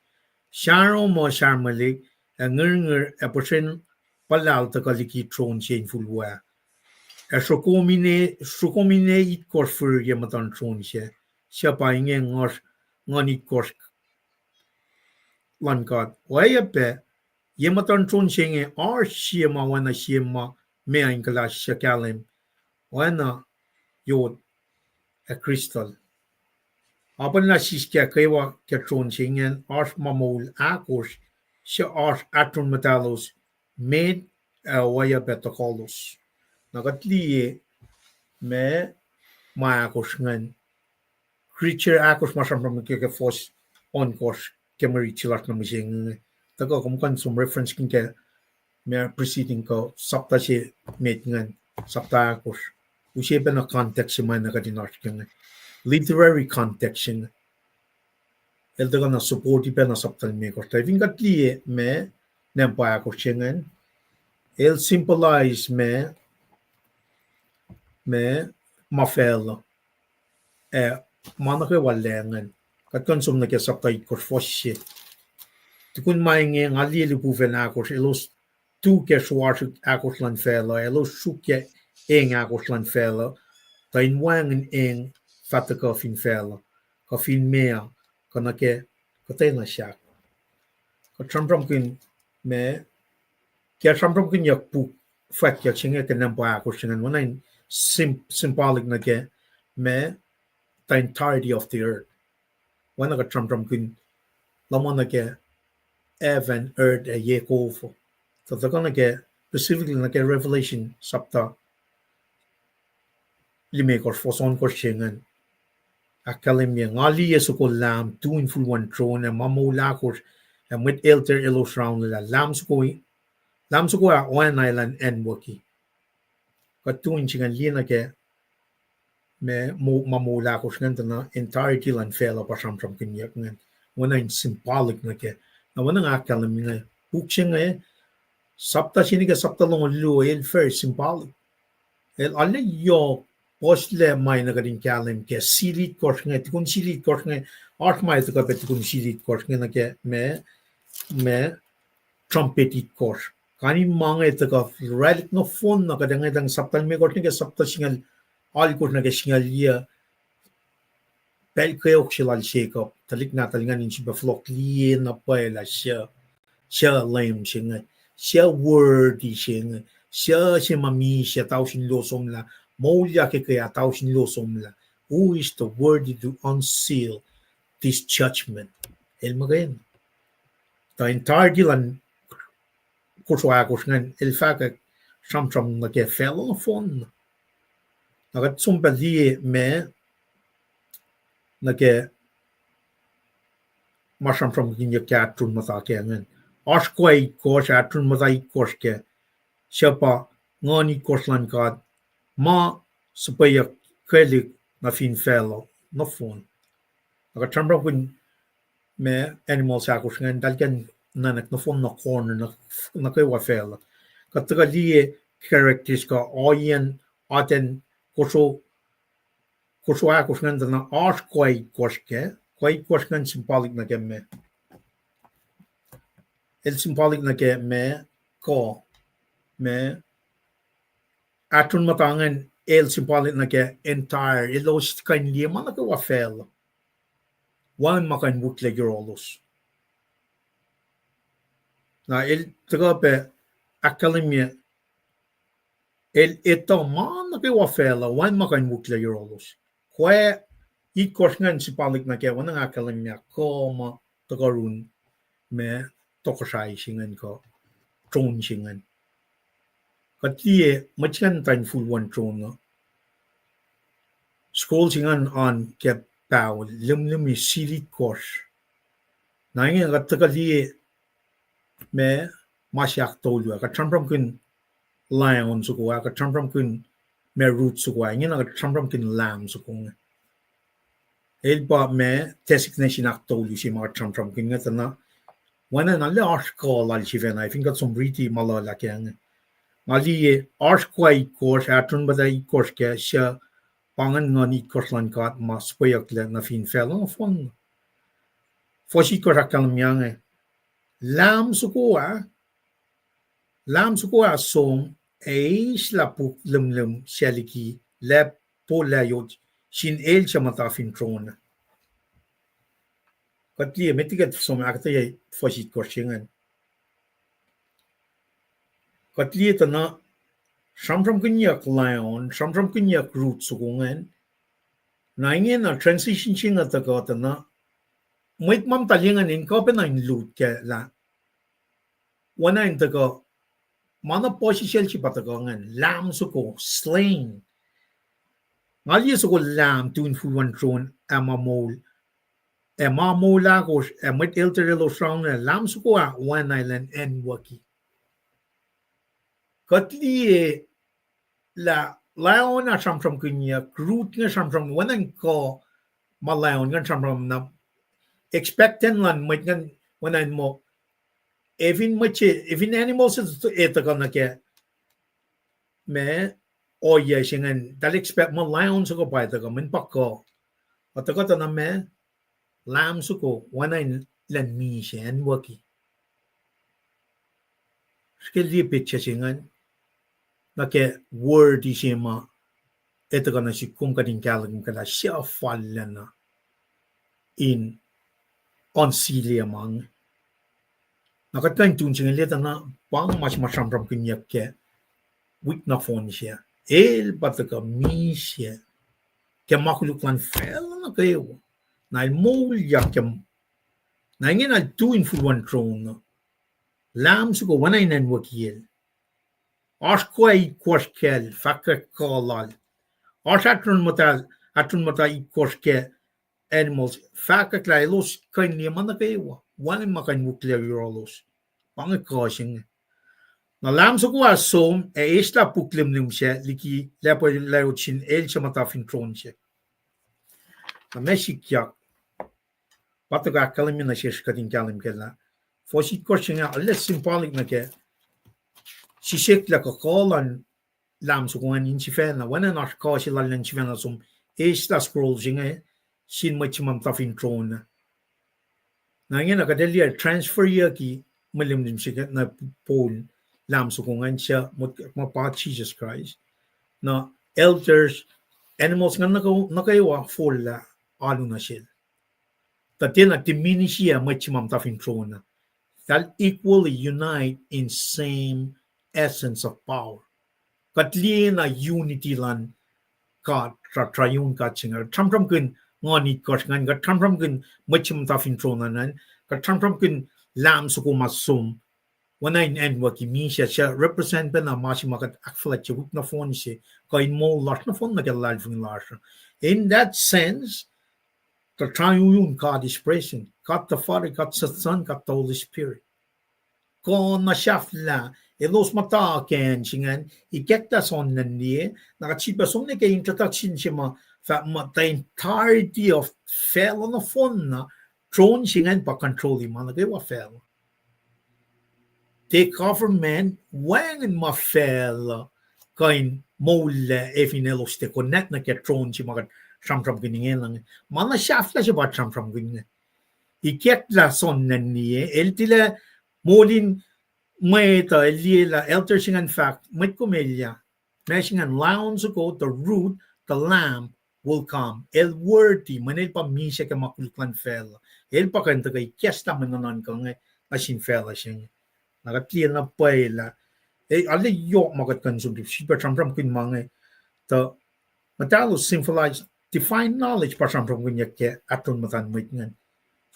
Sharon mo sharmaliknger a person palal takaliki tron chain fulwa a shokomine it kors for yamatan tron she Paing ngani kors lankad wayape yamatan tron chenge or shema wana shema me inkala shakalem wana yod a crystal Apan na siskia kewa ketron singen ars mamol akos se ars atron metalos med waya betakolos. Nagatlie me ma akos ngan creature akos masam from ke fos on kos kemeri chilat na mising. Tago kumkan some reference kinke me preceding ko sapta se med ngan sapta akos. Ushepe na context se man nagadinar kinge. Literary context el taga na support ipe na saptal me ko tayo vingatlie me nempa ko chengen el symbolize me mafel manake walengen kat konsum na ke saptai ko fosse tukun mainge ngali lu puven akos elos tu ke swart akos lan fela elos suke eng akos lan fela tain wang eng fatta ka fin fela ka fin mea kana ke katay na siya ka trampram kin me kaya trampram kin yak pu Fwackyuk singa ke nampa ako singan wana symbolic na ke me the entirety of the earth wana ka tram kun lamana ke heaven earth a ye kofo so the gonna ke specifically na ke revelation sapta lime kor foson kor shengan akalimia ngali yesu ko lam tu in full one throne and mamula kor and with elter Elos round la lam suko a one island and waki ka tu in chingan lina ke me mamula kor ngan na entirety lan fela pa sam kun yak ngan wana in symbolic na ke na wana akalimia bukshinga sapta sini ke sapta long lu el first symbolic el alle yo posle mai na gadin kalim ke silit korsnge tikun silit korsnge art mai to ka tikun silit korsnge na ke me trumpetit kors kani mange to ka relic no phone na kadang dang saptal me korsnge ke sapta singal all korsnge ke singal ya pel ke okshilal shake up talik na talingan in siba flock li na paela sha lame singa sha wordy singa sha mami sha tausin losom la Moulia kaya tausin losom la. Who is the worthy to unseal this judgment? El magain. The entire dilan Kosrae ngan el fahk sam na ke fell on phone. Nagat sumpa di me na ke masam ginya katrun mata ke ngan. Askwai kos atrun mata kos ke siapa ngani koslan kad ma supaya kelik na fin fellow no phone aga tramra kun me animals akos ngan dalgan nanak no phone no corner na kai wa fela kataga die characters ka oyen aten koso akos ngan na art kwai koske ngan symbolic na me el symbolic na ke me ko me atun matangan el symbolic na ke entire Elos kan lima na ke wafel wan makan wutle girolos na el trape academia el eto man na ke wafel wan makan wutle girolos kwe I korsngan symbolic na ke wan academia koma tagarun me tokosai singan ko tron singan Katie macam tan full one tron scroll singan on ke pacl lum silit kors nangin kataga di me masyak tolu ka trampram kun lion suko ka trampram kun me root suko ngin ka trampram kun lamb suko el ba me designation ak tolu si ma trampram kun ngatana wana na le article al chivena I think got some pretty malala kyang Mali arkwai kors atun badai kors ke sha pangan ngani korslan kat mas poyak le na fin felon fon fosi korakal miange lam sukoa som la puk lum shaliki le polayot sin el chamata fin tron katli metigat som akte fosi korsingan Katli tana samsam kunyak lion, samsam kunyak root sukungan. Naingin na transition singa taga tana. Mwet mam talingan in kopena in loot ke la. Wana in taga mana posishel si patagangan lam suko slain. Ngali suko lam tuin fuwan tron amamol. Emamol lagos emet elter Elos round lam suko a one island and waki. Katli la lion na samsam kunya root nga samsam wanan ko malayon nga samsam na expectant lan mit nga wanan mo even animals to eta ka na ke me oye singan dal expect mo lion so ko pa eta ka min pakko ataka na me lam so ko wanan lan mi sian waki skill di picture singan na ke word isema ito ka na si kung kading kalang kala siya Fallacna in on silia mang nakatkan tun siya leta na pang mas masamram kunyak ke wik na phone siya el pataka mi siya ke makuluk lan fel na kayo na mol yakem na ngin al tu in fuwan tron lam su ko wanay nan wakil os kwai kwaskel fakka kolal os atun mata I kwaske animals fahk Elos kain ni man kaywa wan makan wukle yolos pang crossing na lam su ko asom isla puklimlim siya liki lepo leuchin el chamata fin tron siya na likiyac pataga kalamin na siya kadin kalim kela fosit crossing alles symbolic na ke sisek la kolan lam su ko an inchifena wana na kosi la inchifena som isla scroll jinga sin machimam tafin tron na ngena kadelia transfer yaki malim dim siya na pol lam su ko ngan siya pa Jesus Christ na elders animals nga nakaiwa full alu na siya tatin at diminish siya machimam tafin tron that equally unite in same essence of power katli na unity lan ka triune ka chinga tram kun ngani kos ngan ga tram kun machimam tafin tron nan ka tram kun lam su ko masum when I end what siya represent na masimakat akflat siya na phone siya kain mo lot na phone na live in that sense the triune God is present God the Father God the Son God the Holy Spirit kon na shafla Elos mata ken singan ikekta son nandiye nakachipa som ne ke introduction siya the entirety of fell on the phone na throne singan pa control man na wa fell take over man wang and ma fell kain mole efin Elos te connect na ke throne siya magat tram ginin lang mana shafla siya ba tram ginin ikekta son nandiye eltila molin mwet liela elter singan fact mwet kumelya nasingan lounge ko the root the lamb will come el worthy manel pa misya ka makulklan fel el pa kan tagay kesta mananan ka nga asin fel asin nakatlian na paila alle yok magat consumtive sipa tram kin mange the matalo symbolize divine knowledge pa tram kun yakke atun matan mwet ngan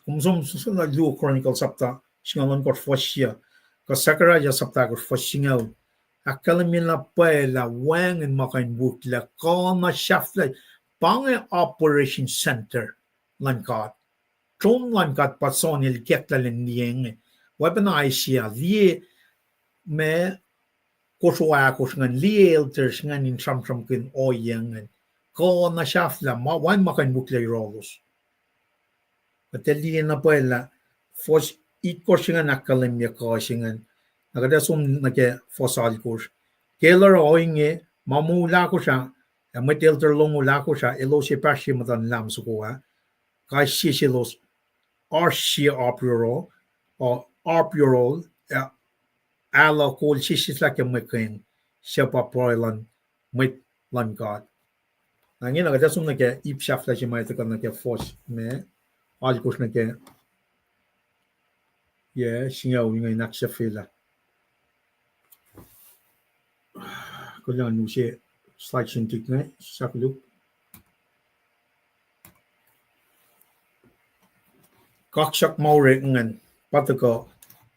kumsom susuna lu chronicle sapta singalon ko fosya Kosrae sapta ko foshingaw akalamin la paila wang and makain bukla kona shafla pange operation center lankat tron lankat pason likiyac la lieng weapon asia lie me Kosrae ko ngan lielters ngan in tram kin oyang kona shafla ma wan makain bukla rolos patelien na paila fos it korsingan akalemya korsingan nagada sum nage fosal kurs keller oinge mamula ko siya metelter longula ko siya Elos pashi matan lam sukuha kai sisilos arshi opuro o opurol ala kol sisisla ke mekin siya pa proilan met lan god nangin nagada sum nage ipshafla siya may takan nage fos me al kurs nage yeah, singaw ngay naksya fila. Kailangan mo siya slide sintik na sa kuluk. Kaksak maure ngan patako.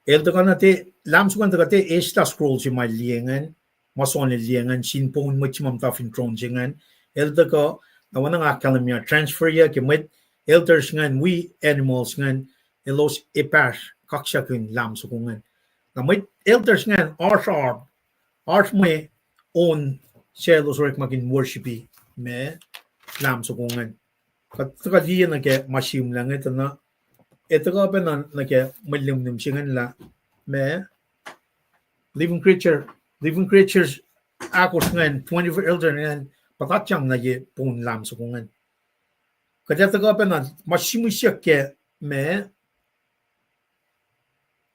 Elda ka nate lamsukan ta kate esta scroll si may liengan mason liengan sinpon machimam tafin tron singan elda ka nawan nga kalamya transfer ya kemet elders ngan we animals ngan Elos EPS kaksakin lam sukungan. Na may elders ngan ars may own Elos rek magin worshipi me lam sukungan. Kataka diya na ke masim lang ito na ito ka pa na ke malimnim singan la me living creatures akos ngan 24 elder ngan patatyang na ye pun lam sukungan. Kaya ito ka pa na masimusya ke me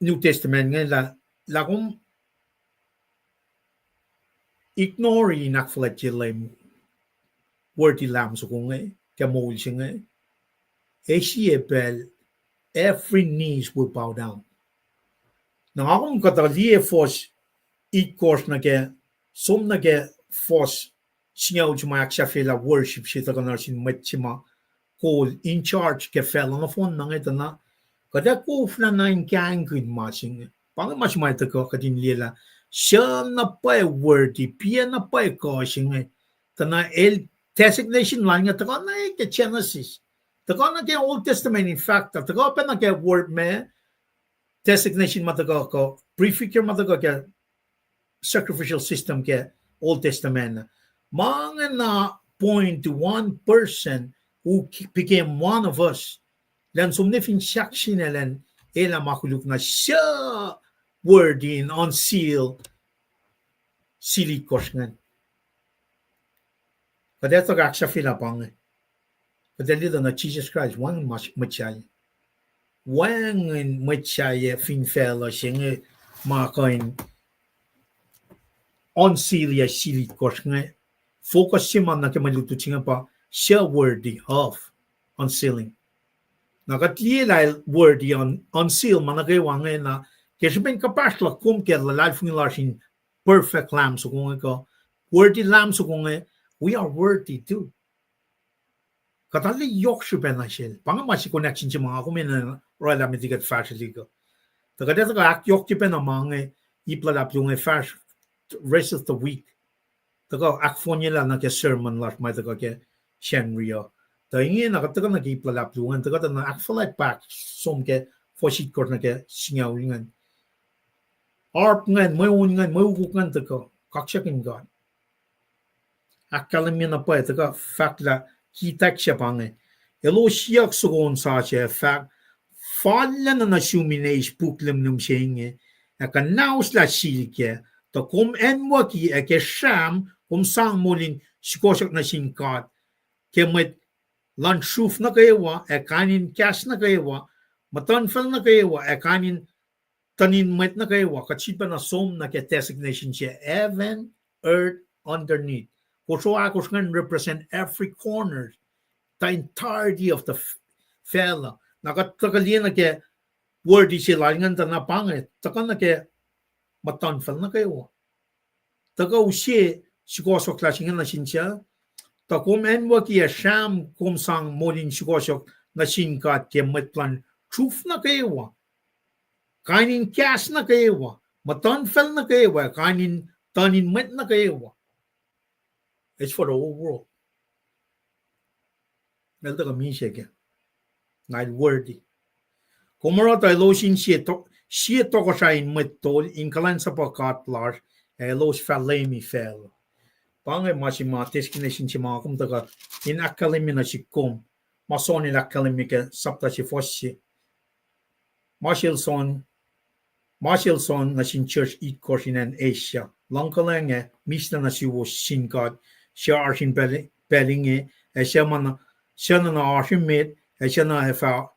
New Testament nga la kung ignore nakflat jilem worthy lam so kung kamol siya Esiebel every knees will bow down. Nang akong katalie fos course na ke som na ke fos singaw jumayak siya fela worship siya taga narsin metsima call in charge ke Fallacna phone na ito na kada ko fla na in kang good matching pang mas mai to ko kadin lela siya na pa worthy pia na pa ko sing tana el designation line nga to na ke Genesis to na ke Old Testament in fact to pa na ke word me designation matago ko prefigure matago ke sacrificial system ke Old Testament mga na 0.1% who became one of us dan sumnifin shakshin elen ela makuluk na siya wordin on seal sili korsngan kadeto gaksha filapang kadali na Jesus Christ wang machay wang machay fin fella singe makain on seal ya sili korsngan focus siman na kemalutu chinga pa siya worthy of unsealing nakatlielay worthy on unseal managay wangay na kasi ben kapasla kum ke life ng lasin perfect lamb so kung ko worthy lamb so kung we are worthy too katali yok ben na shel pangama si connection si mga kumen royal amitigat facility ko tagada ka ak yok ben na mga iplalap yung fast rest of the week taga ak phone nila na ke sermon last may taga ke shenrio taingi nakataga nagiplalap lungan taga na actually pack som ke fosit kor na ke singaw ngan arp ngan may ugukan taga kaksakin God akkalim na pa taga fakla kitak siya pange Elos yak sugon sa siya fak Fallacna na shuminais puklem num shinge akanaus la silke to kum enwaki ake sham kum sang molin sikosak na singkat kemet lanshuf na kayewa kanin cash na kayewa matanfal na kayewa kanin tanin met na kayewa kachipa na som na ke designation siya heaven earth underneath Kosrae can represent every corner the entirety of the fella nakatagalian na ke worthy sila ngan ta na pangit takan na ke matanfal na kayewa taga usye sikosok lasing na sinsya ta kum enwaki sham kum sang molin sikosok na singkat ke metplan truth na kayewa kainin cash na kayewa matanfal na kayewa kainin tanin met na kayewa it's for the whole world nelta ka misya ke night worthy kumara ta losin siya to ko siya in metol in kulacnsap akketeyac Elos Fallacna fell Pangay masima destination si mga kumtaga in akkalimi na si kum mason in akkalimi ke sapta si fossi Marshallson na sin church it course in Asia langkalenge misna na si was singkat siya arsin pelinge siya na arsin met siya na hefa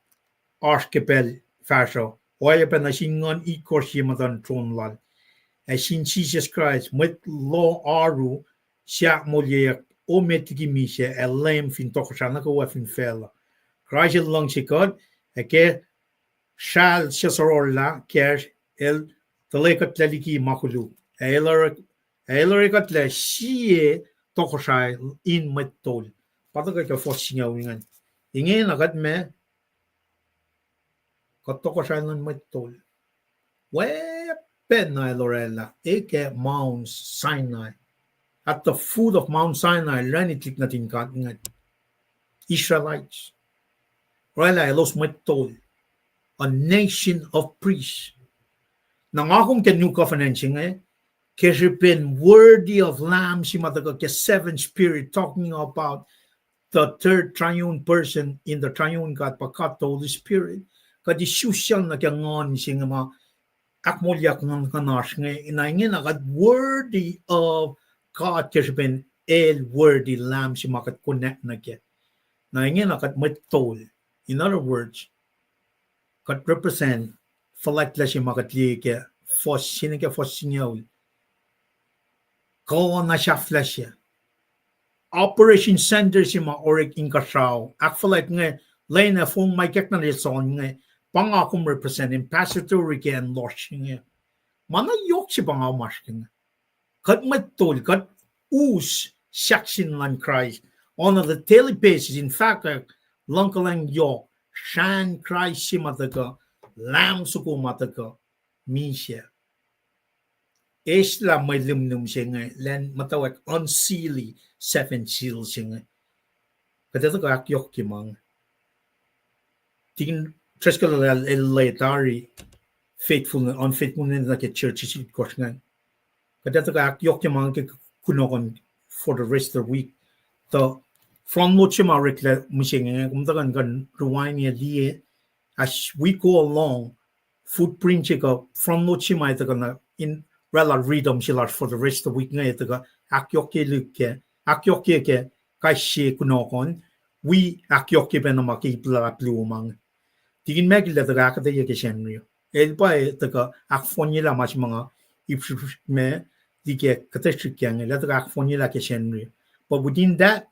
arskepel fasho oya pa na singon it course si matan tronlal sin Jesus Christ met lo aru siya molye o metigi mishe LEUM fin tokosha na ko fin fella Christ lang si God ke shal siya sororla ke el telekat laliki makulu elorikat la siye tokosha in metol pataga ka fosinga wingan inge nagat me ko tokosha nan metol we penna lorella eke Mount Sinai at the foot of Mount Sinai, lanitik natin katingat. Israelites. Rela Elos metol. A nation of priests. Nang akong ke New Covenant siya kasi been worthy of lamb si mataga ke seven spirit talking about the third triune person in the triune God pakat the Holy Spirit. Kadi susyal na kaya ngon siya mga akmolyak ng kanash nga inaingin agad worthy of God kasi ben worthy lamb si makat connect na kaya. Na ingin akat metol. In other words, kat represent Fallacna si makat liye kaya fos siya sinyaw. Ko na siya flash siya. Operation Center si ma orek in Kosrae. Akfalat nga lay na fung may kek na leson nga pangakong representing Pastor Srui and Elos nga. Mana yok si pangamas nga. Kat metol, kat us, shaksin lan Christ. On a daily basis, in fact, Lonkalang yo, shan cry shimataka, lam suku mataka, misha. Esla may limnum siya len mutawaek unsealy 7 seals siya. Kaya ka akyok kimang. Tingin treskala elatari faithfulness, unfaithfulness na ke church is korsngan. Kaya ka akyok kimang ke kunokon for the rest of the week. So from what you rekla musing kumtagan kan rewind ya die as we go along footprint check up from what you might in rela rhythm shilar for the rest of the week ngay taga akyoke luke akyoke ke kai she kunokon we akyoke benamaki bla plumang tigin megla taga akate ye ke shenrio el pa taga akfonila mas mga if me dike kateshik yang la taga akfonila ke shenrio but within that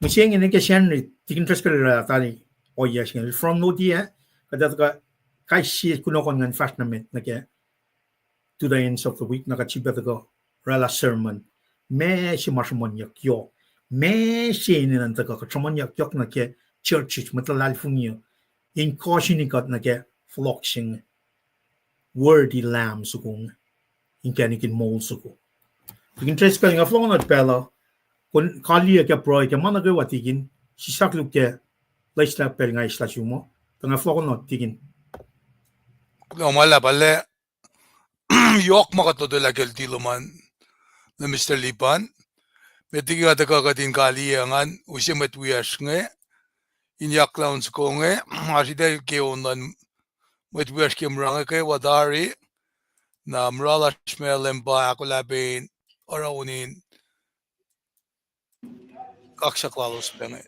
Machine in Henry, taking Tresca Tali, or yes, from no dear, but that Kai she could not on fashionament, like to the ends of the week, Nakachi better go, Rala sermon, me she marshmonia yo, me she in the Katramonia yok nake, churches, metalalifunio, in cautioning got nake, floxing, wordy lamb sukung, in canikin mole suku. You can trace calling a flow not bellow. Kun kali ke pro ke mana ke watigin sisak lu ke laisla per ngai sla sumo tanga foko no tigin Mala pala yok makato de la kelti luman na Mr. Lipan. Metigi ata kakatin kali angan usi metwias nge inyak clowns ko nge asida ke onan metwias ke mranga ke wadari na mrala smell empa akollah pain oraunin kaksaklalos penge.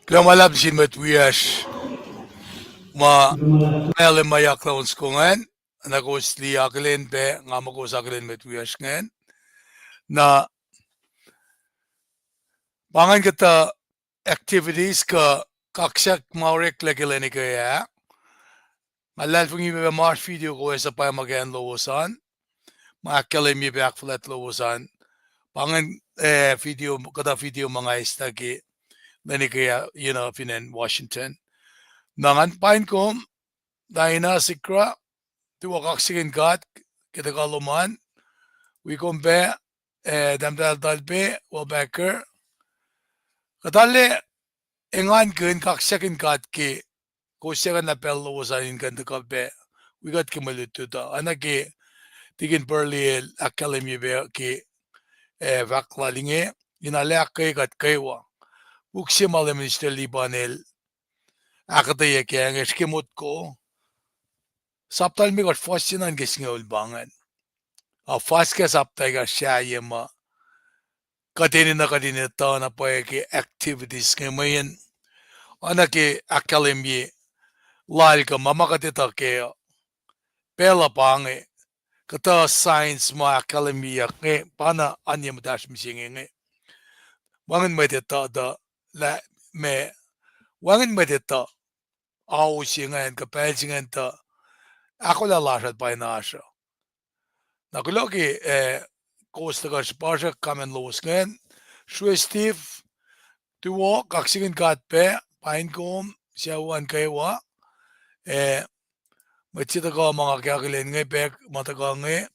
Klamalab sin metwias ma ele maya clowns ko ngan nagos li aklen pe ngamako saklen metwias ngan na pangan kita activities ka kaksak maurek legeleni kaya malal fungi be march video ko sa pa magan lowosan makale mi back flat lowosan pangan video kada video mga istagi leni kaya in Washington nangan pain kom daina sikra tuwa kaksakin kat kita kaluman we kom be damdal dalbe wa backer katale engan kun kaksakin kat ki kosrae na pello usain kan ka be we got kimalutu da anake tigin perliel academy be ki vakla linge inale akke kat kaiwa uksimal minister libanel akketeyac yang eskimot ko saptal mi got fosinan gisnge ulbangan a faske saptai ga shayema kadini ta na pa ki activities ke mayen anake academy lal ka mama katita ke pela pange kata science ma academy ke pana anyam dash missing wangan medita da la me wangan medita au singan ka pelsingan ta akollah lashat pa nasha nakuloki kosta ka spasha kamen losken Srui Steve tuwo kaksakin kat pe Paing kom siyawan kaywa machita ka mga kakilin ngay pek mataka ngay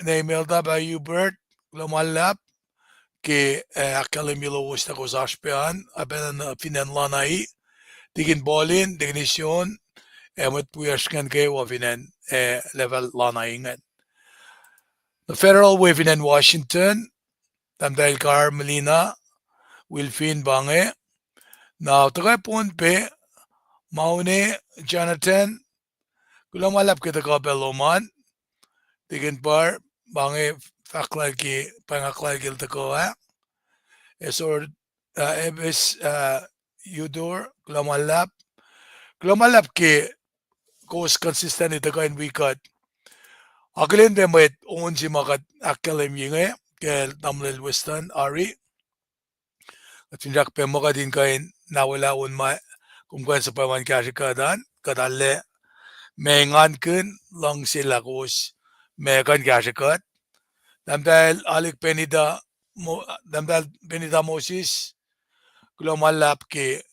naimelda ba Hubert lumalap ki akalimilo usta ko sashpean aben finan lanai digin bolin dignisyon mat puyashkan kaywa finan level lanai ngan the federal way finan Washington tamdahil kar Melina Wilfin bange now tagay pun pe maune Jonathan kulamalap kita ka beloman digin par bange faklal ki pangaklal gil takoa esor ebes yudor kulamalap ki kos consistent ito ka in wikat aklin be met on si makat akalem yinge kel tamlil western ari at sinjak pe mo ka din kain nawala un ma kung kan sa paman kasi kadan kadale mengan kun lang sila kos mekan kasi kat damdal alik penida damdal penida Moses kulomalap ki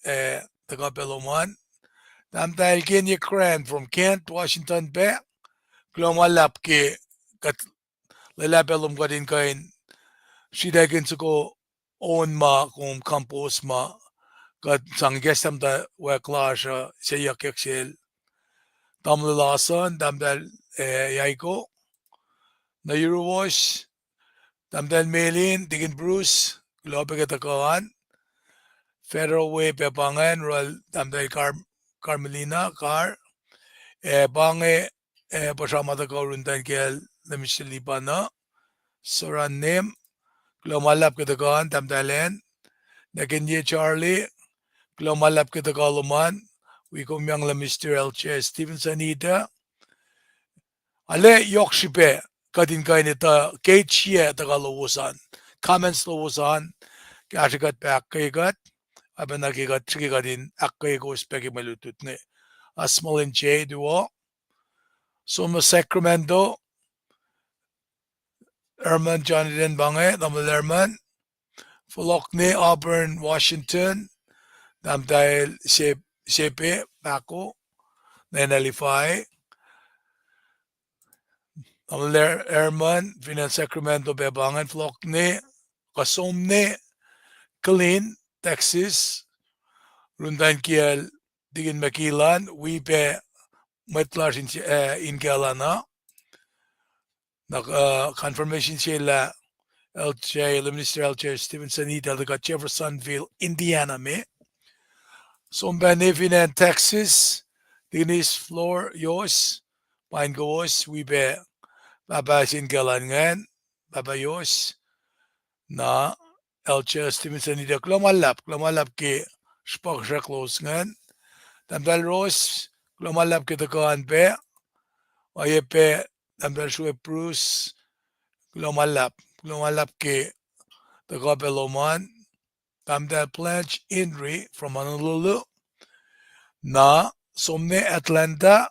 taga peloman damdal ken Ukraine from Kent Washington be kulomalap ki kat lalapelom ka din kain sidakin suko on ma kung campus ma kat sang gestam da waklasha siyak yaksel tamlilasan damdal yaiko na wiowos damdal melin digin Bruce lobe katakawan federal way pepangan royal damdal Carmelina car bange pasama da rundan kel lemishalipana soran name klomalap katakawan damdalen nakinye Charlie klomalap katakaluman we kumyang la Mr. Elche Stevenson ita ale yokshipe kadin kainita kechie tagalowosan comments lowosan kashikat pe akkegat abenakigat chigadin akkego speki malutut ne asmalin che duo soma Sacramento Erman Jonathan bange damal Erman Fallacna Auburn Washington dam dahil sepe bako nenalify damal Erman finan Sacramento bebangan Fallacna kasomne Clean Texas rundan kiel digin makilan wipe matlar inge alana nak confirmation sila LJ Minister LJ Stevenson ita daga Jeffersonville Indiana me somban finan Texas dinis floor yos pain gos wipe baba singalangan baba yos na LJ Stevenson ita klomalap ki spokesha close ngan tamdal Ross klomalap kita kahan pe oye pe tamdal Srui Bruce klomalap ki taga peloman tamdal Pledge Inri from Honolulu na somne Atlanta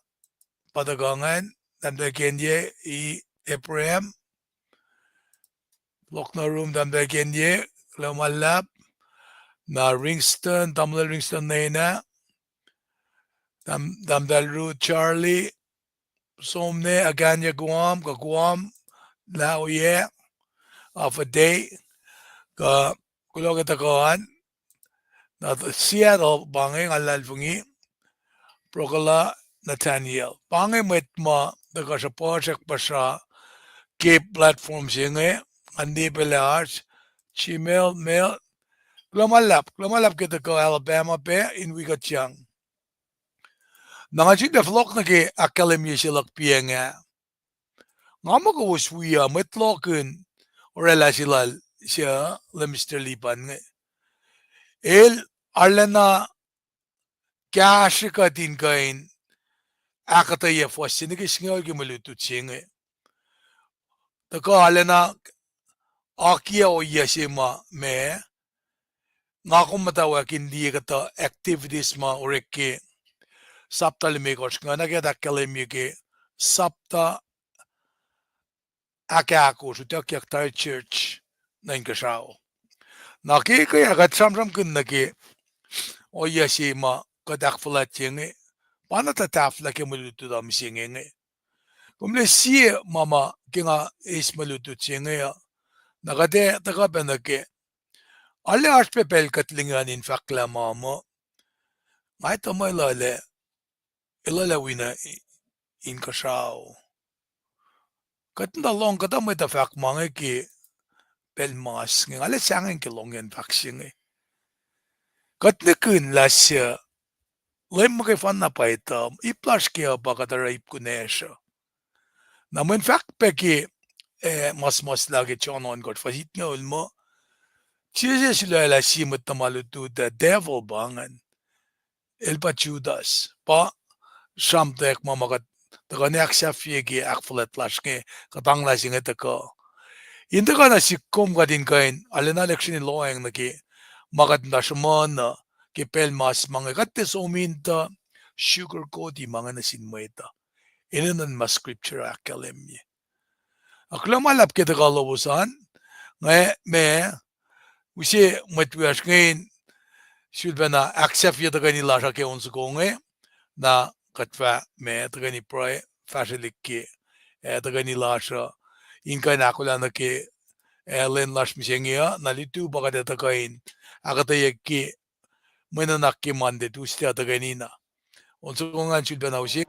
padagangan tamdal Kenye I Ephraim Fwackyuk room tamdal Kenye klomalap na Ringston tamdal Ringston na damdal Ruth Charlie somne aganya Guam ka Guam la oye of a day ka kulo kita kahan Na Seattle bangay alal fungi Prokola Nathaniel. Bangay mwet ma daga sa project pa sa Cape platform singe andi pelas chimel mel Glomalap kita ko Alabama pe in wikiyac. Nangajig na Fwackyuk na ke akademya silak pienga. Ngamo ko uswiya metloken orela silal siya lemster lipan nge. El arlena kaksakin kain akketeyac fwackyuk ni kisngaw ki malutut singe. Tako arlena akia o yasima me ngako mutawaek hindi kata activities ma oreke sapta limikos nga nageta akademya ke sapta akketeyac sutakyak tayo church na inkasao. Nakikaya kat samsam kun naki o yasima kadak Fallacna paano tatafla ke maluto da misinge. Kumle siye mama kinga is maluto singe nakate takapen naki alle aspe pel katlingan in fakla mama ngay tamay lale ilalawina inkasao. Katanda long kata may tafak mga ki pel mas ng ale sangin ki long yan vaccine. Katnikun lasya lem mga fan na pa ito iplash kaya pa katara ipkunesya. Naman fact peki mas lagi chonon kot fasit nga ulmo siya sila la simot na maluto the devil bangan el pachudas pa samtek mamakat taganiak siya fiyegi akfulat lash ke katang lasing ito ko. Hindi ka na sikom ka din kain alina leksyon ni loeng na ki makat na shumana ki pel mas mga kates uminta sugar coaty mga nasinmoita. Ininan mas scripture akademya. Aklamalap kita kalawasan ngay me usi matwias ngayon sulba na accept yata kanila sa ke soko na katwa me tagani proy fashlik ki taganila sa inka na akollah na ke len lash misengia na litu baka data kain akketeyac ki menanak ki mande tu sta taganina soko nga sulba na usi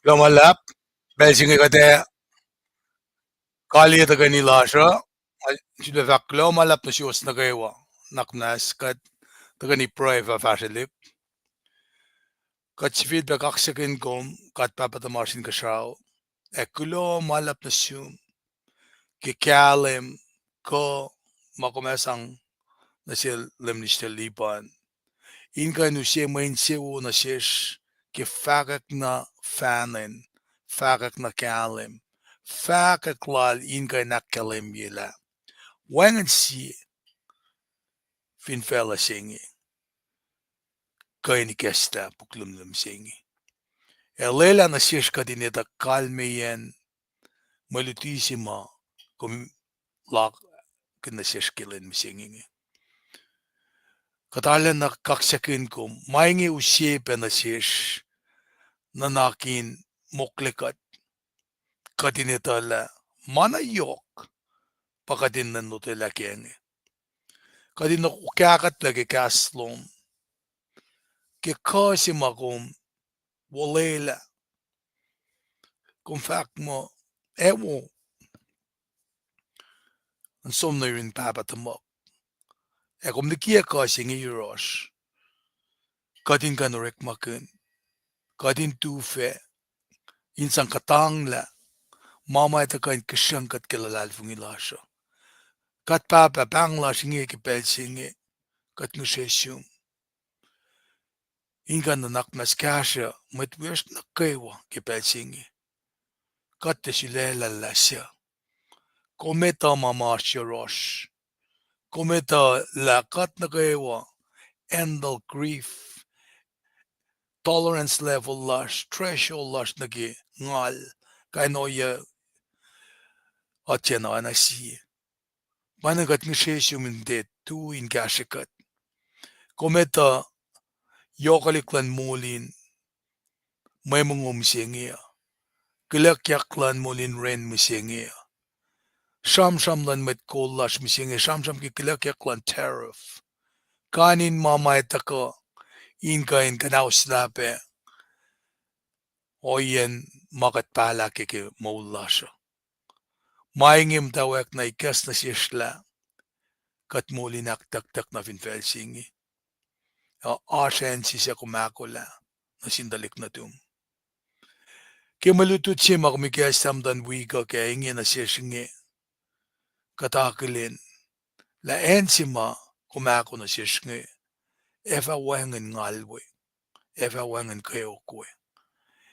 Glomalap belsinge kate kali taganila sa sulba fak glomalap na siwas na kaywa naknas kat tagani proy fa fashlik Katsifid ba kaksakin kom kat papatamarsin kasraw. Ekulo malap na siyum. Kikalim ko makumesang na siya lemnishtel lipan. Inka nu siya main siya na shish. Fahk na fanin. Fahk na kalim. Fahk lal inka nakalim yila. Wangan siya. Finfella singi. Kaini kesta puklumlum singi. Elela na shish kadineta kalmeyen. Malutisima. Kum lak kina shish kilin singi. Katalan na kaksakin ko, maingi usyepe na shish, nanakin moklekat, kadinitala, manayok, pakatin na nutila kenge. Kadin na kukakat lagi kaslom, kikasi makum, walela, kung fahk mo, ewo, ang som na yun papatamok. Kum likiyac kasi ngi yurosh, kadin kanurek makun, kadin tufe, insang katangla, mama ita kain kisangkat kilalal fungilasyo. Kat papa bangla singe ki pel singe, kat nusesyum. Ingan na nakmas kasya, matwirs nukewa ki pel singe. Kat te silela lasya. Kometa mamasya rosh. Kometa la kat nukewa, endal grief. Tolerance level lash, threshold lash nagi ngal. Kainoya atyana anasiye. Panagat nusesyum indet, tu in kasyakat. Kometa yokaliklan molin, may mungum singea. Likiyac molin ren musingea. Sham lan met kollash musingea. Sham ki likiyac tariff. Kanin mama etaka inkain kanauslape. Oyen makat pala kike maulasha. Maingim mutawaek na ikas na siyashla. Kat molin tak na finfel singi. Ashen siya kumakola. Nasindalik na tum. Kimalutut siya makumikasam dan wika kaya inge na siya singe. Katakilin. La ensima kumako na siya singe. Efa wangan ngalwe. Efa wangan kayokwe.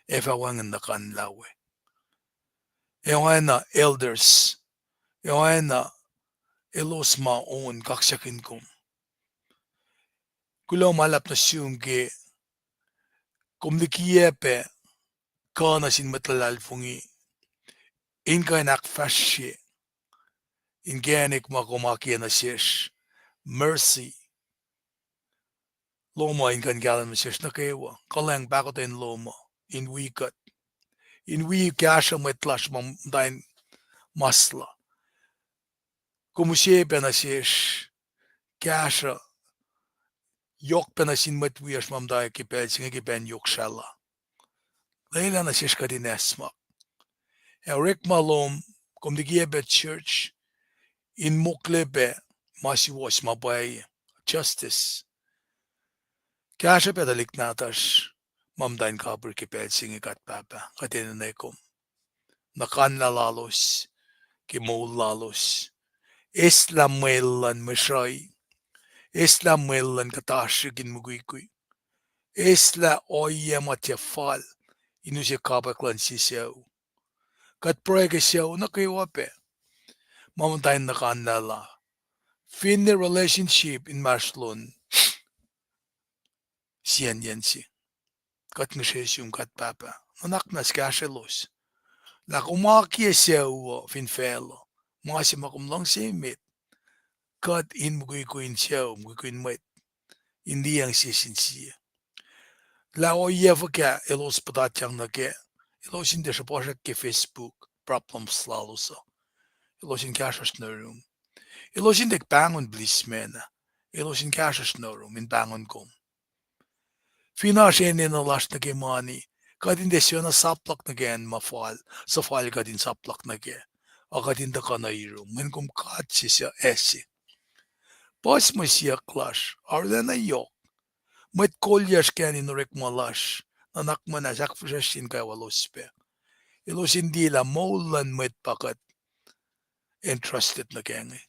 Efa wangan nakanlawe. Oana elders. Oana Elos maon kaksakin kom. Kulo malap na siyum ke kumlikiyepe ka na sin matalal fungi. Inka nakfashe. Ingenik makumaki na siyesh. Mercy. Loma inkan galan na siyesh nukewa. Kalang bakotin loma. In wikat. In kasha metlash mamdain masla. Kumusyepe na siyesh. Kasha. Yok pa na sin matwiyash mamdain kipel. Singa kipen yok shala. Leila na siyesh kadinesmak. Erik malom. Kumdigiebe church. In muklebe. Masiwas mabay. Justice. Kasha pedalik natash. Mamdain kabur kipel singa kat papa. Katinanekom. Nakan lalos. Kimol lalos. Islam melan mesray. Islam melan katashigin muguykuy. Isla oye matyafal. Inusya kabaklan sisaw. Kat prega siyaw nakiwape. Mamdain nakan lala. Fin the relationship in Marslon. Siyan yansi. Kat ngesesyum kat papa. Nanaknas kashelos. La kumakia siyaw fin felo. Masi makumlang simit. Kat in muguykuin siyaw. Muguykuin mwet. Hindi ang sisinsiya. La oye ka Elos patatyang na ke. Elos hindi siya po siya ke Facebook. Problems lalo sa. Elos in kasas na room. Elos hindi bangon bliss mena. Elos in kasas na room. In bangon kom. Finasyen na las na ke money. Kadin desyo na saplak na gen mafal. Sa fal kadin saplak na ke. O kadin da ka na irum. Men kum katsi siya esi. Pas mo siya clash. Arla na yok. Met kolyash ken in rek malash. anak mo na sak freshin kay walos pe. Elos hindi la maulan mwet pakat entrusted na kengi.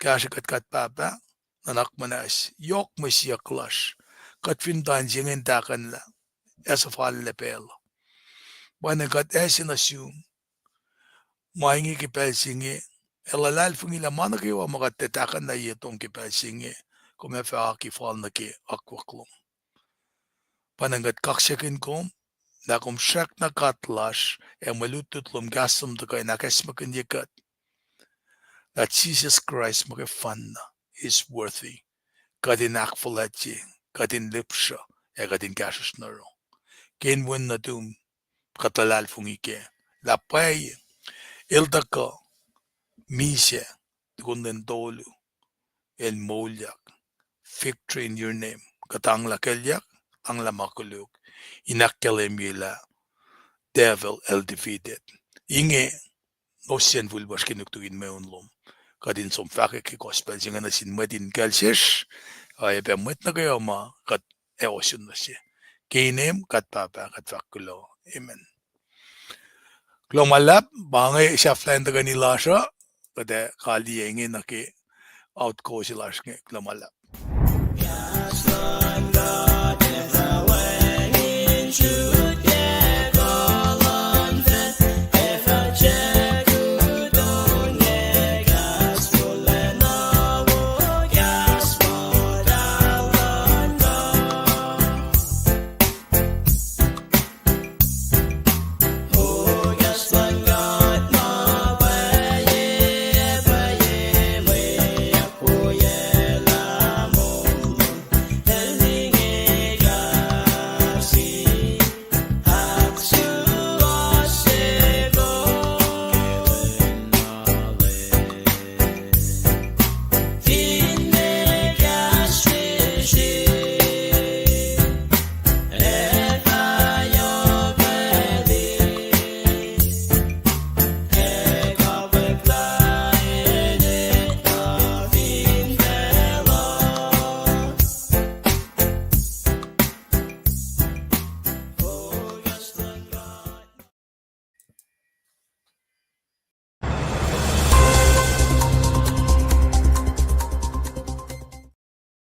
Kaya siya kat papa, anak mo na as, yok mo siya clash. Kat fintan siyang intakan la, as a falle pelo. Bana kat esin assume, mahingi kipel singi, elalal fungila mana kiwa makatetakan na yetong kipel singi, kume fahk fall na ki akwaklong. Panangat kaksakin kom, na kum shak na katlash, e malutut lum gasum to kay nakasmakan yakat, that Jesus Christ makafan na is worthy. Kadin akfalachi, kadin lipsha, e kadin kasus naro. Ken wen na tum, katalal fungike, la pay, ildaka, mise, kunden tolu, el molyak, victory in your name, katang la kelyak, ang la makuluk, inakkalemila, devil el defeated. Inge, no sinful was kinuktuin me unlom. Kadin som fahk gospel singa na sin medin kalsish, ay pe mwet na kayo ma, kat eosun na siya. Kinem, kat papa, kat fakulo. Amen. Klomalap, bangay siya flan da ganila siya, kada kali yengi na ki out ko sila siya klomalap.